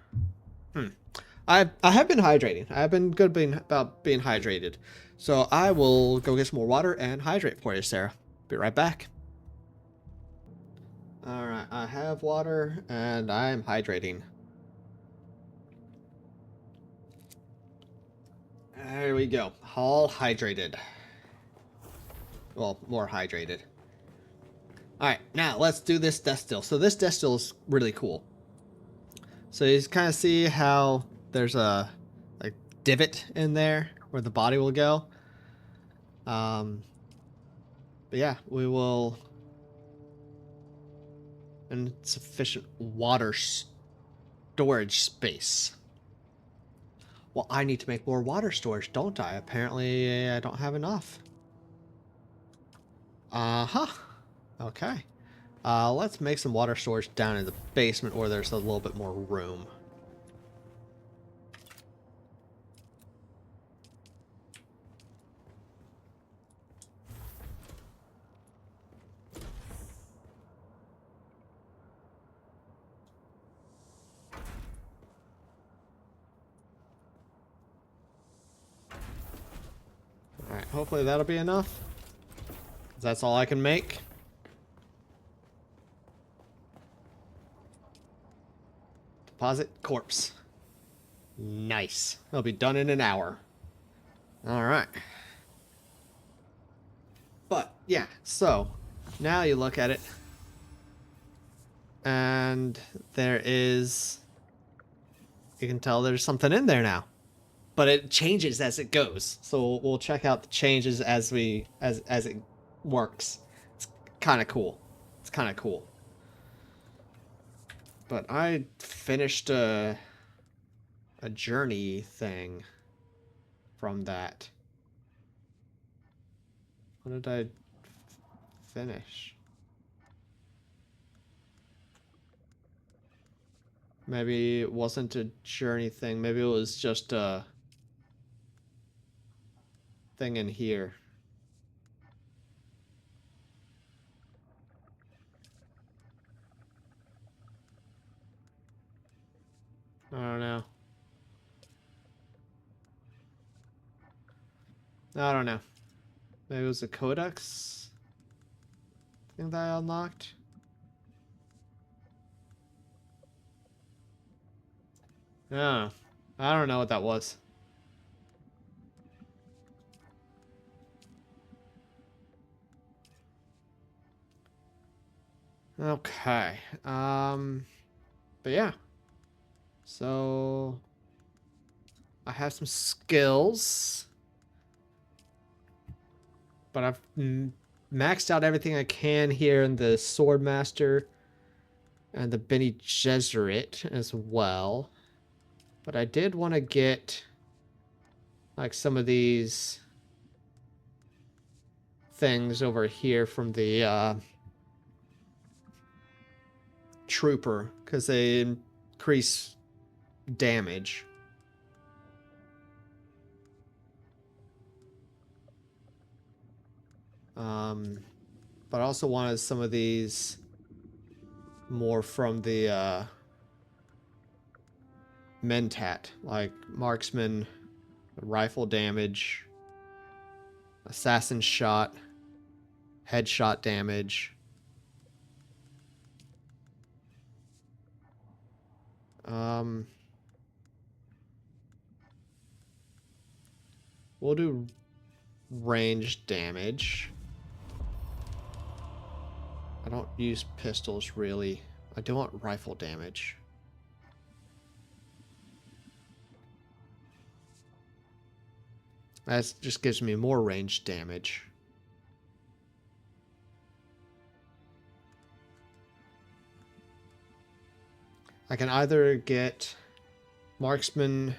I have been hydrating. I've been good about being hydrated. So I will go get some more water and hydrate for you, Sarah. Be right back. Alright, I have water and I'm hydrating. There we go. All hydrated. Well, more hydrated. Alright, now let's do this Deathstill. So this Deathstill is really cool. So you kind of see how there's a divot in there where the body will go. But yeah, we will... Insufficient water storage space. Well, I need to make more water storage, don't I? Apparently, I don't have enough. Uh-huh. Okay. Let's make some water storage down in the basement where there's a little bit more room. Alright, hopefully that'll be enough. That's all I can make. Deposit corpse. Nice. It'll be done in an hour. Alright. But, yeah, so, now you look at it. And there is... You can tell there's something in there now. But it changes as it goes. So we'll check out the changes as it works. It's kind of cool. It's kind of cool. But I finished a journey thing from that. What did I finish? Maybe it wasn't a journey thing. Maybe it was just a thing in here. I don't know. I don't know. Maybe it was a codex thing that I unlocked. No, I don't know what that was. Okay. But yeah. So I have some skills, but I've maxed out everything I can here in the Swordmaster and the Bene Gesserit as well. But I did want to get like some of these things over here from the Trooper, because they increase damage. But I also wanted some of these more from the Mentat, like marksman, rifle damage, assassin shot, headshot damage. We'll do range damage. I don't use pistols really. I do want rifle damage. That just gives me more range damage. I can either get marksman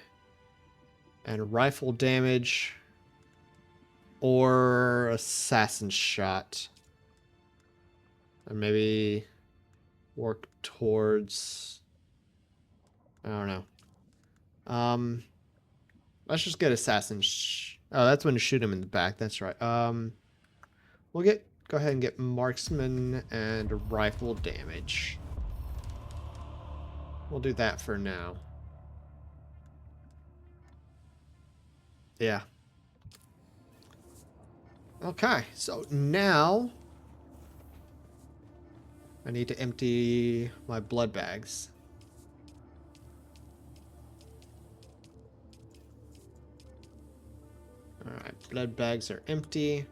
and rifle damage, or assassin shot. And maybe work towards, I don't know. Let's just get assassin. Oh, that's when you shoot him in the back. That's right. We'll go ahead and get marksman and rifle damage. We'll do that for now. Yeah. Okay, so now I need to empty my blood bags. Alright, blood bags are empty.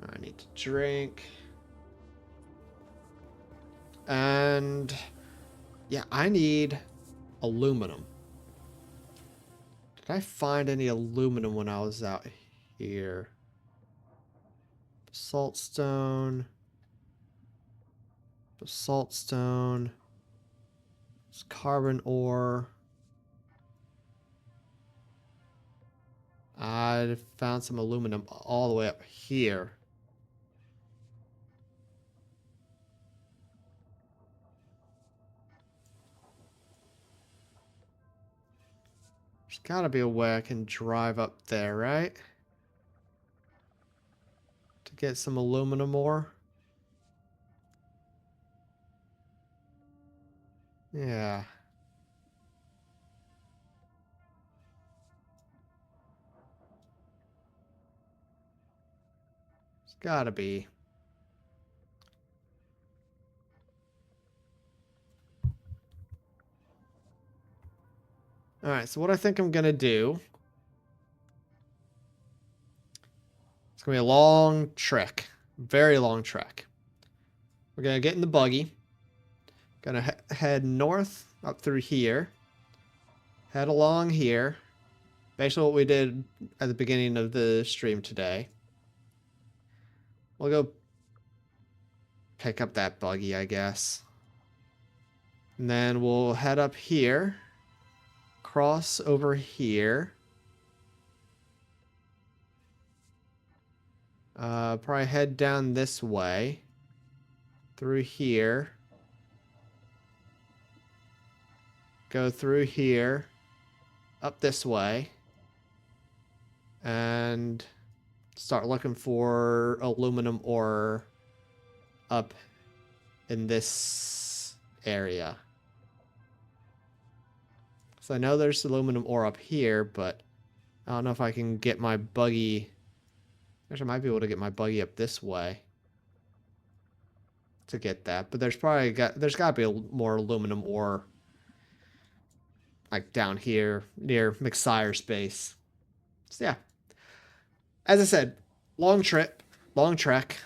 I need to drink. And yeah, I need aluminum. Did I find any aluminum when I was out here? Basalt stone. Basalt stone. It's carbon ore. I found some aluminum all the way up here. There's gotta be a way I can drive up there, right? To get some aluminum ore. Yeah. It's gotta be. Alright, so what I think I'm gonna do. It's gonna be a long trek. Very long trek. We're gonna get in the buggy. Gonna head north up through here. Head along here. Basically what we did at the beginning of the stream today. We'll go pick up that buggy, I guess. And then we'll head up here. Cross over here. Probably head down this way. Through here. Go through here. Up this way. And start looking for aluminum ore up in this area. So I know there's aluminum ore up here, but I don't know if I can get my buggy. Actually, I might be able to get my buggy up this way to get that. But there's got to be more aluminum ore like down here near McSire's base. So yeah. As I said, long trip, long trek.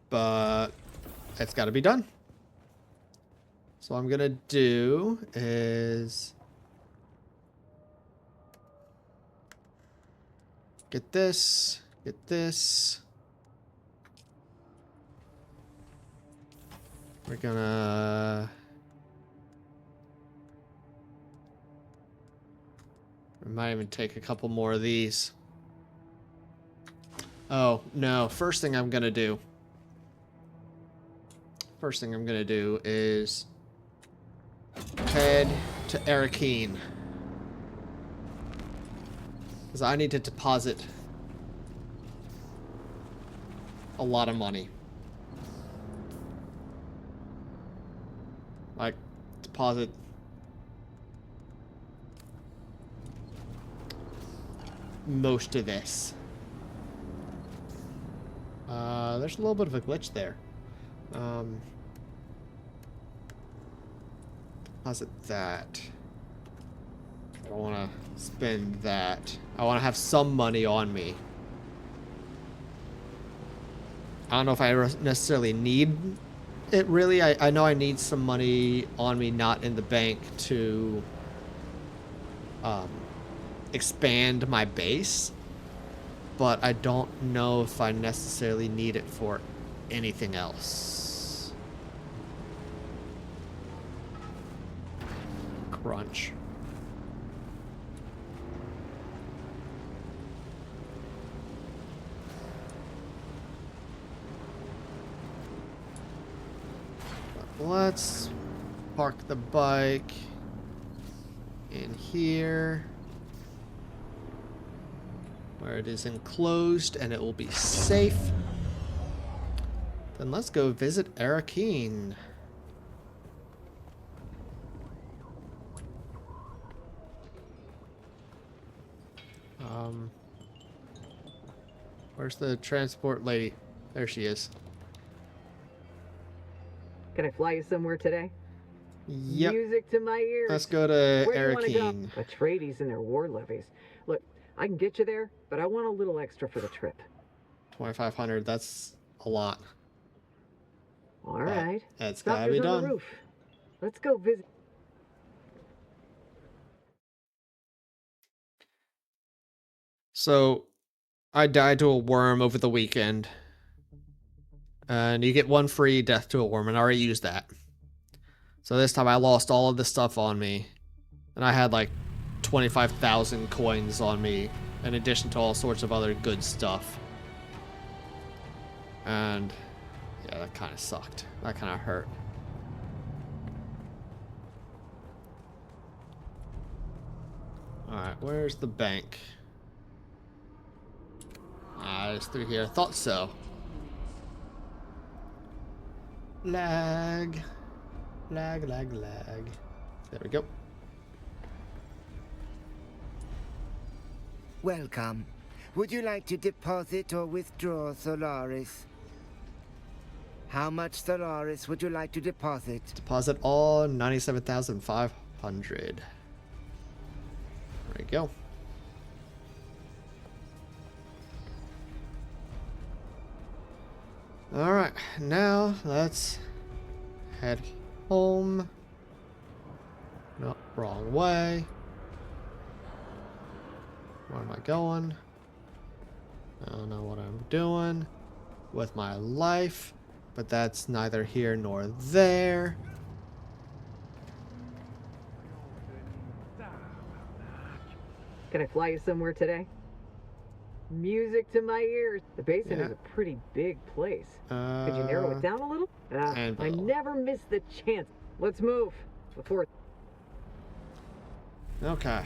But it's got to be done. So what I'm going to do is get this, get this. We're gonna... I might even take a couple more of these. Oh, no. First thing I'm gonna do is head to Arrakis. Because I need to deposit a lot of money. Like, deposit most of this. There's a little bit of a glitch there. Deposit that. I don't want to spend that. I want to have some money on me. I don't know if I necessarily need it really. I know I need some money on me, not in the bank, to expand my base. But I don't know if I necessarily need it for anything else. Crunch. Let's park the bike in here where it is enclosed and it will be safe. Then let's go visit Arrakis. Where's the transport lady? There she is. Can I fly you somewhere today? Yep. Music to my ears. Let's go to Where do you wanna Arrakis. go? Atreides and their war levies. Look, I can get you there, but I want a little extra for the trip. 2,500. That's a lot. All right. That's gotta be Doctor's on done. the roof. Let's go visit. So, I died to a worm over the weekend. And you get one free death to a worm, and I already used that. So this time I lost all of the stuff on me. And I had like 25,000 coins on me, in addition to all sorts of other good stuff. And yeah, that kind of sucked. That kind of hurt. Alright, where's the bank? Ah, it's through here. Thought so. Lag. Lag, lag, lag. There we go. Welcome. Would you like to deposit or withdraw Solaris? How much Solaris would you like to deposit? Deposit all 97,500. There we go. Alright, now let's head home. No, wrong way. Where am I going? I don't know what I'm doing with my life, but that's neither here nor there. Can I fly you somewhere today? Music to my ears. The basin is a pretty big place. Could you narrow it down a little? I never miss the chance. Let's move before. Okay.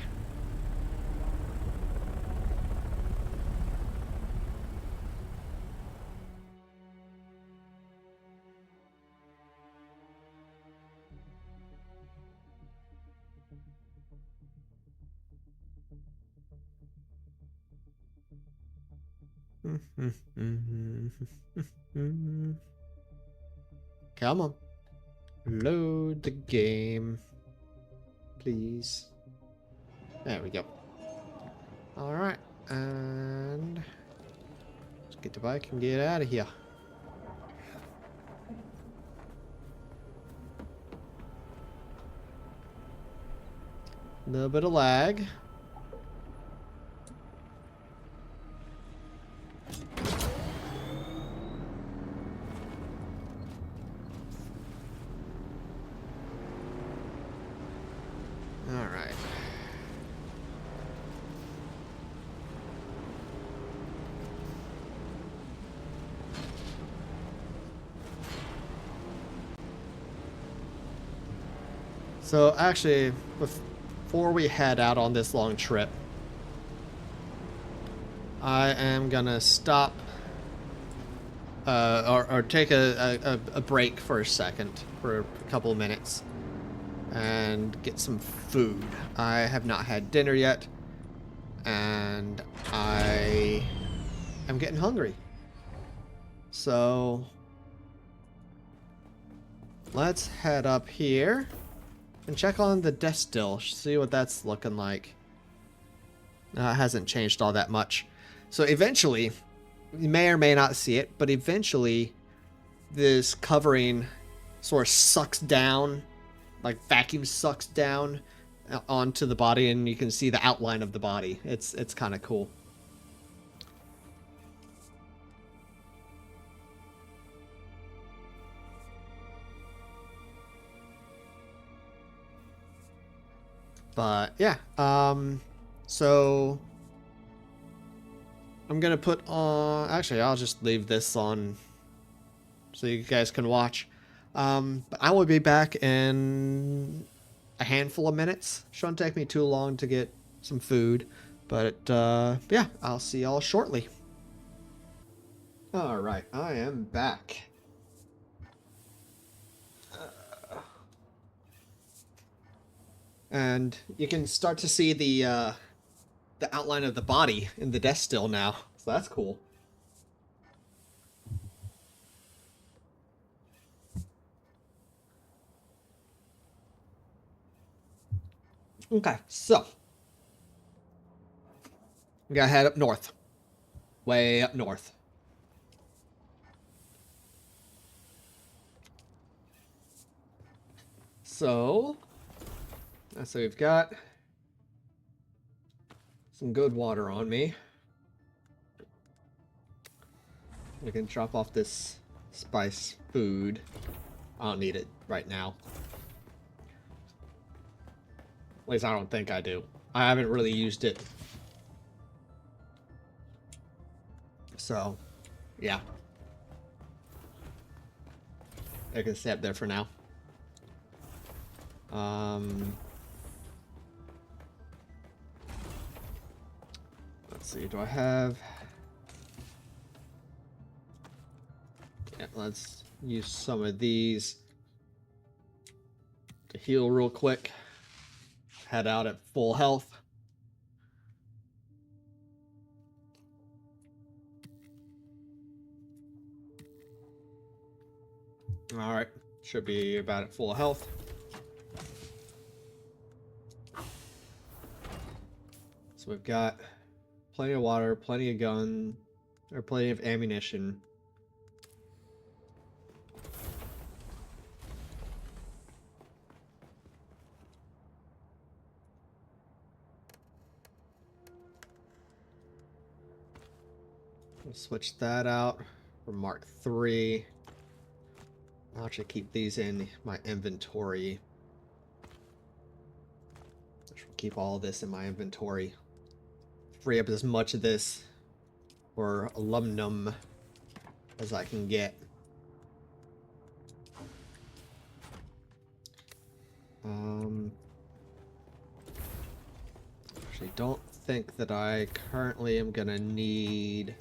Come on. Load the game. Please. There we go. Alright. And let's get the bike and get out of here. A little bit of lag. Alright. So actually, before we head out on this long trip, I am gonna stop or take a break for a second, for a couple of minutes, and get some food. I have not had dinner yet, and I am getting hungry. So let's head up here and check on the Deathstill, see what that's looking like. It hasn't changed all that much. So eventually, you may or may not see it, but eventually this covering sort of sucks down, like vacuum sucks down onto the body, and you can see the outline of the body. It's kind of cool. But yeah, so I'm gonna put on. Actually, I'll just leave this on so you guys can watch. But I will be back in a handful of minutes. Shouldn't take me too long to get some food, but yeah, I'll see y'all shortly. All right, I am back. And you can start to see the outline of the body in the Deathstill now, so that's cool. Okay, so we gotta head up north, way up north. So we've got some good water on me. We can drop off this spice food. I don't need it right now. At least I don't think I do. I haven't really used it. So, yeah. I can stay up there for now. Let's see, do I have... Yeah, let's use some of these to heal real quick. Head out at full health. Alright, should be about at full health. So we've got plenty of water, plenty of gun, or plenty of ammunition. We'll switch that out for Mark III. I'll actually keep these in my inventory. Keep all of this in my inventory. Free up as much of this for aluminum as I can get. Actually, don't think that I currently am gonna need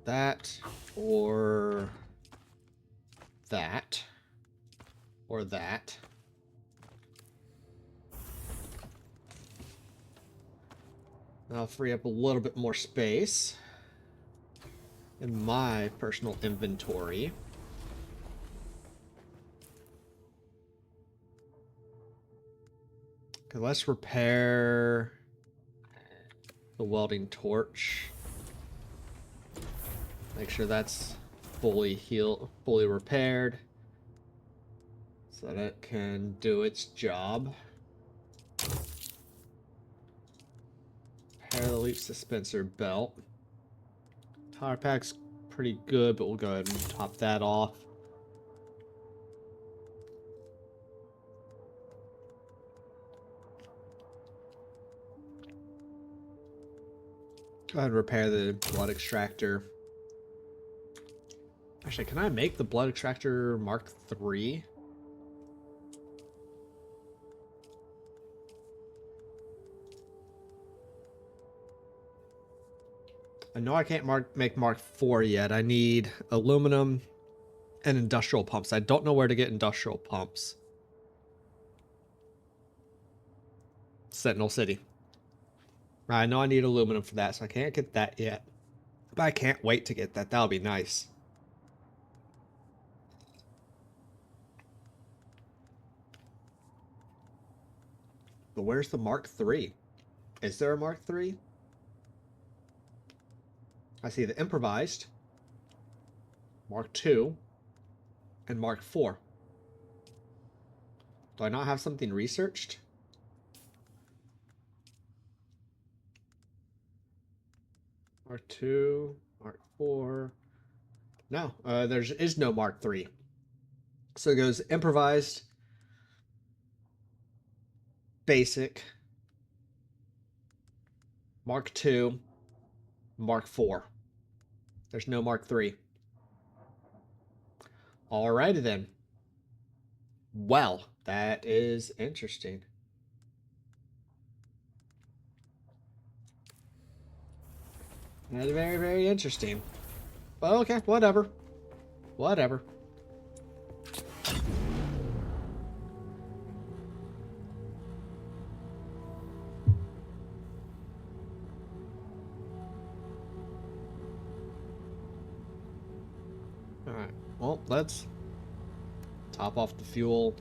that or that or that. I'll free up a little bit more space in my personal inventory. Okay, let's repair the welding torch. Make sure that's fully repaired so that it can do its job. Repair the leaf dispenser belt. Tire pack's pretty good, but we'll go ahead and top that off. Go ahead and repair the blood extractor. Actually, can I make the blood extractor Mark III? I know I can't make Mark IV yet. I need aluminum and industrial pumps. I don't know where to get industrial pumps. Sentinel City. I know I need aluminum for that, so I can't get that yet. But I can't wait to get that. That'll be nice. But where's the Mark III? Is there a Mark III? I see the improvised, Mark II, and Mark IV. Do I not have something researched? Mark II, Mark IV. No, there is no Mark III. So it goes improvised, basic, Mark II, Mark IV. There's no Mark III. Alrighty then. Well, that is interesting. That's very, very interesting. But okay, whatever. Whatever. Alright, well, let's top off the fuel.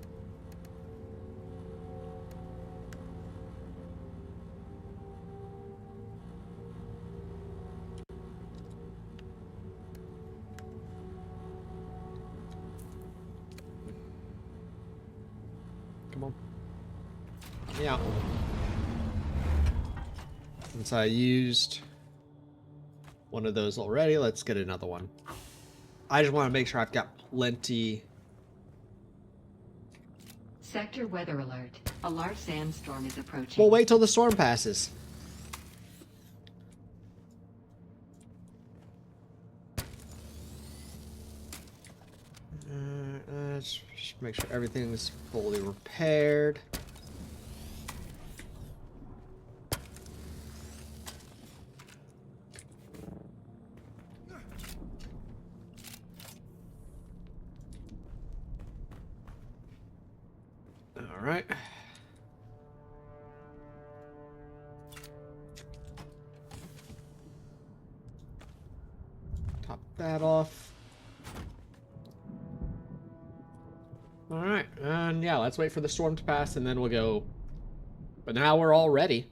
Come on. Yeah. Since I used one of those already, let's get another one. I just want to make sure I've got plenty. Sector weather alert. A large sandstorm is approaching. We'll wait till the storm passes. Let's just make sure everything's fully repaired. All right. Top that off. All right, and yeah, let's wait for the storm to pass and then we'll go. But now we're all ready.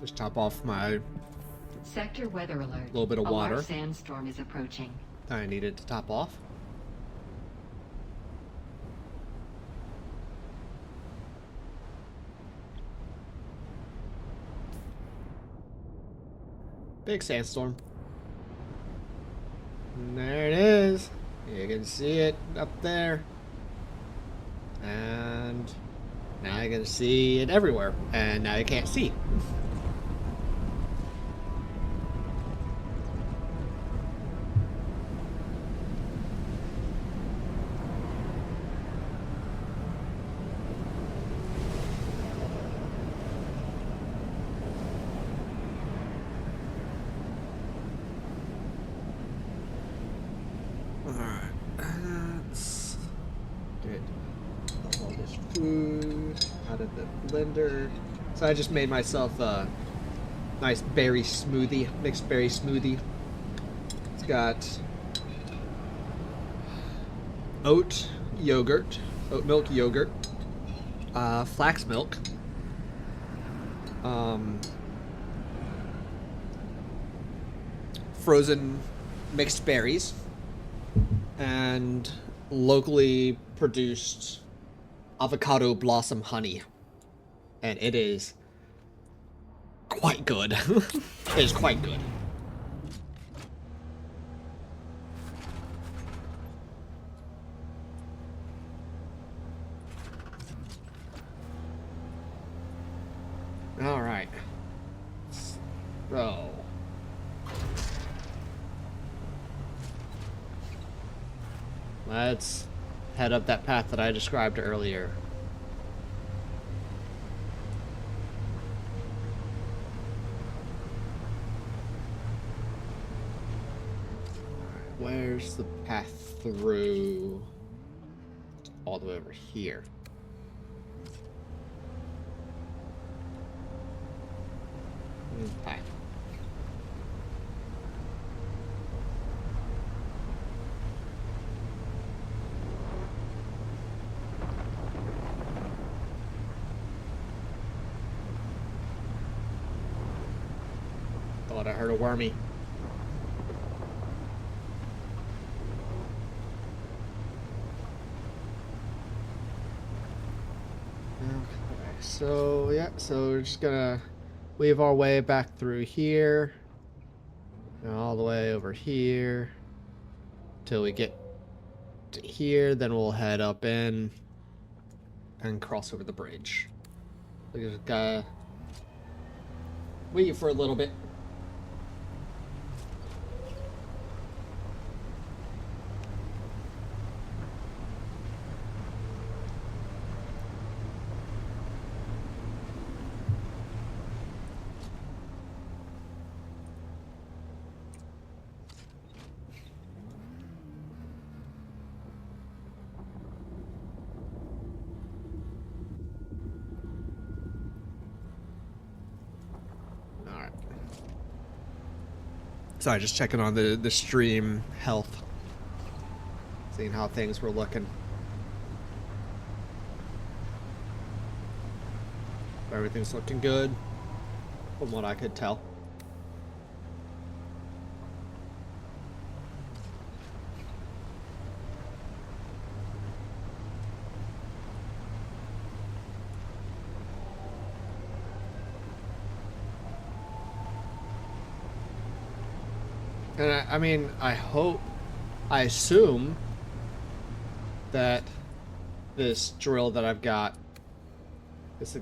Just top off my Sector weather alert. little bit of water. A large sandstorm is approaching. I needed to top off. Big sandstorm. And there it is. You can see it up there. And now you can see it everywhere. And now you can't see. Food out of the blender. So I just made myself a nice berry smoothie, mixed berry smoothie. It's got oat milk yogurt, flax milk, frozen mixed berries, and locally produced avocado blossom honey, and it is quite good. It is quite good. All right. So let's head up that path that I described earlier. Where's the path through? All the way over here. Hi. Thought I heard a wormy. so yeah, so we're just gonna weave our way back through here, and all the way over here, till we get to here. Then we'll head up in and cross over the bridge. We just gotta wait for a little bit. Sorry, just checking on the stream health. Seeing how things were looking. Everything's looking good, from what I could tell. And I mean, I assume that this drill that I've got, this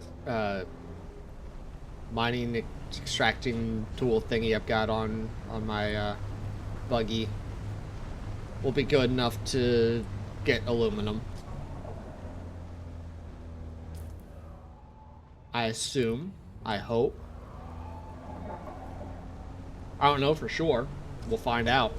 mining extracting tool thingy I've got on my buggy, will be good enough to get aluminum. I assume, I hope. I don't know for sure. We'll find out.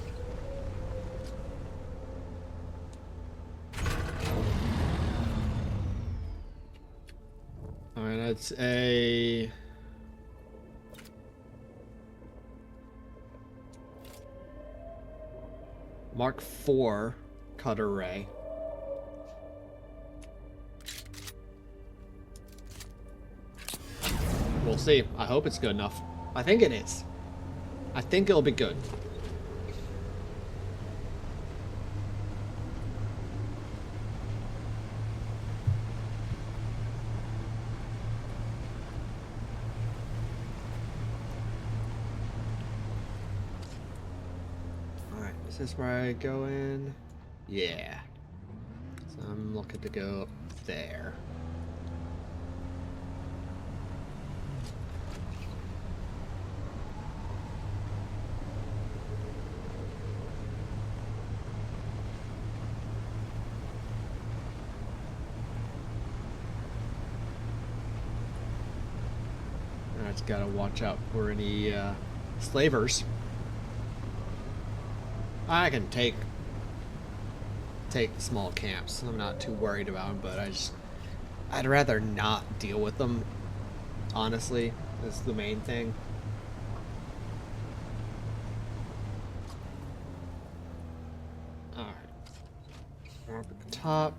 Alright, that's a Mark IV cutter ray. We'll see. I hope it's good enough. I think it is. I think it'll be good. Is this where I go in? Yeah. So I'm looking to go there. I just gotta watch out for any slavers. I can take small camps. I'm not too worried about them, but I'd rather not deal with them. Honestly, that's the main thing. All right, we're up at the top.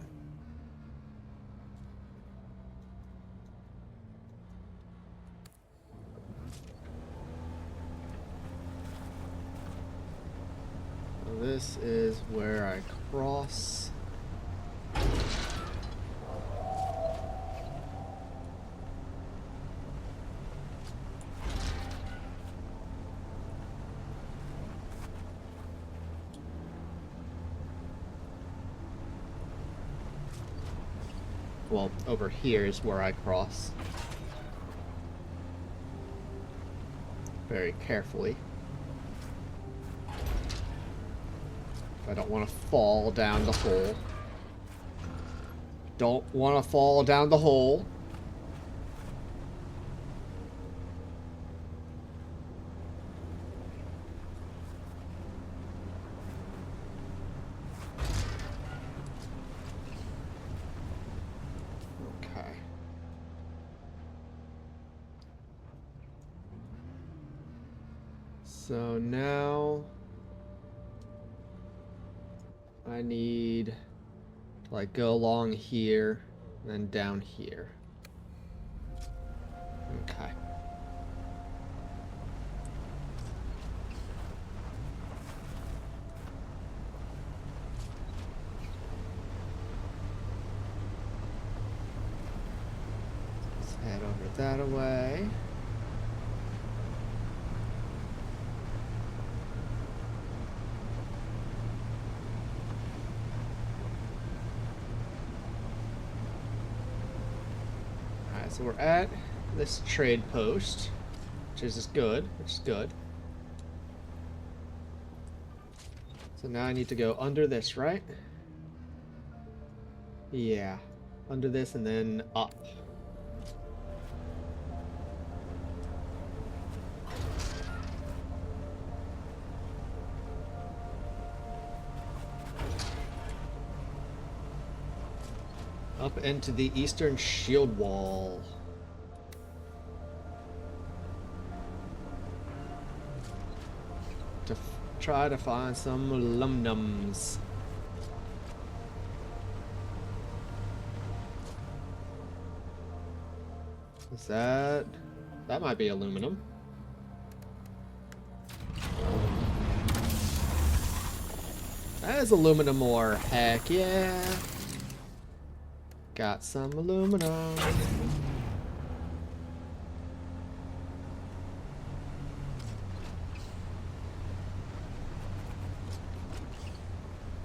This is where I cross. Well, over here is where I cross. Very carefully. I don't want to fall down the hole. Don't want to fall down the hole. Okay. So now I need to like go along here and then down here. Okay. Head over that way. Alright, so we're at this trade post, which is good, So now I need to go under this, right? Yeah, under this and then up. Up into the eastern shield wall. To try to find some aluminums. Is that might be aluminum. That is aluminum ore. Heck yeah. Got some aluminum.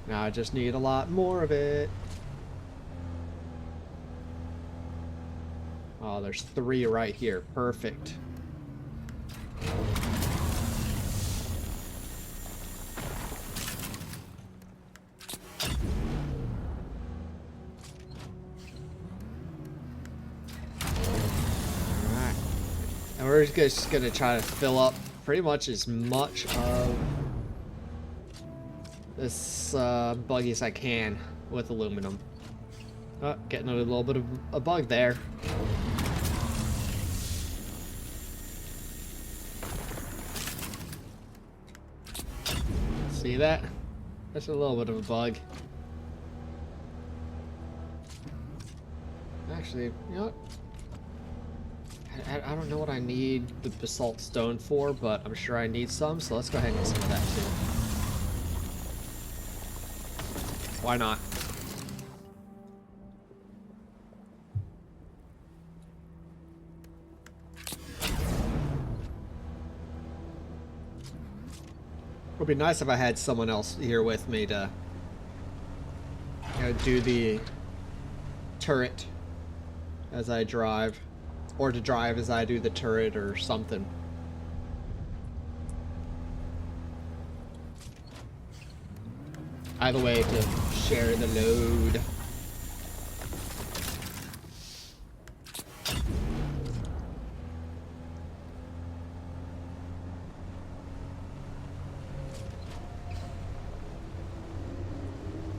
Now I just need a lot more of it. Oh, there's 3 right here. Perfect. Alright. And we're just gonna try to fill up pretty much as much of this buggy as I can with aluminum. Oh, getting a little bit of a bug there. See that? That's a little bit of a bug. Actually, you know what? I don't know what I need the basalt stone for, but I'm sure I need some, so let's go ahead and get some of that too. Why not? It would be nice if I had someone else here with me to, you know, do the turret as I drive, or to drive as I do the turret or something. Either way, to share the load.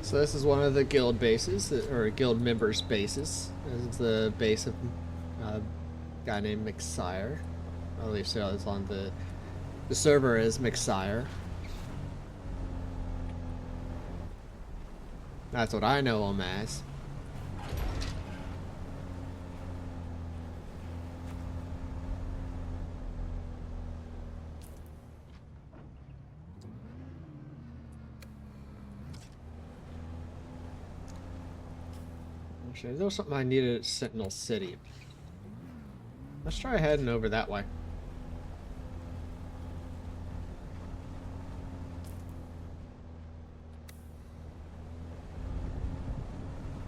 So this is one of the guild bases, or guild members' bases. This is the base of a guy named McSire. Or at least it's on the server is McSire. That's what I know him as. Actually, there was something I needed at Sentinel City. Let's try heading over that way.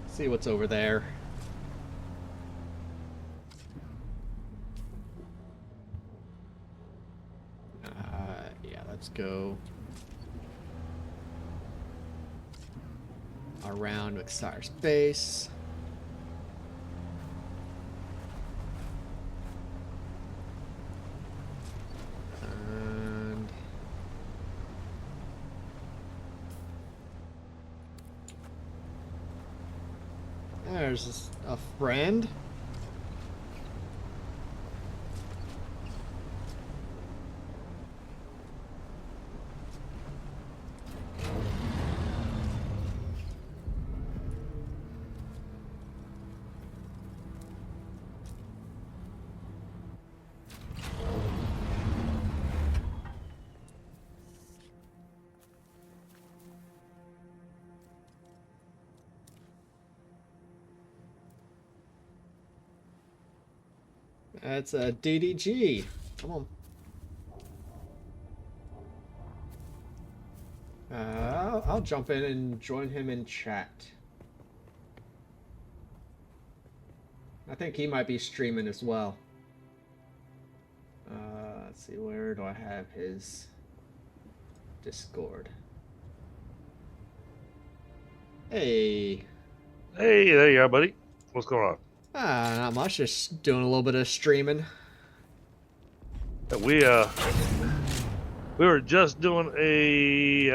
See what's over there. Yeah, let's go around McSire's base. There's a friend. That's a DDG. Come on. I'll jump in and join him in chat. I think he might be streaming as well. Let's see, where do I have his Discord? Hey. Hey, there you are, buddy. What's going on? Not much. Just doing a little bit of streaming. We were just doing a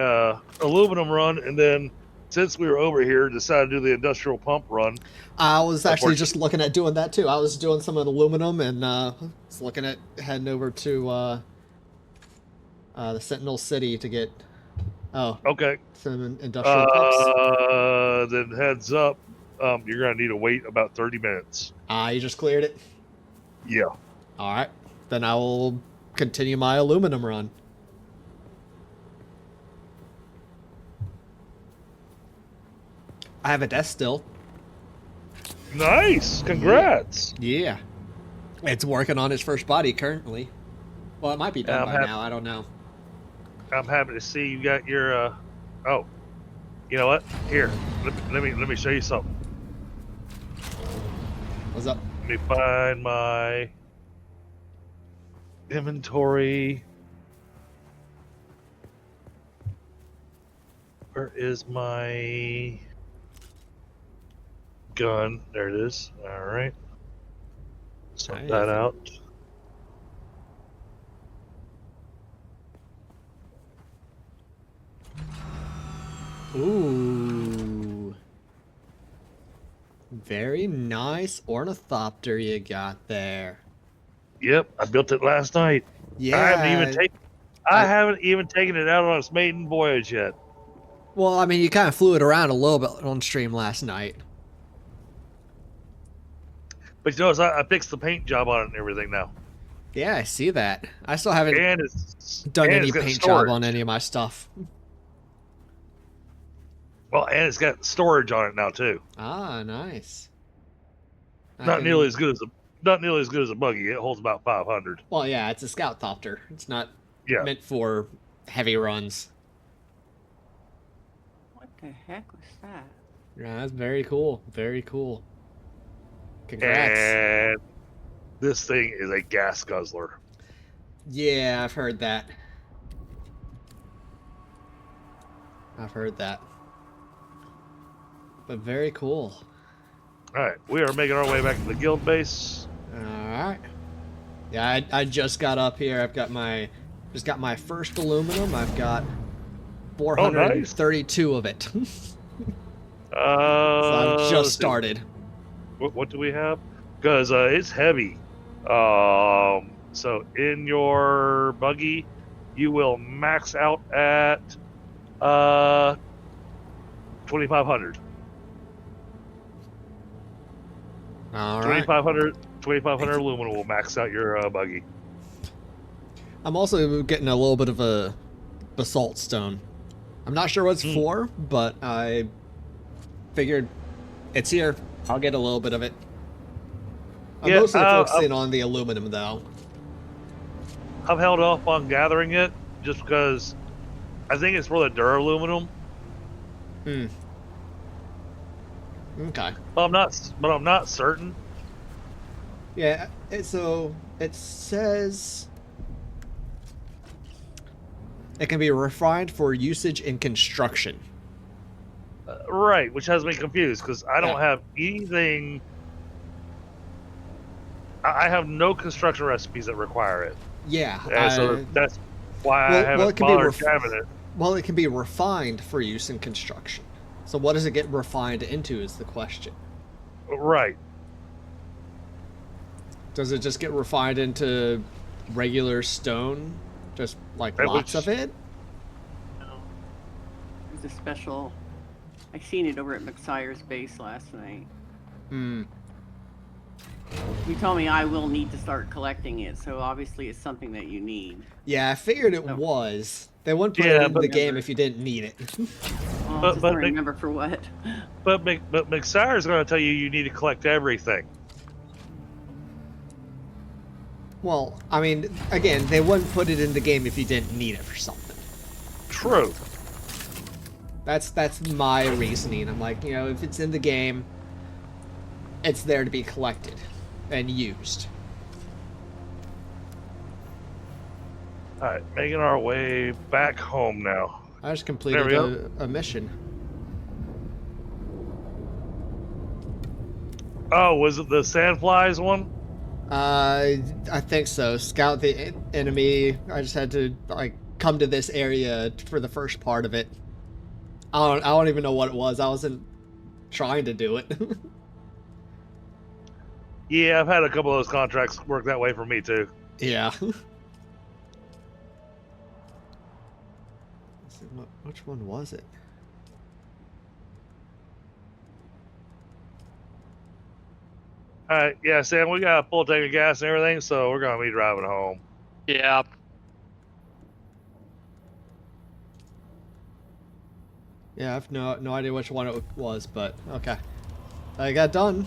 aluminum run, and then since we were over here, decided to do the industrial pump run. I was actually just looking at doing that too. I was doing some of the aluminum and was looking at heading over to the Sentinel City to get okay, some industrial pumps. Then heads up, you're gonna need to wait about 30 minutes. You just cleared it? Yeah. All right, then I will continue my aluminum run. I have a Deathstill. Nice! Congrats! Yeah. It's working on its first body currently. Well, it might be done by now. I don't know. I'm happy to see you got your. Oh, you know what? Here, let me show you something. What's up? Let me find my inventory. Where is my gun? There it is. All right. Sort that out. Ooh. Very nice ornithopter you got there. Yep, I built it last night. Yeah. I haven't even taken it out on its maiden voyage yet. Well, I mean, you kind of flew it around a little bit on stream last night. But you notice I fixed the paint job on it and everything now. Yeah, I see that. I still haven't done any paint job on any of my stuff. Well, and it's got storage on it now too. Ah, nice. Not nearly as good as a buggy. It holds about 500. Well, yeah, it's a scout thopter. It's not meant for heavy runs. What the heck was that? Yeah, that's very cool. Very cool. Congrats. And this thing is a gas guzzler. Yeah, I've heard that. I've heard that. But very cool. Alright, we are making our way back to the guild base. Alright. Yeah, I just got up here. I've got my first aluminum. I've got 432 of it. So I've just started. What do we have? Because it's heavy. So in your buggy, you will max out at 2,500. All right. 2,500 aluminum will max out your buggy. I'm also getting a little bit of a basalt stone. I'm not sure what it's for, but I figured it's here. I'll get a little bit of it. I'm mostly focusing on the aluminum, though. I've held off on gathering it just because I think it's for the duraluminum. Okay. But I'm not certain. Yeah. So it says it can be refined for usage in construction. Right, which has me confused because I don't have anything. I have no construction recipes that require it. Yeah. So that's why I haven't bothered having it. Well, it can be refined for use in construction. So what does it get refined into is the question. Right. Does it just get refined into regular stone? Just like lots of it? No. There's a special... I seen it over at McSire's base last night. You told me I will need to start collecting it, so obviously it's something that you need. Yeah, I figured it was. They wouldn't put it in the game if you didn't need it. I just don't remember for what. But McSire's going to tell you need to collect everything. Well, I mean, again, they wouldn't put it in the game if you didn't need it for something. True. That's my reasoning. I'm like, you know, if it's in the game, it's there to be collected and used. Alright, making our way back home now. I just completed a mission. Oh, was it the Sandflies one? I think so. Scout the enemy. I just had to like come to this area for the first part of it. I don't even know what it was. I wasn't trying to do it. Yeah, I've had a couple of those contracts work that way for me too. Yeah. Which one was it? Alright, yeah, Sam, we got a full tank of gas and everything, so we're gonna be driving home. Yeah. Yeah, I've no idea which one it was, but okay. I got done.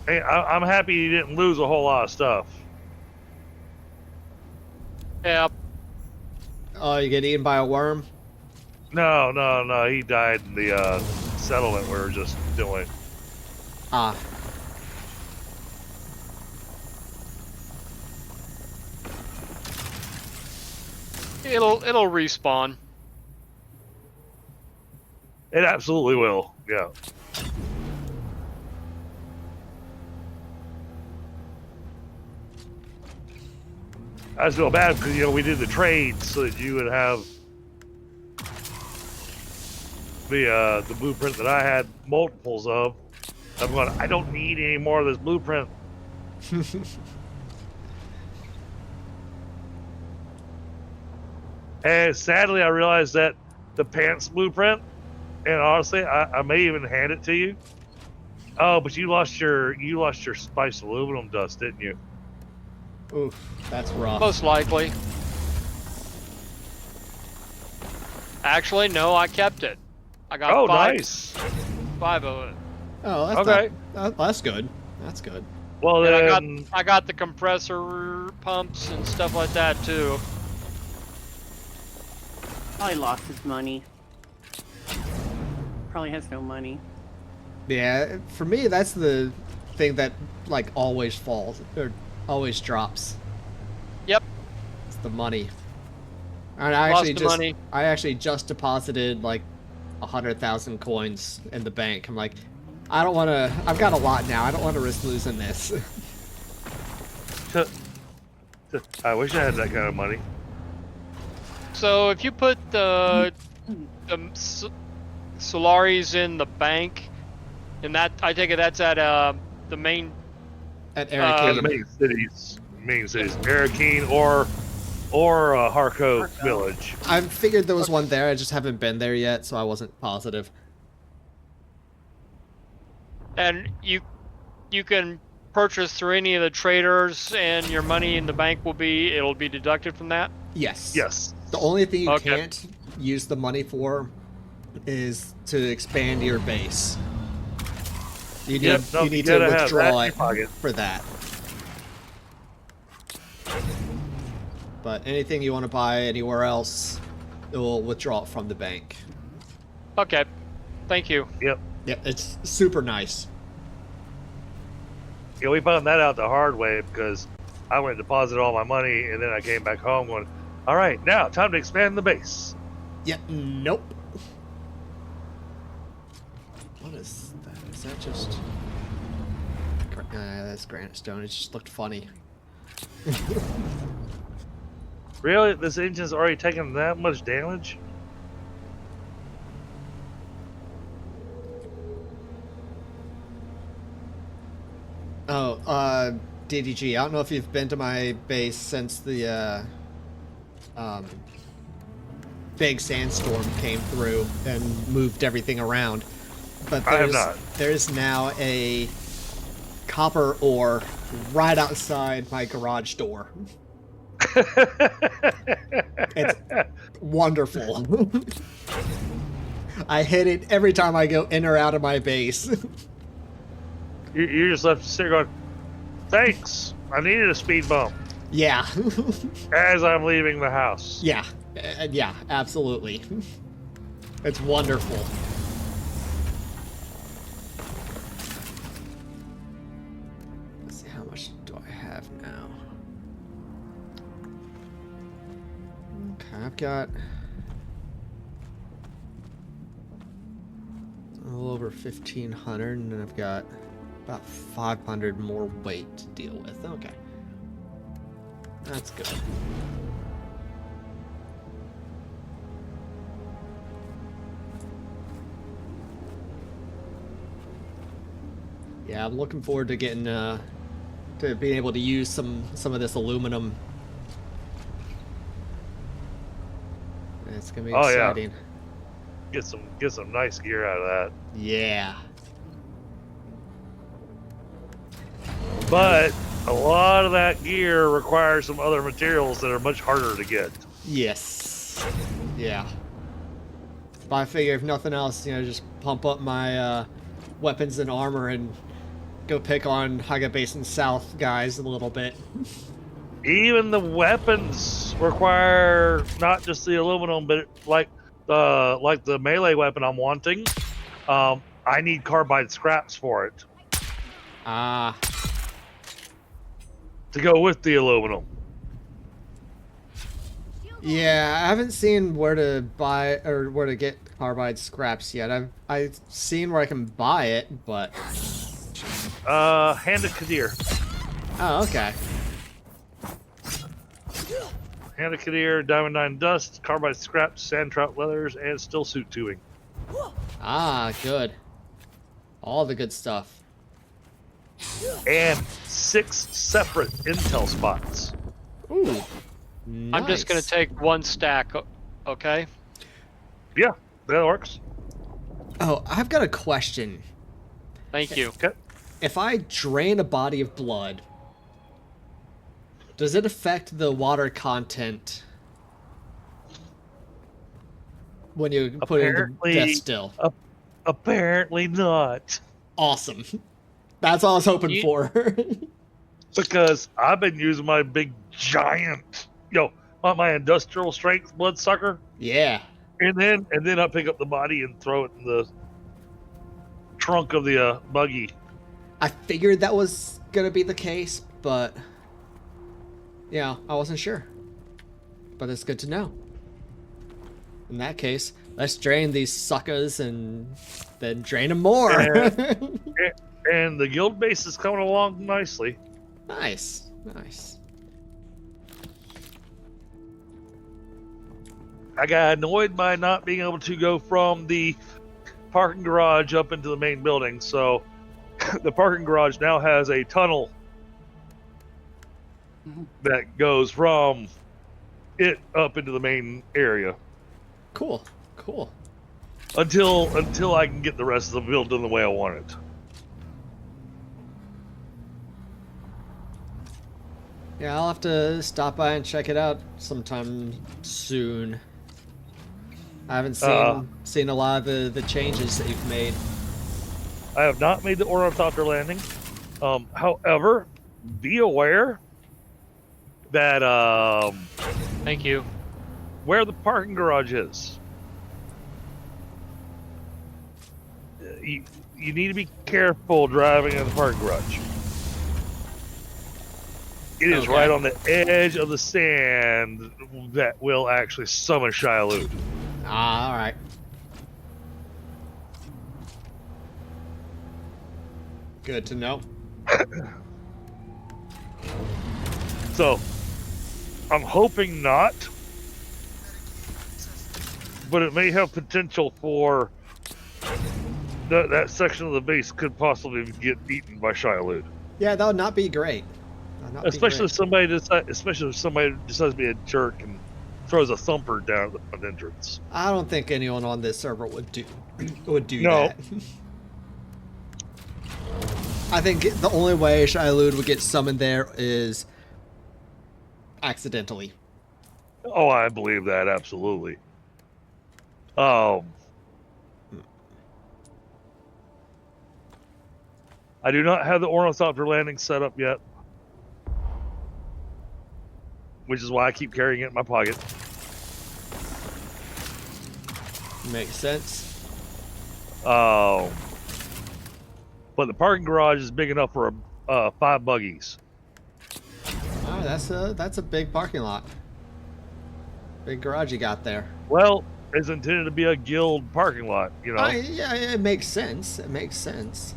Hey, I'm happy you didn't lose a whole lot of stuff. Yeah. Oh, you get eaten by a worm? No, he died in the settlement we were just doing. Ah. It'll respawn. It absolutely will, yeah. I just feel bad because, you know, we did the trade so that you would have the blueprint that I had multiples of. I'm going, I don't need any more of this blueprint. And sadly, I realized that the pants blueprint, and honestly, I may even hand it to you. Oh, but you lost your spiced aluminum dust, didn't you? Oof, that's rough. Most likely. Actually, no, I kept it. I got nice. 5 of it. Oh, that's okay. That's good. That's good. Well, then I got the compressor pumps and stuff like that too. Probably lost his money. Probably has no money. Yeah, for me, that's the thing that like always falls or always drops. Yep. It's the money. And I actually just deposited like 100,000 coins in the bank. I'm like, I don't want to. I've got a lot now. I don't want to risk losing this. I wish I had that kind of money. So if you put the Solaris in the bank, and that I take it that's at the main at Arrakis. The main cities, Arrakis or Harco Village. I figured there was one there. I just haven't been there yet, so I wasn't positive. And you can purchase through any of the traders, and your money in the bank it'll be deducted from that. Yes. Yes. The only thing you can't use the money for is to expand your base. You need to withdraw it for that. But anything you want to buy anywhere else, it will withdraw it from the bank. Okay. Thank you. Yep. Yeah, it's super nice. Yeah, we found that out the hard way because I went and deposited all my money, and then I came back home going, all right, now time to expand the base. Yeah, nope. What is that? Is that just... that's granite stone. It just looked funny. Really? This engine's already taken that much damage? Oh, DDG, I don't know if you've been to my base since the, big sandstorm came through and moved everything around. But there's now a copper ore right outside my garage door. It's wonderful. I hit it every time I go in or out of my base. You're just left sitting going, Thanks. I needed a speed bump. Yeah. As I'm leaving the house. Yeah. Yeah, absolutely. It's wonderful. Let's see, how much do I have now? Okay, I've got a little over 1,500, and then I've got about 500 more weight to deal with. Okay. That's good. Yeah, I'm looking forward to getting to being able to use some of this aluminum. It's gonna be exciting. Yeah. Get some nice gear out of that. Yeah. But a lot of that gear requires some other materials that are much harder to get. Yes. Yeah. But I figure if nothing else, you know, just pump up my weapons and armor and go pick on Haga Basin South guys a little bit. Even the weapons require not just the aluminum, but like the melee weapon I'm wanting, I need carbide scraps for it. Ah. To go with the aluminum. Yeah, I haven't seen where to buy or where to get carbide scraps yet. I've seen where I can buy it, but Hand of Kadir. oh, okay. Hand of Kadir, Diamond 9 dust, carbide scraps, sand trout leathers, and still suit tubing. Ah, good. All the good stuff. And 6 separate intel spots. Ooh. Nice. I'm just gonna take 1 stack, okay? Yeah, that works. Oh, I've got a question. Thank you. Okay. If I drain a body of blood, does it affect the water content when you put it in the Deathstill? Apparently not. Awesome. That's all I was hoping for. Because I've been using my big giant, my industrial strength bloodsucker. Yeah. And then I pick up the body and throw it in the trunk of the buggy. I figured that was gonna be the case, but yeah, I wasn't sure. But it's good to know. In that case, let's drain these suckers and then drain them more. And the guild base is coming along nicely. Nice, nice. I got annoyed by not being able to go from the parking garage up into the main building, so the parking garage now has a tunnel that goes from it up into the main area. Cool, cool. Until I can get the rest of the building the way I want it. Yeah, I'll have to stop by and check it out sometime soon. I haven't seen a lot of the changes that you've made. I have not made the ornithopter landing. However, be aware that thank you. Where the parking garage is, you need to be careful driving in the parking garage. It is right on the edge of the sand that will actually summon Shia-Lud. Ah, all right. Good to know. So, I'm hoping not, but it may have potential for that section of the base could possibly get eaten by Shia-Lud. Yeah, that would not be great. Especially if somebody decides to be a jerk and throws a thumper down at the front entrance. I don't think anyone on this server would do No. that. I think the only way Shia-Lud would get summoned there is accidentally. Oh, I believe that absolutely. I do not have the ornithopter landing set up yet. which is why I keep carrying it in my pocket. Makes sense. But the parking garage is big enough for 5 buggies. Oh, that's a big parking lot. Big garage you got there. Well, it's intended to be a guild parking lot, you know. Yeah, it makes sense. It makes sense.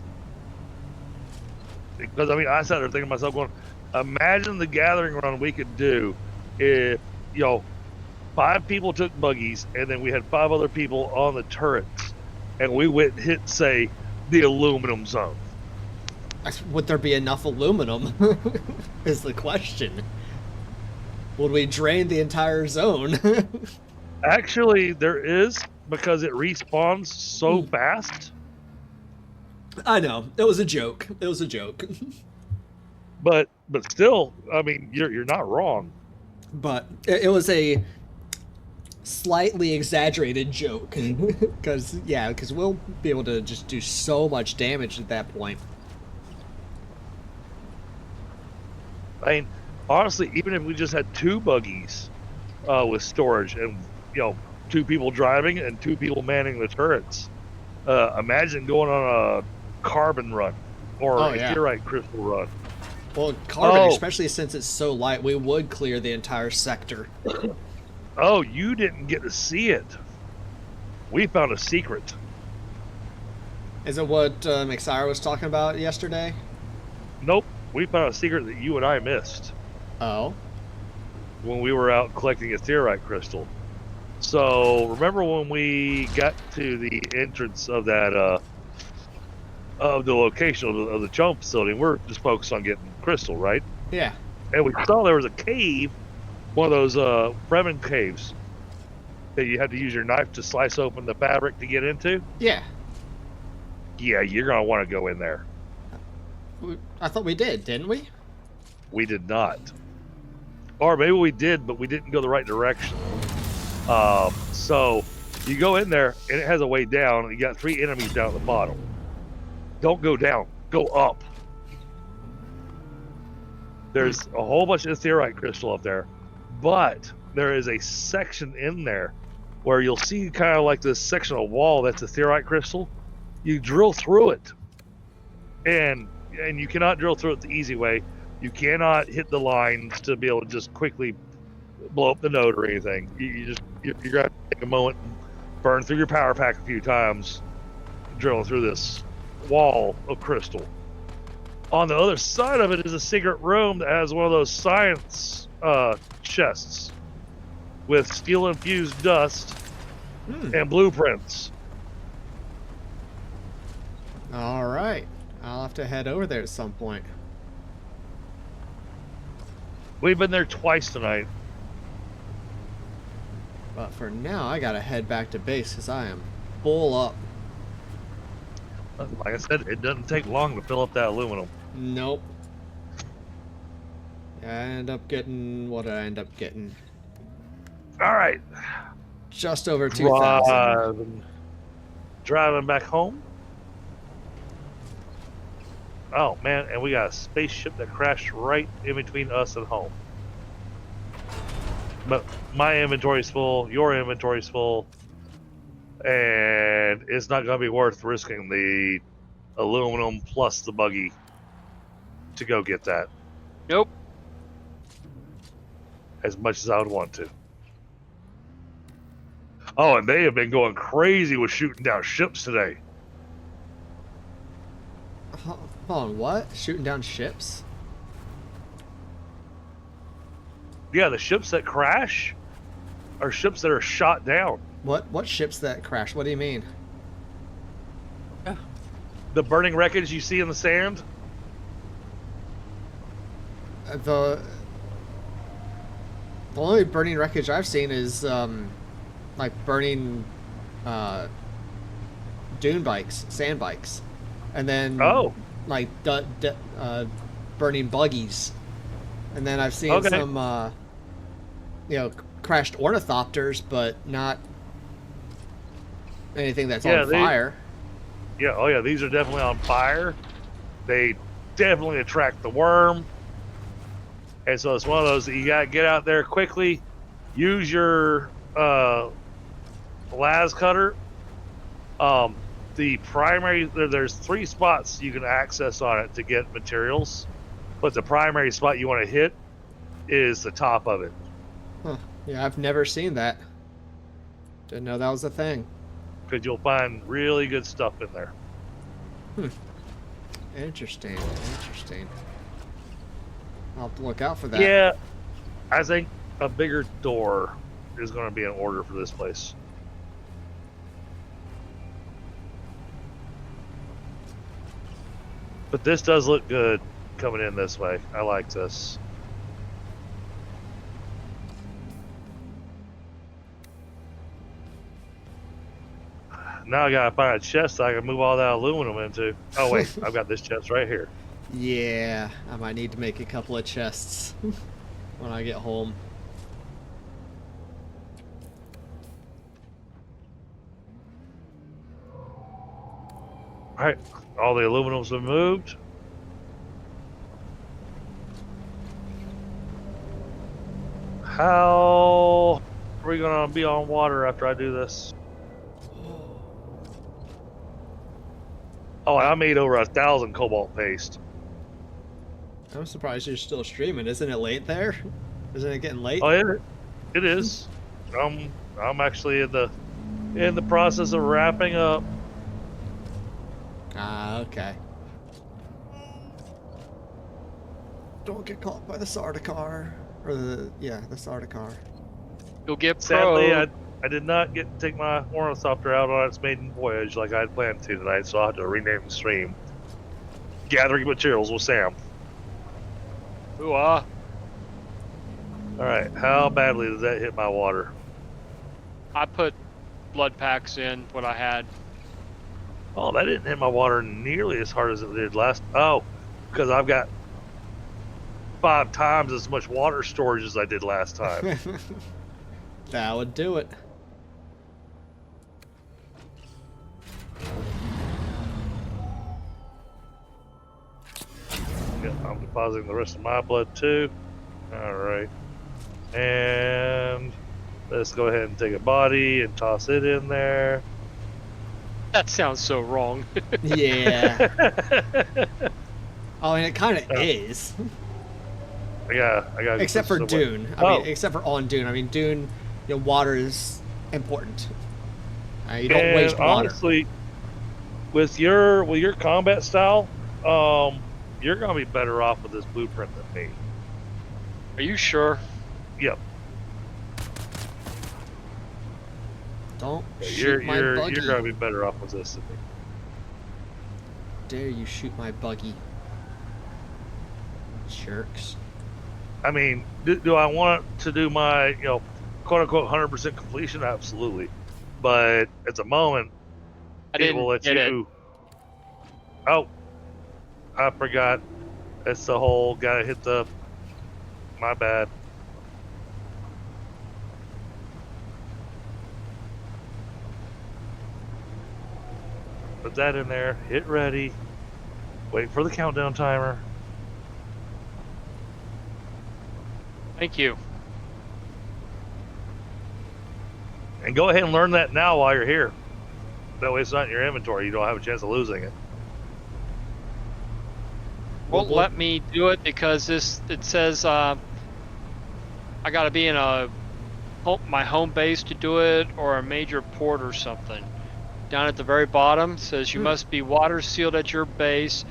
Because I mean, I sat there thinking to myself, going, imagine the gathering run we could do if 5 people took buggies and then we had 5 other people on the turrets, and we went and hit, say, the aluminum zone. Would there be enough aluminum? Is the question. Would we drain the entire zone? Actually, there is, because it respawns so fast. I know. It was a joke. It was a joke. But still, I mean, you're not wrong. But it was a slightly exaggerated joke. Because we'll be able to just do so much damage at that point. I mean, honestly, even if we just had 2 buggies with storage and, 2 people driving and 2 people manning the turrets, imagine going on a carbon run or a meteorite crystal run. Well, carbon, especially since it's so light, we would clear the entire sector. Oh, you didn't get to see it. We found a secret. Is it what McSire was talking about yesterday? Nope. We found a secret that you and I missed. Oh? When we were out collecting a meteorite crystal. So, remember when we got to the entrance of that, of the location of the chum facility, and we're just focused on getting crystal, right? Yeah. And we saw there was a cave, one of those Fremen caves, that you had to use your knife to slice open the fabric to get into. Yeah. Yeah, you're going to want to go in there. I thought we did, didn't we? We did not. Or maybe we did, but we didn't go the right direction. So you go in there, and it has a way down, and you got 3 enemies down at the bottom. Don't go down. Go up. There's a whole bunch of meteorite crystal up there, but there is a section in there where you'll see kind of like this section of wall that's a meteorite crystal. You drill through it, and you cannot drill through it the easy way. You cannot hit the lines to be able to just quickly blow up the node or anything. You're going to take a moment and burn through your power pack a few times, drilling through this wall of crystal. On the other side of it is a secret room that has one of those science chests with steel-infused dust and blueprints. All right. I'll have to head over there at some point. We've been there twice tonight. But for now, I gotta head back to base because I am full up. Like I said, it doesn't take long to fill up that aluminum. Nope. I end up getting... What did I end up getting? All right. Just over 2,000. Driving back home. Oh, man, and we got a spaceship that crashed right in between us and home. But my inventory's full, your inventory's full, and it's not going to be worth risking the aluminum plus the buggy to go get that. Nope. As much as I would want to. Oh, and they have been going crazy with shooting down ships today. Hold on, what? Shooting down ships? Yeah, the ships that crash are ships that are shot down. What ships that crash? What do you mean? The burning wreckage you see in the sand? The only burning wreckage I've seen is like burning dune bikes, sand bikes, and then like burning buggies, and then I've seen some crashed ornithopters, but not anything that's on fire. Yeah, oh yeah, these are definitely on fire. They definitely attract the worm. And so it's one of those that you gotta get out there quickly, use your las cutter. The primary, there's 3 spots you can access on it to get materials, but the primary spot you want to hit is the top of it. Huh. Yeah, I've never seen that. Didn't know that was a thing. Because you'll find really good stuff in there. Interesting. Interesting. I'll have to look out for that. Yeah, I think a bigger door is going to be in order for this place. But this does look good coming in this way. I like this. Now I gotta find a chest I can move all that aluminum into. Oh wait, I've got this chest right here. Yeah, I might need to make a couple of chests when I get home. Alright, all the aluminum's been moved. How are we gonna be on water after I do this? Oh, I made over 1,000 cobalt paste. I'm surprised you're still streaming. Isn't it late there? Isn't it getting late? Oh, it is. I'm actually in the process of wrapping up. Ah, okay. Don't get caught by the Sardaukar. Or the Sardaukar. You'll get Sadly, probed. I did not get to take my ornithopter out on its maiden voyage like I had planned to tonight, so I'll have to rename the stream Gathering Materials with Sam. Ooh-ah. Alright, how badly did that hit my water? I put blood packs in what I had. Oh, that didn't hit my water nearly as hard as it did last. Oh, because I've got 5 times as much water storage as I did last time. That would do it. Yep, I'm depositing the rest of my blood too. Alright. And let's go ahead and take a body and toss it in there. That sounds so wrong. Yeah. I mean, it kind of is. I got. Except for Dune. I mean, except for on Dune. I mean, Dune, water is important. You don't waste water. Honestly, with your combat style, you're gonna be better off with this blueprint than me. Are you sure? Yep. Don't shoot my buggy. You're gonna be better off with this than me. Dare you shoot my buggy? Jerks. I mean, do I want to do my, quote unquote 100% completion? Absolutely. But at the moment, it will let you. Oh, I forgot. That's the whole gotta hit the. My bad. Put that in there. Hit ready. Wait for the countdown timer. Thank you. And go ahead and learn that now while you're here. That way it's not in your inventory. You don't have a chance of losing it. Won't let me do it because it says I gotta be in my home base to do it, or a major port or something. Down at the very bottom says you must be water sealed at your base,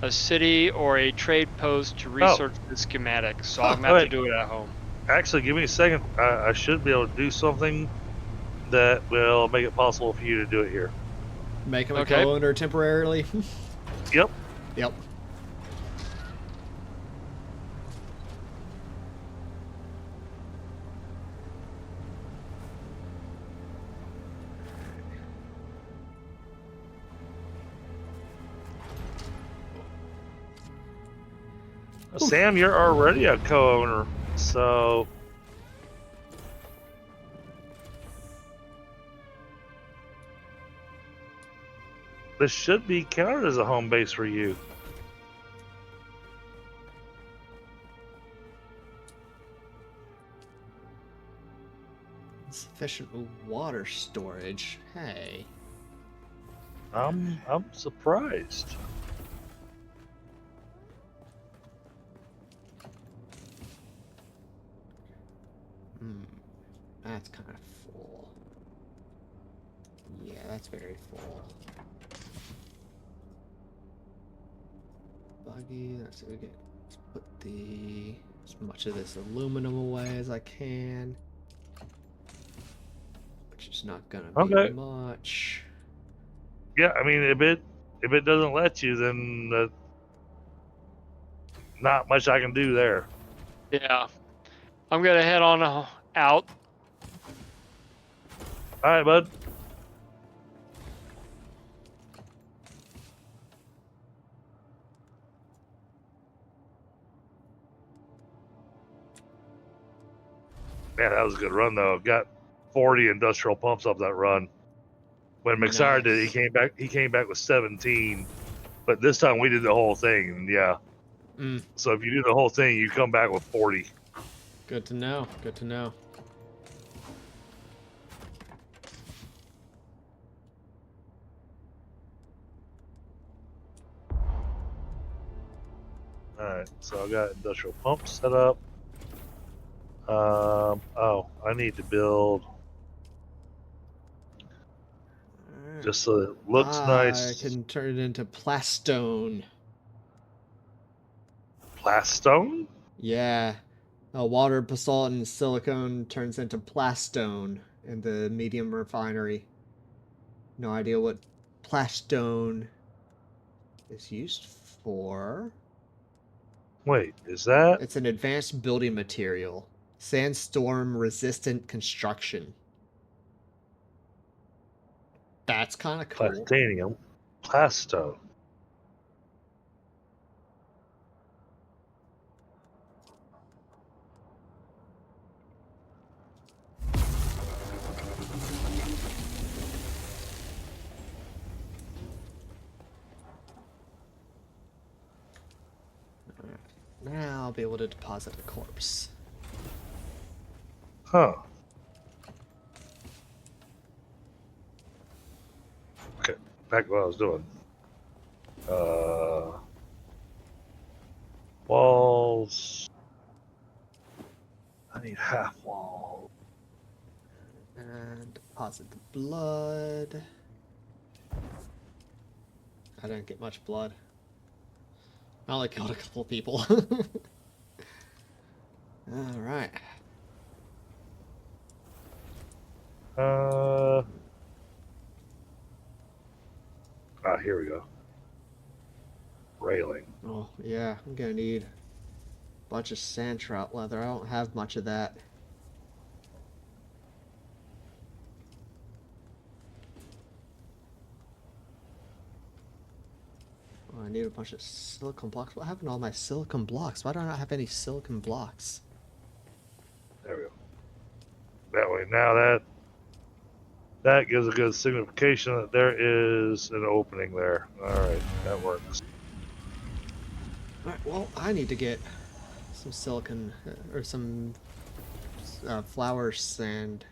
a city, or a trade post to research the schematics. So I'm gonna have to do it at home. Actually, give me a second. I should be able to do something that will make it possible for you to do it here. Make him a co-owner temporarily? Yep. Yep. Sam, you're already a co-owner, so this should be counted as a home base for you. Efficient water storage. Hey. I'm surprised. That's kind of full. Yeah, that's very full. Buggy, let's put as much of this aluminum away as I can. Which is not gonna be much. Yeah, I mean, if it doesn't let you, then not much I can do there. Yeah. I'm gonna head on out. All right, bud. Man, that was a good run though. Got 40 industrial pumps off that run. When McSire did, he came back with 17. But this time we did the whole thing, and yeah. So if you do the whole thing, you come back with 40. Good to know. Good to know. Alright, so I got industrial pumps set up. Oh, I need to build just so it looks nice. I can turn it into plastone. Plastone? Yeah. Water, basalt, and silicone turns into plastone in the medium refinery. No idea what plastone is used for. Wait, is that? It's an advanced building material. Sandstorm resistant construction. That's kind of cool. Plastanium. Plastone. Now I'll be able to deposit a corpse. Huh. Okay, back to what I was doing. Walls. I need half wall. And deposit the blood. I didn't get much blood. I only killed a couple of people. Alright. Here we go. Railing. Oh, yeah, I'm gonna need a bunch of sand trout leather. I don't have much of that. Oh, I need a bunch of silicon blocks. What happened to all my silicon blocks? Why do I not have any silicon blocks? There we go. That way, now that gives a good signification that there is an opening there. Alright, that works. Alright, well, I need to get some silicon, or some flour sand,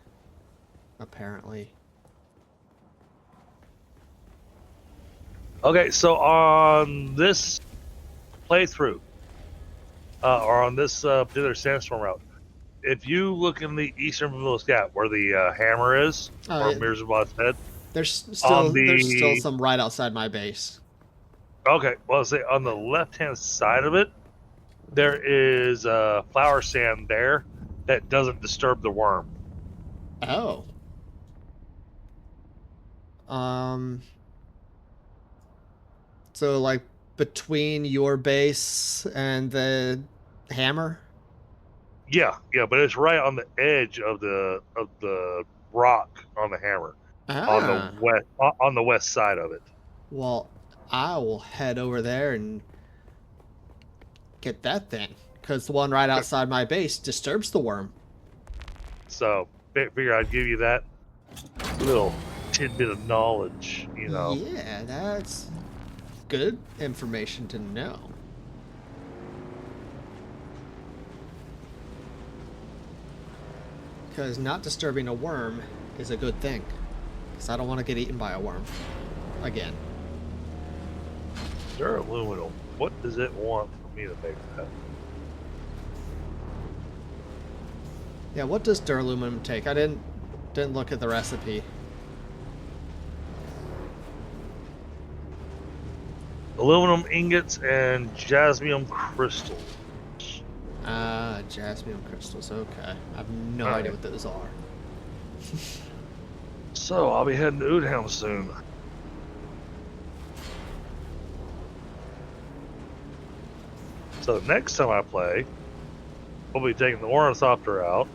apparently. Okay, so on this playthrough, or on this particular sandstorm route, if you look in the eastern Vermilion Gap where the hammer is, or Mirzabad's head, there's still some right outside my base. Okay, well, say on the left-hand side of it, there is flour sand there that doesn't disturb the worm. Oh. So like between your base and the hammer? Yeah, but it's right on the edge of the rock on the hammer, on the west side of it. Well, I will head over there and get that then, because the one right outside my base disturbs the worm. So figure I'd give you that little tidbit of knowledge, you know. Yeah, that's good information to know. because not disturbing a worm is a good thing. Because I don't want to get eaten by a worm again. Aluminum. What does it want for me to make that? Yeah, what does duraluminum take? I didn't look at the recipe. Aluminum ingots and jasmium crystals. Jasmium crystals. Okay, I have no idea what those are. So I'll be heading to Oodhound soon. So next time I play, we'll be taking the Ornithopter out.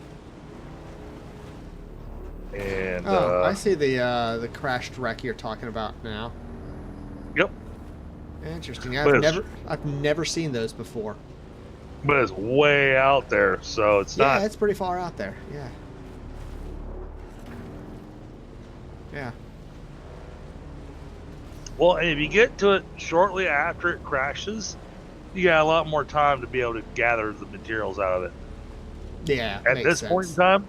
And I see the crashed wreck you're talking about now. Yep. Interesting. I've never seen those before. But it's way out there, so it's not. Yeah, it's pretty far out there. Yeah. Yeah. Well, and if you get to it shortly after it crashes, you got a lot more time to be able to gather the materials out of it. Yeah. At this point in time,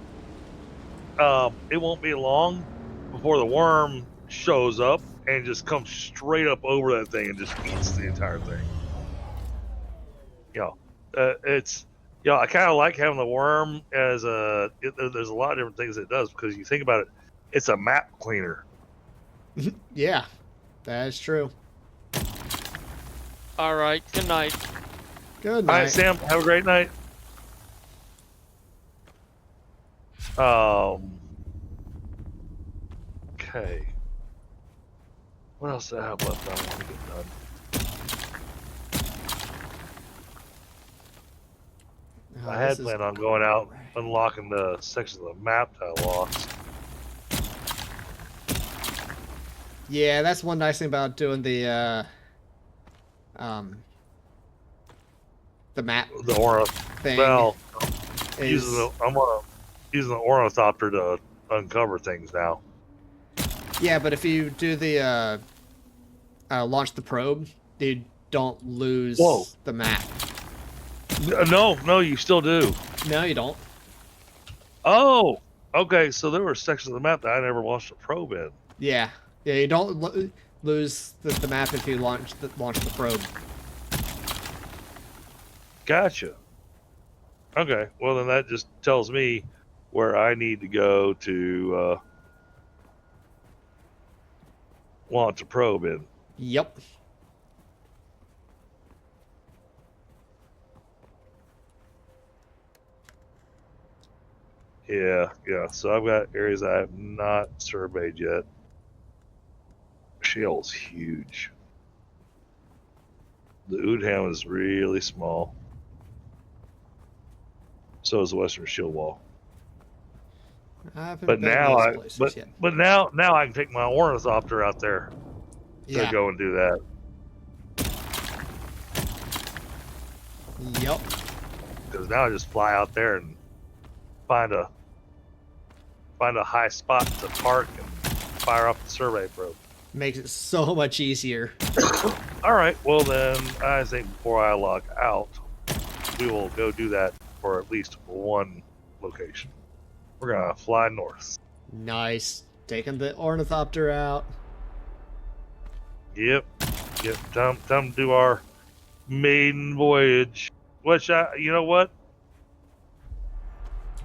it won't be long before the worm shows up and just comes straight up over that thing and just eats the entire thing. I kind of like having the worm as there's a lot of different things it does, because you think about it, it's a map cleaner. Yeah, that is true. All right. Good night. Good night. All right, Sam. Have a great night. Okay. What else do I have left I want to get done? I had planned on going out, unlocking the sections of the map that I lost. Yeah, that's one nice thing about doing the map. The aura thing. Well, I'm using the Ornithopter to uncover things now. Yeah, but if you do the launch the probe, you don't lose the map. No, you still do. No, you don't. Oh, okay. So there were sections of the map that I never launched a probe in. Yeah, you don't lose the map if you launch the probe. Gotcha. Okay, well then that just tells me where I need to go to launch a probe in. Yep. Yeah. So I've got areas I have not surveyed yet. Shale's huge. The Oodhound is really small. So is the Western Shield Wall. But now I can take my Ornithopter out there to go and do that. Yep. Because now I just fly out there and find a high spot to park and fire off the survey probe. Makes it so much easier. All right. Well then, I think before I log out, we will go do that for at least one location. We're gonna fly north. Nice. Taking the Ornithopter out. Yep. Time to do our maiden voyage. Which you know what?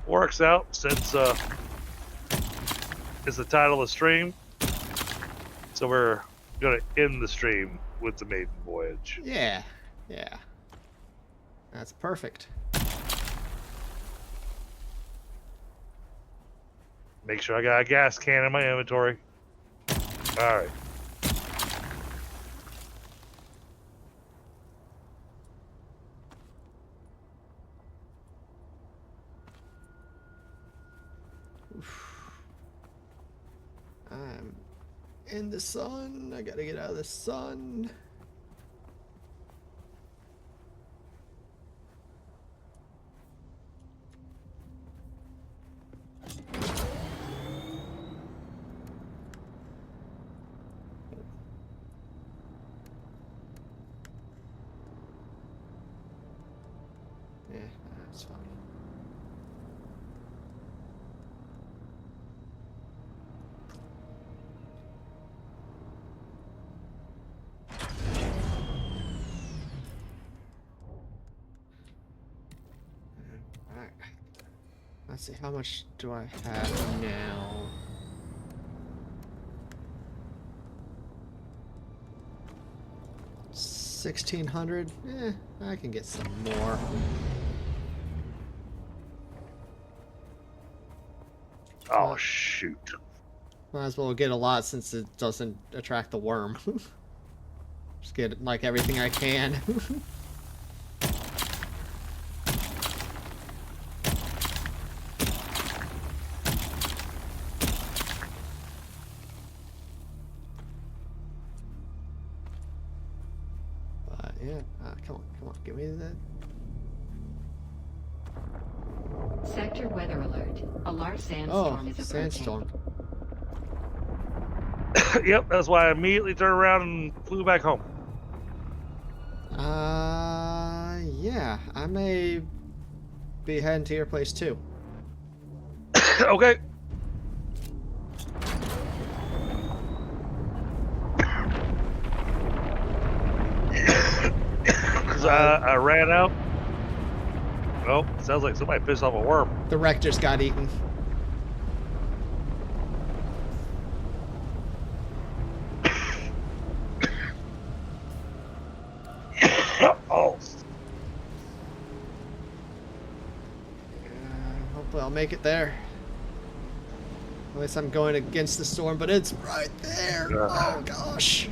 Works out since it's the title of the stream. So we're gonna end the stream with the maiden voyage. Yeah. That's perfect. Make sure I got a gas can in my inventory. All right. I'm in the sun. I gotta get out of the sun. Yeah, that's fine. Let's see, how much do I have now? $1,600? I can get some more. Oh, shoot. Might as well get a lot since it doesn't attract the worm. Just get like everything I can. But yeah, come on, give me that. Sector weather alert. A large sandstorm is approaching. Sandstorm. Yep, that's why I immediately turned around and flew back home. Yeah, I may be heading to your place too. Okay. Because I ran out. Oh, sounds like somebody pissed off a worm. The wreck just got eaten. Oh. Hopefully I'll make it there. At least I'm going against the storm, but it's right there. Oh gosh.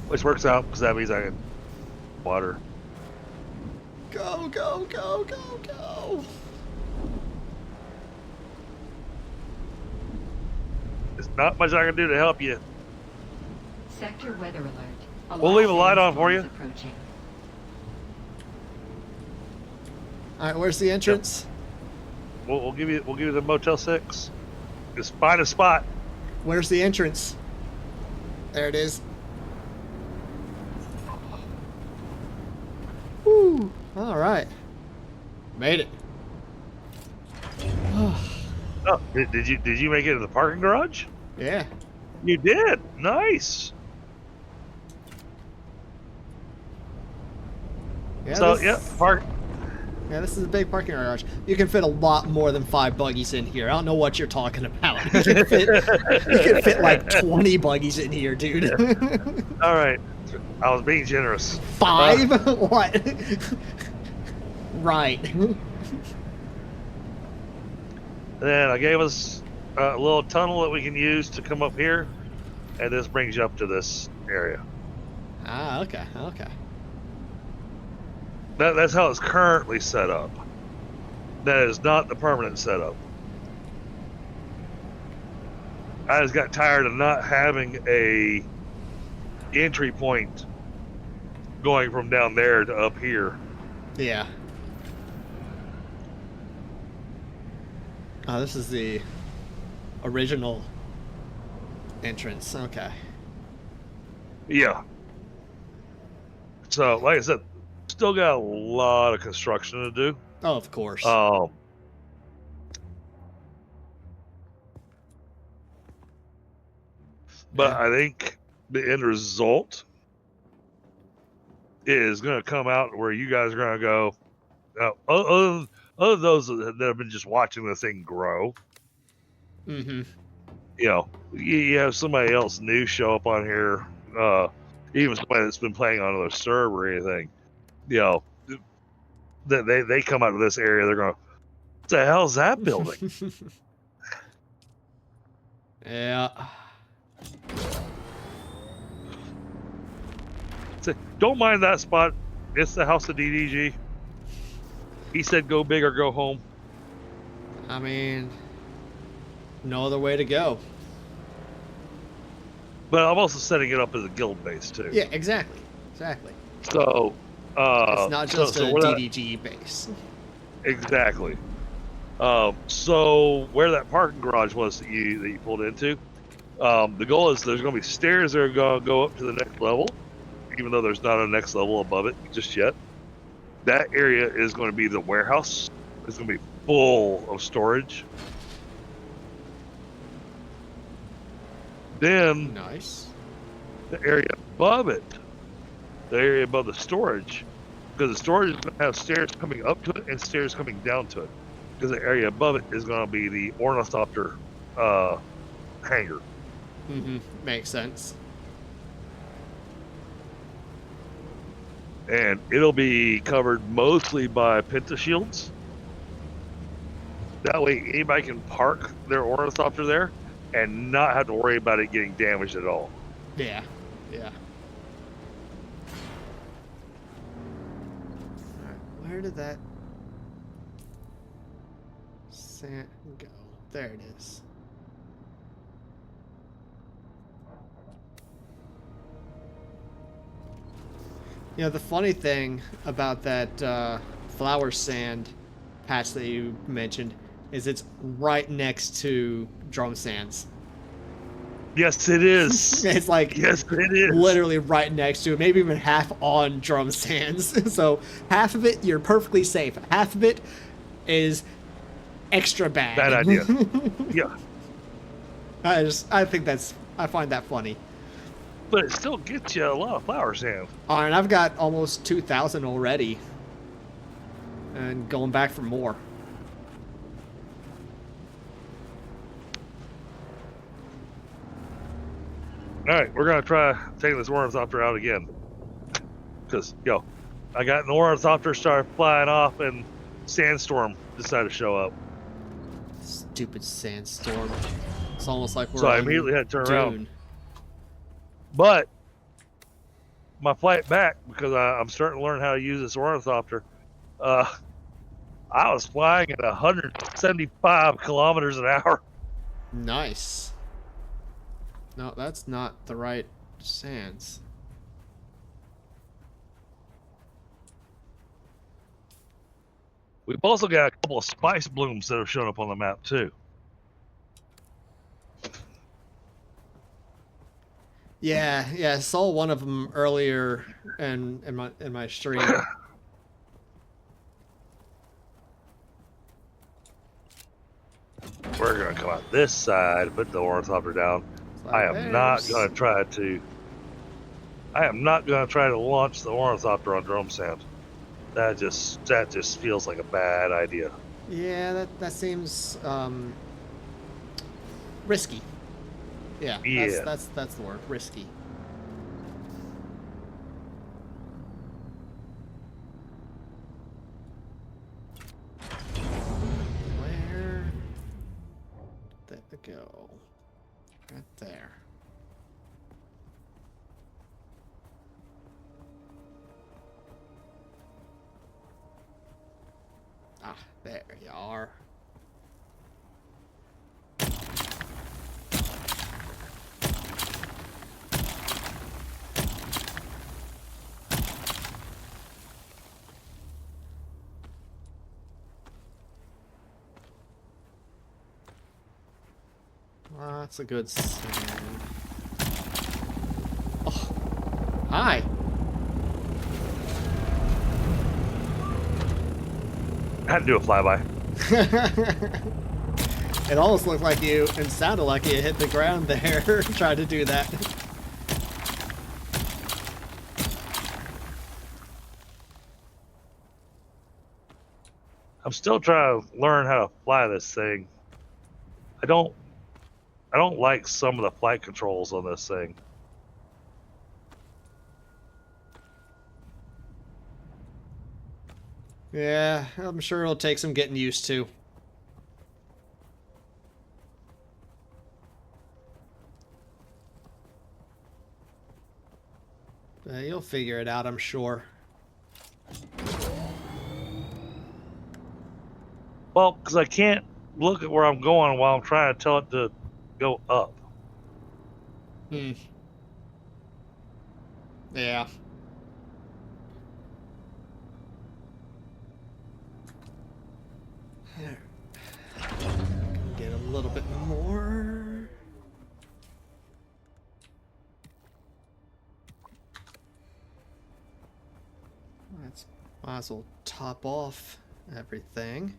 Which works out because that means I can water. Go, go, go, go, go. There's not much I can do to help you. Sector weather alert. We'll leave a light on for you. Approaching. All right, where's the entrance? We'll give you the Motel 6. Just find a spot. Where's the entrance? There it is. Woo! All right, made it. Oh, did you make it to the parking garage? Yeah. You did. Nice. Yeah, so this, yeah, park. Yeah, this is a big parking garage. You can fit a lot more than 5 buggies in here. I don't know what you're talking about. You can fit like 20 buggies in here, dude. All right, I was being generous. 5? What? Right. Then I gave us a little tunnel that we can use to come up here, and this brings you up to this area. Ah, okay, okay. That's how it's currently set up. That is not the permanent setup. I just got tired of not having a entry point going from down there to up here. Yeah. Oh, this is the original entrance. Okay. Yeah. So, like I said, still got a lot of construction to do. Oh, of course. But Yeah. I think the end result is going to come out where you guys are going to go. Other than those that have been just watching the thing grow, Mm-hmm. you know, you have somebody else new show up on here, even somebody that's been playing on another server or anything, you know, they come out of this area, they're going, what the hell's that building? Yeah. So, don't mind that spot. It's the house of DDG. He said go big or go home. I mean, no other way to go. But I'm also setting it up as a guild base too. Yeah, exactly. Exactly. So It's not just a where that- DDG base. Exactly. So where that parking garage was that you pulled into, the goal is there's going to be stairs that are going to go up to the next level, even though there's not a next level above it just yet. That area is going to be the warehouse. It's going to be full of storage. Then Nice. the area above it, the area above the storage, because the storage is going to have stairs coming up to it and stairs coming down to it. Because the area above it is going to be the ornithopter hangar. Mm-hmm. Makes sense. And it'll be covered mostly by pentashields. That way anybody can park their ornithopter there and not have to worry about it getting damaged at all. Yeah, yeah. Alright, where did that sand go? There it is. You know, the funny thing about that flower sand patch that you mentioned is it's right next to drum sands. Yes, it is. It's like, yes, it is. Literally right next to it, maybe even half on drum sands. So half of it, you're perfectly safe. Half of it is extra bad. Bad idea. Yeah. I find that funny. But it still gets you a lot of flower sand. Oh, and I've got almost 2,000 already. And going back for more. Alright, we're going to try taking this ornithopter out again. Because, I got an ornithopter started flying off and Sandstorm decided to show up. Stupid Sandstorm. It's almost like we're So I immediately had to turn Dune. around. But my flight back, because I'm starting to learn how to use this ornithopter, I was flying at 175 kilometers an hour. Nice. No, that's not the right sands. We've also got a couple of spice blooms that have shown up on the map too. Yeah, I saw one of them earlier in my stream. We're gonna come out this side, put the ornithopter down. I am not gonna try to launch the ornithopter on drum sand. That just feels like a bad idea. Yeah, that seems risky. Yeah, that's the word, risky. Where did that go? Right there. Ah, there you are. That's a good sand. Oh, hi. I had to do a flyby. It almost looked like you, and sounded like you hit the ground there, trying to do that. I'm still trying to learn how to fly this thing. I don't like some of the flight controls on this thing. Yeah, I'm sure it'll take some getting used to. You'll figure it out, I'm sure. Well, because I can't look at where I'm going while I'm trying to tell it to go up. Yeah. Get a little bit more. Let's might as well top off everything.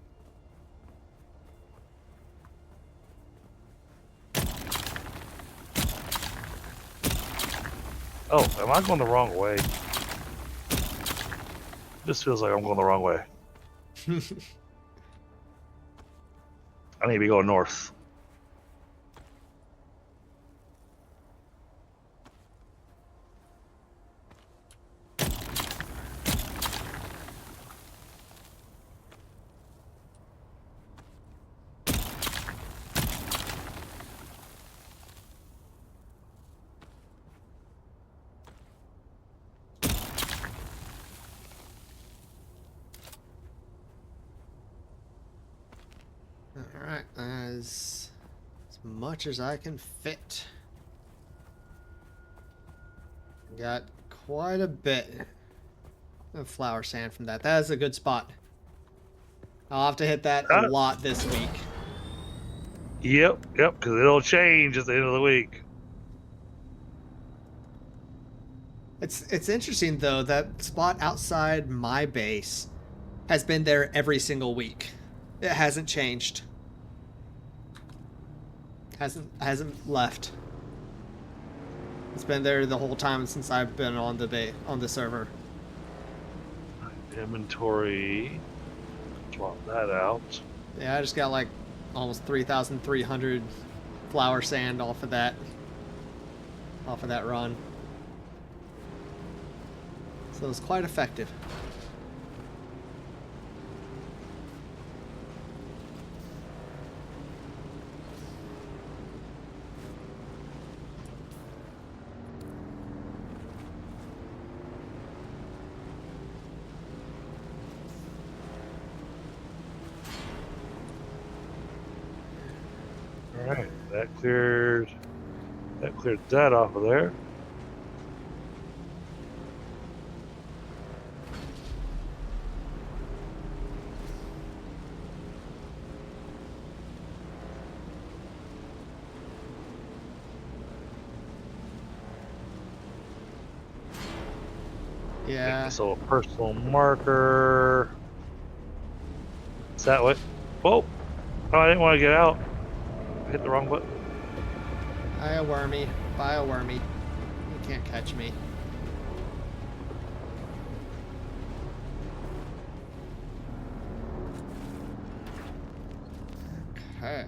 Oh, am I going the wrong way? This feels like I'm going the wrong way. I need to be going north. Alright, as much as I can fit. Got quite a bit of flower sand from that. That is a good spot. I'll have to hit that a lot this week. Yep, because it'll change at the end of the week. It's interesting though, that spot outside my base has been there every single week. It hasn't changed. Hasn't left. It's been there the whole time since I've been on the server. Inventory. Swap that out. Yeah, I just got like almost 3,300 flower sand off of that run. So it was quite effective. Alright, that cleared that off of there. Yeah. So a personal marker. Is that what? Whoa! Oh, I didn't want to get out. I hit the wrong button. Buy a wormy. You can't catch me. Okay.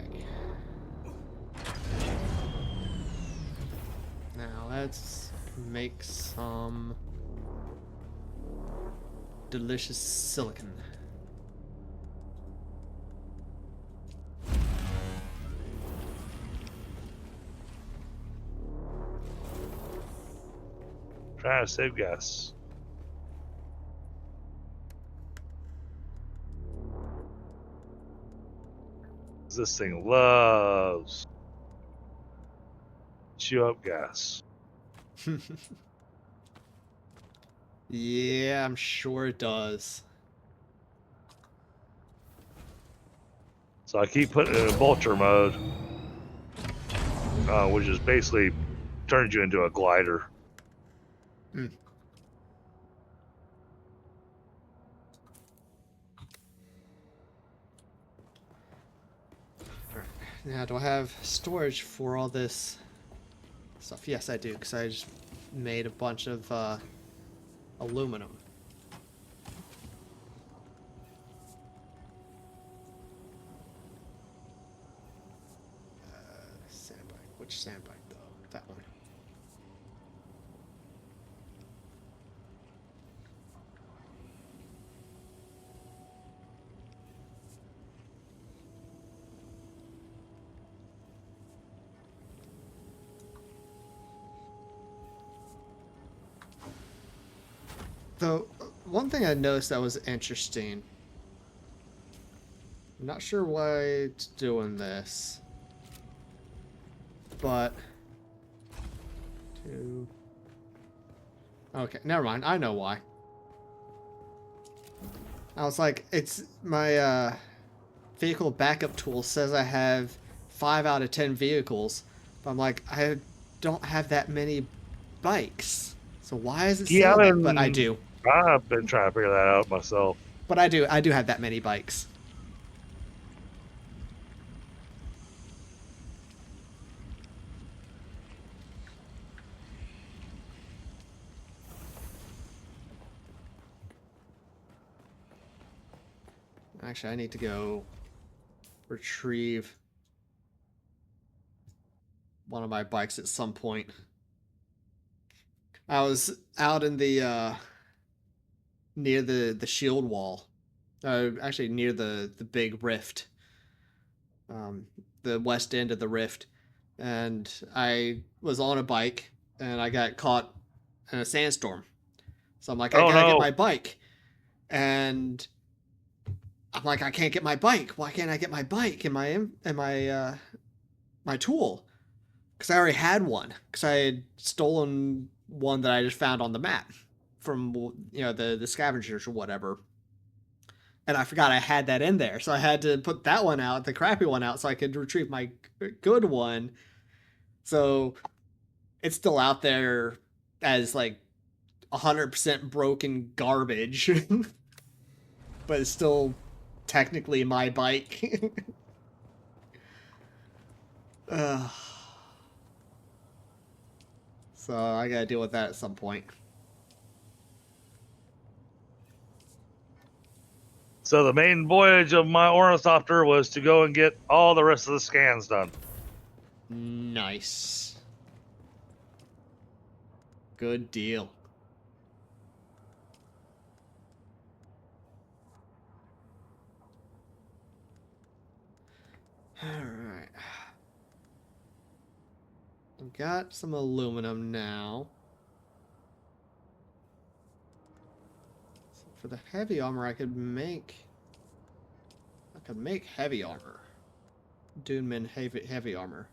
Now let's make some delicious silicon. Trying to save gas. This thing loves chew up gas. Yeah, I'm sure it does. So I keep putting it in vulture mode, which is basically turns you into a glider. Mm. Alright. Now, do I have storage for all this stuff? Yes, I do, because I just made a bunch of aluminum. Sandbike. Which sandbike, though? That one. Though, one thing I noticed that was interesting. I'm not sure why it's doing this. But... Okay, never mind. I know why. I was like, it's my vehicle backup tool says I have 5 out of 10 vehicles. But I'm like, I don't have that many bikes. So why is it saying that? But I do. I've been trying to figure that out myself. But I do have that many bikes. Actually, I need to go retrieve one of my bikes at some point. I was out in the near the shield wall. Actually near the big rift. The west end of the rift. And I was on a bike and I got caught in a sandstorm. So I'm like, I gotta get my bike. And I'm like, I can't get my bike. Why can't I get my bike and my tool? Because I already had one. Because I had stolen one that I just found on the map from the scavengers or whatever. And I forgot I had that in there, so I had to put that one out, the crappy one out, so I could retrieve my good one. So it's still out there as like 100% broken garbage, but it's still technically my bike. So I gotta deal with that at some point. So the main voyage of my ornithopter was to go and get all the rest of the scans done. Nice. Good deal. Alright. I've got some aluminum now. So for the heavy armor, I could make heavy armor. Dune heavy armor.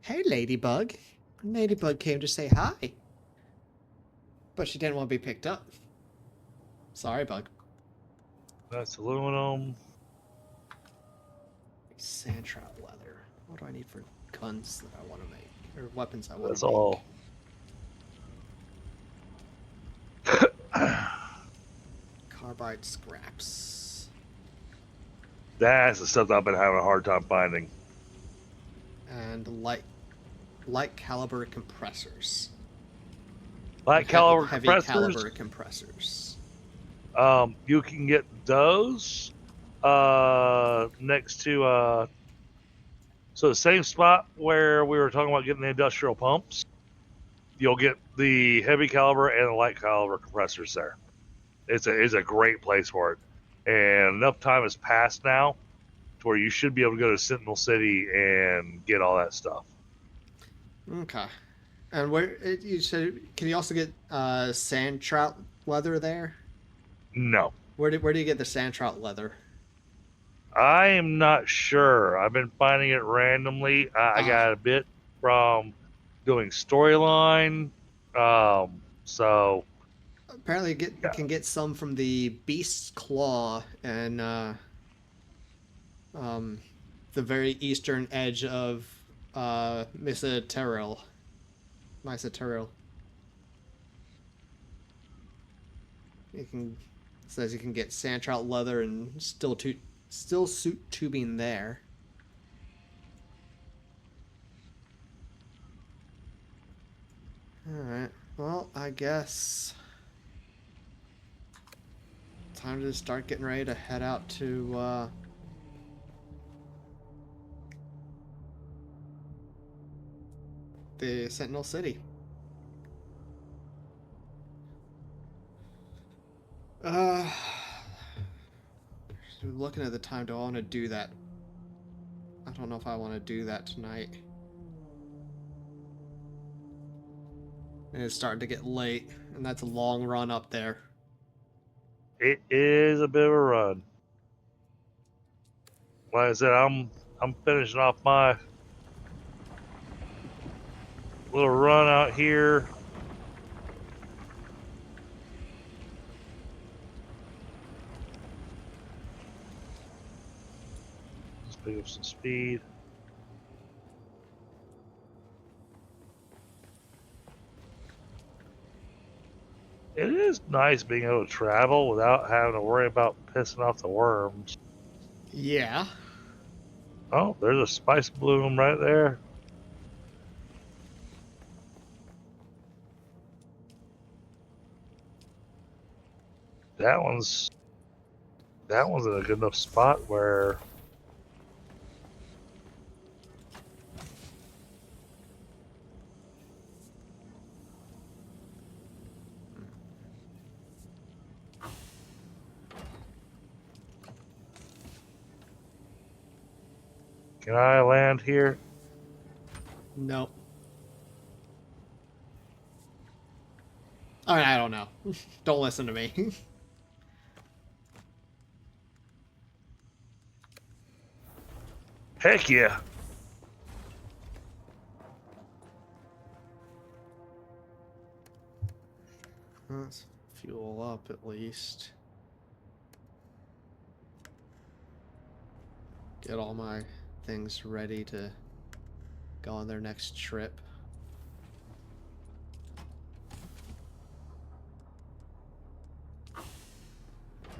Hey, Ladybug. Ladybug came to say hi. But she didn't want to be picked up. Sorry, Bug. That's aluminum. Sand trap leather. What do I need for guns that I want to make? Or weapons I want to make? That's all. Carbide scraps. That's the stuff I've been having a hard time finding. And light caliber compressors. Light caliber heavy compressors. Caliber compressors. You can get those next to so the same spot where we were talking about getting the industrial pumps. You'll get the heavy caliber and the light caliber compressors there. It's a great place for it, and enough time has passed now to where you should be able to go to Sentinel City and get all that stuff. Okay. And where you said? Can you also get sand trout leather there? No. Where do you get the sand trout leather? I am not sure. I've been finding it randomly. I got a bit from doing storyline. So apparently you can get some from the Beast's Claw and the very eastern edge of Misa Terrell. Says you can get sand trout leather and still suit tubing there. Alright, well, I guess time to start getting ready to head out to the Sentinel City. Looking at the time, do I want to do that? I don't know if I want to do that tonight. And it's starting to get late, and that's a long run up there. it is a bit of a run. Like I said, I'm finishing off my little run out here. Let's pick up some speed. It is nice being able to travel without having to worry about pissing off the worms. Yeah. Oh, there's a spice bloom right there. that one's in a good enough spot where can I land here? Nope. I don't know. Don't listen to me. Heck yeah. Let's fuel up at least. Get all my things ready to go on their next trip.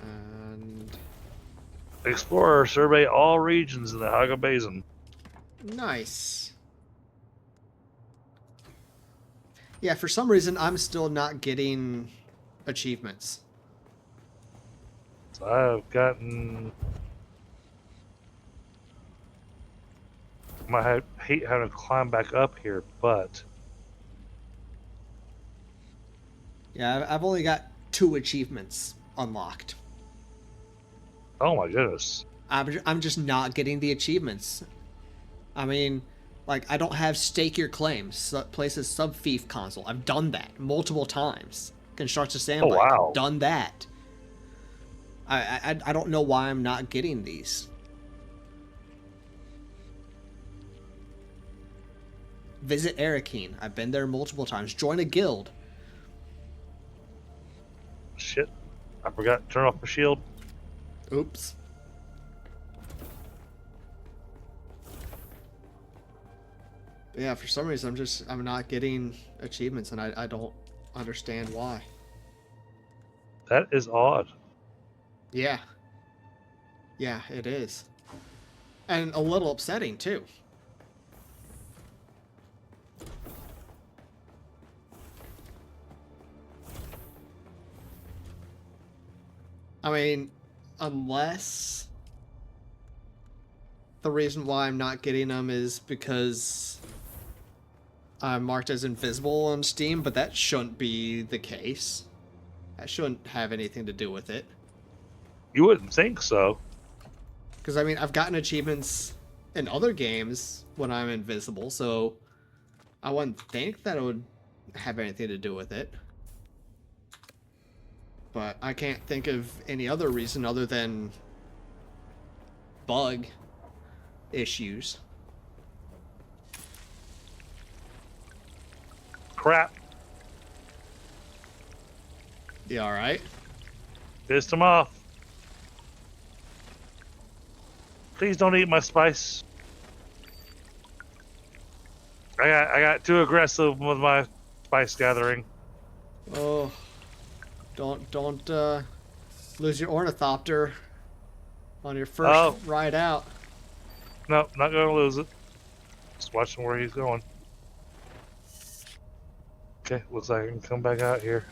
And Explorer, survey all regions in the Haga Basin. nice. Yeah, for some reason I'm still not getting achievements. So I've gotten. I hate having to climb back up here, but Yeah, I've only got 2 achievements unlocked. oh my goodness. I'm just not getting the achievements. I mean, like, I don't have stake your claims, places sub-fief console. I've done that multiple times. Construct a sandbike. Oh, wow. Done that. I don't know why I'm not getting these. Visit Arrakis. I've been there multiple times. Join a guild. Shit. I forgot to turn off my shield. Oops. But yeah, for some reason I'm not getting achievements, and I don't understand why. That is odd. Yeah. Yeah, it is. And a little upsetting too. I mean, unless the reason why I'm not getting them is because I'm marked as invisible on Steam, but that shouldn't be the case. That shouldn't have anything to do with it. You wouldn't think so. Because, I mean, I've gotten achievements in other games when I'm invisible, so I wouldn't think that it would have anything to do with it. But I can't think of any other reason other than bug issues. Crap. You alright? Pissed him off. Please don't eat my spice. I got too aggressive with my spice gathering. Oh, don't lose your ornithopter on your first ride out. No, not gonna lose it. Just watching where he's going. Okay, looks like I can come back out here.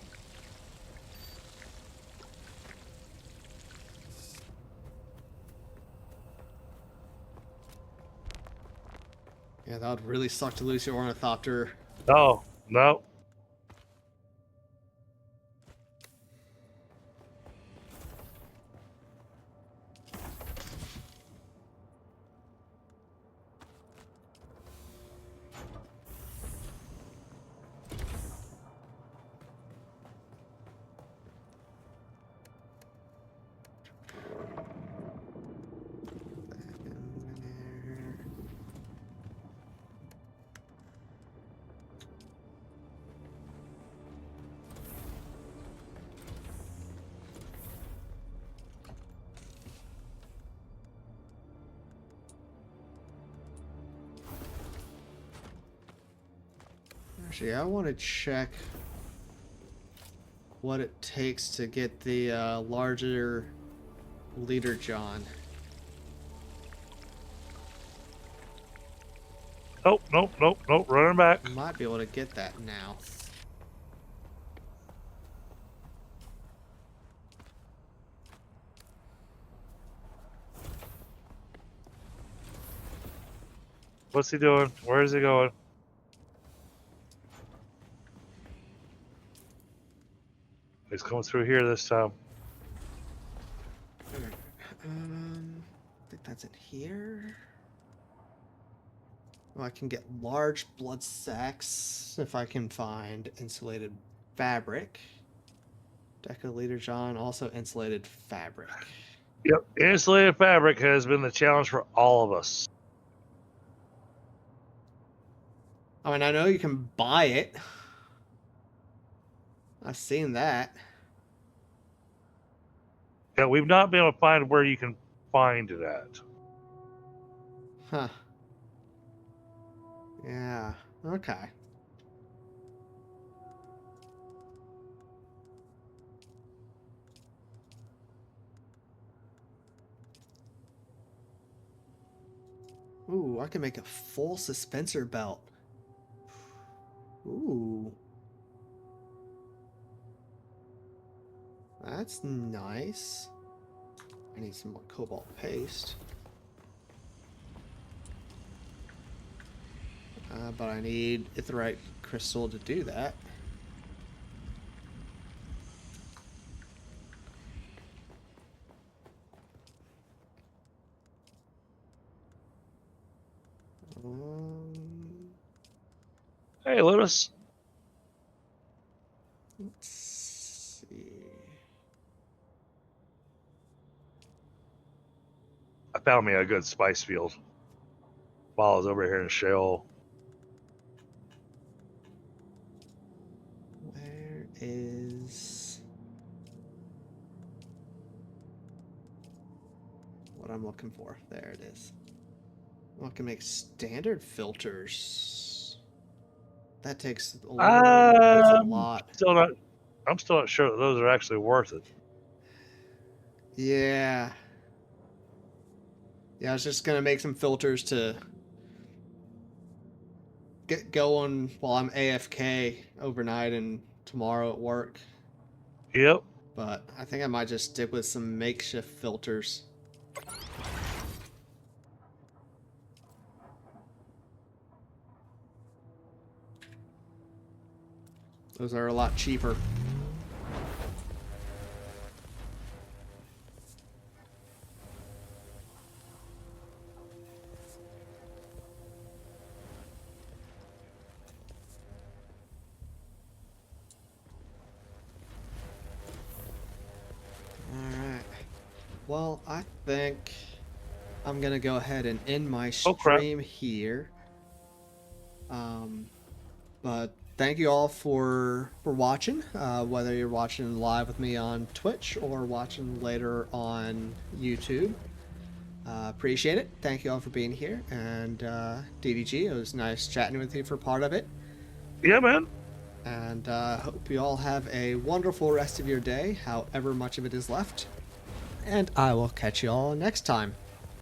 Yeah, that would really suck to lose your ornithopter. No, no. Actually, I want to check what it takes to get the larger leader John. Nope, nope, nope, nope. Running back. I might be able to get that now. What's he doing? Where is he going? He's coming through here this time. I think that's in here. Well, I can get large blood sacks if I can find insulated fabric. Deco Leader John, also insulated fabric. Yep, insulated fabric has been the challenge for all of us. I mean, I know you can buy it. I've seen that. Yeah, we've not been able to find where you can find it at. Huh. Yeah, okay. Ooh, I can make a full suspensor belt. Ooh. That's nice. I need some more cobalt paste. But I need Itherite crystal to do that. Hey, Lotus. Let's see. I found me a good spice field while I was over here in Sheol. Where is what I'm looking for? There it is. Well, I can make standard filters. That takes a lot. I'm still not sure that those are actually worth it. Yeah. Yeah, I was just gonna make some filters to get going while I'm AFK overnight and tomorrow at work. Yep. But I think I might just stick with some makeshift filters. Those are a lot cheaper. Alright. Well, I think I'm gonna go ahead and end my stream here. But thank you all for watching, whether you're watching live with me on Twitch or watching later on YouTube. Appreciate it. Thank you all for being here. And DDG, it was nice chatting with you for part of it. Yeah, man. And hope you all have a wonderful rest of your day, however much of it is left. And I will catch you all next time.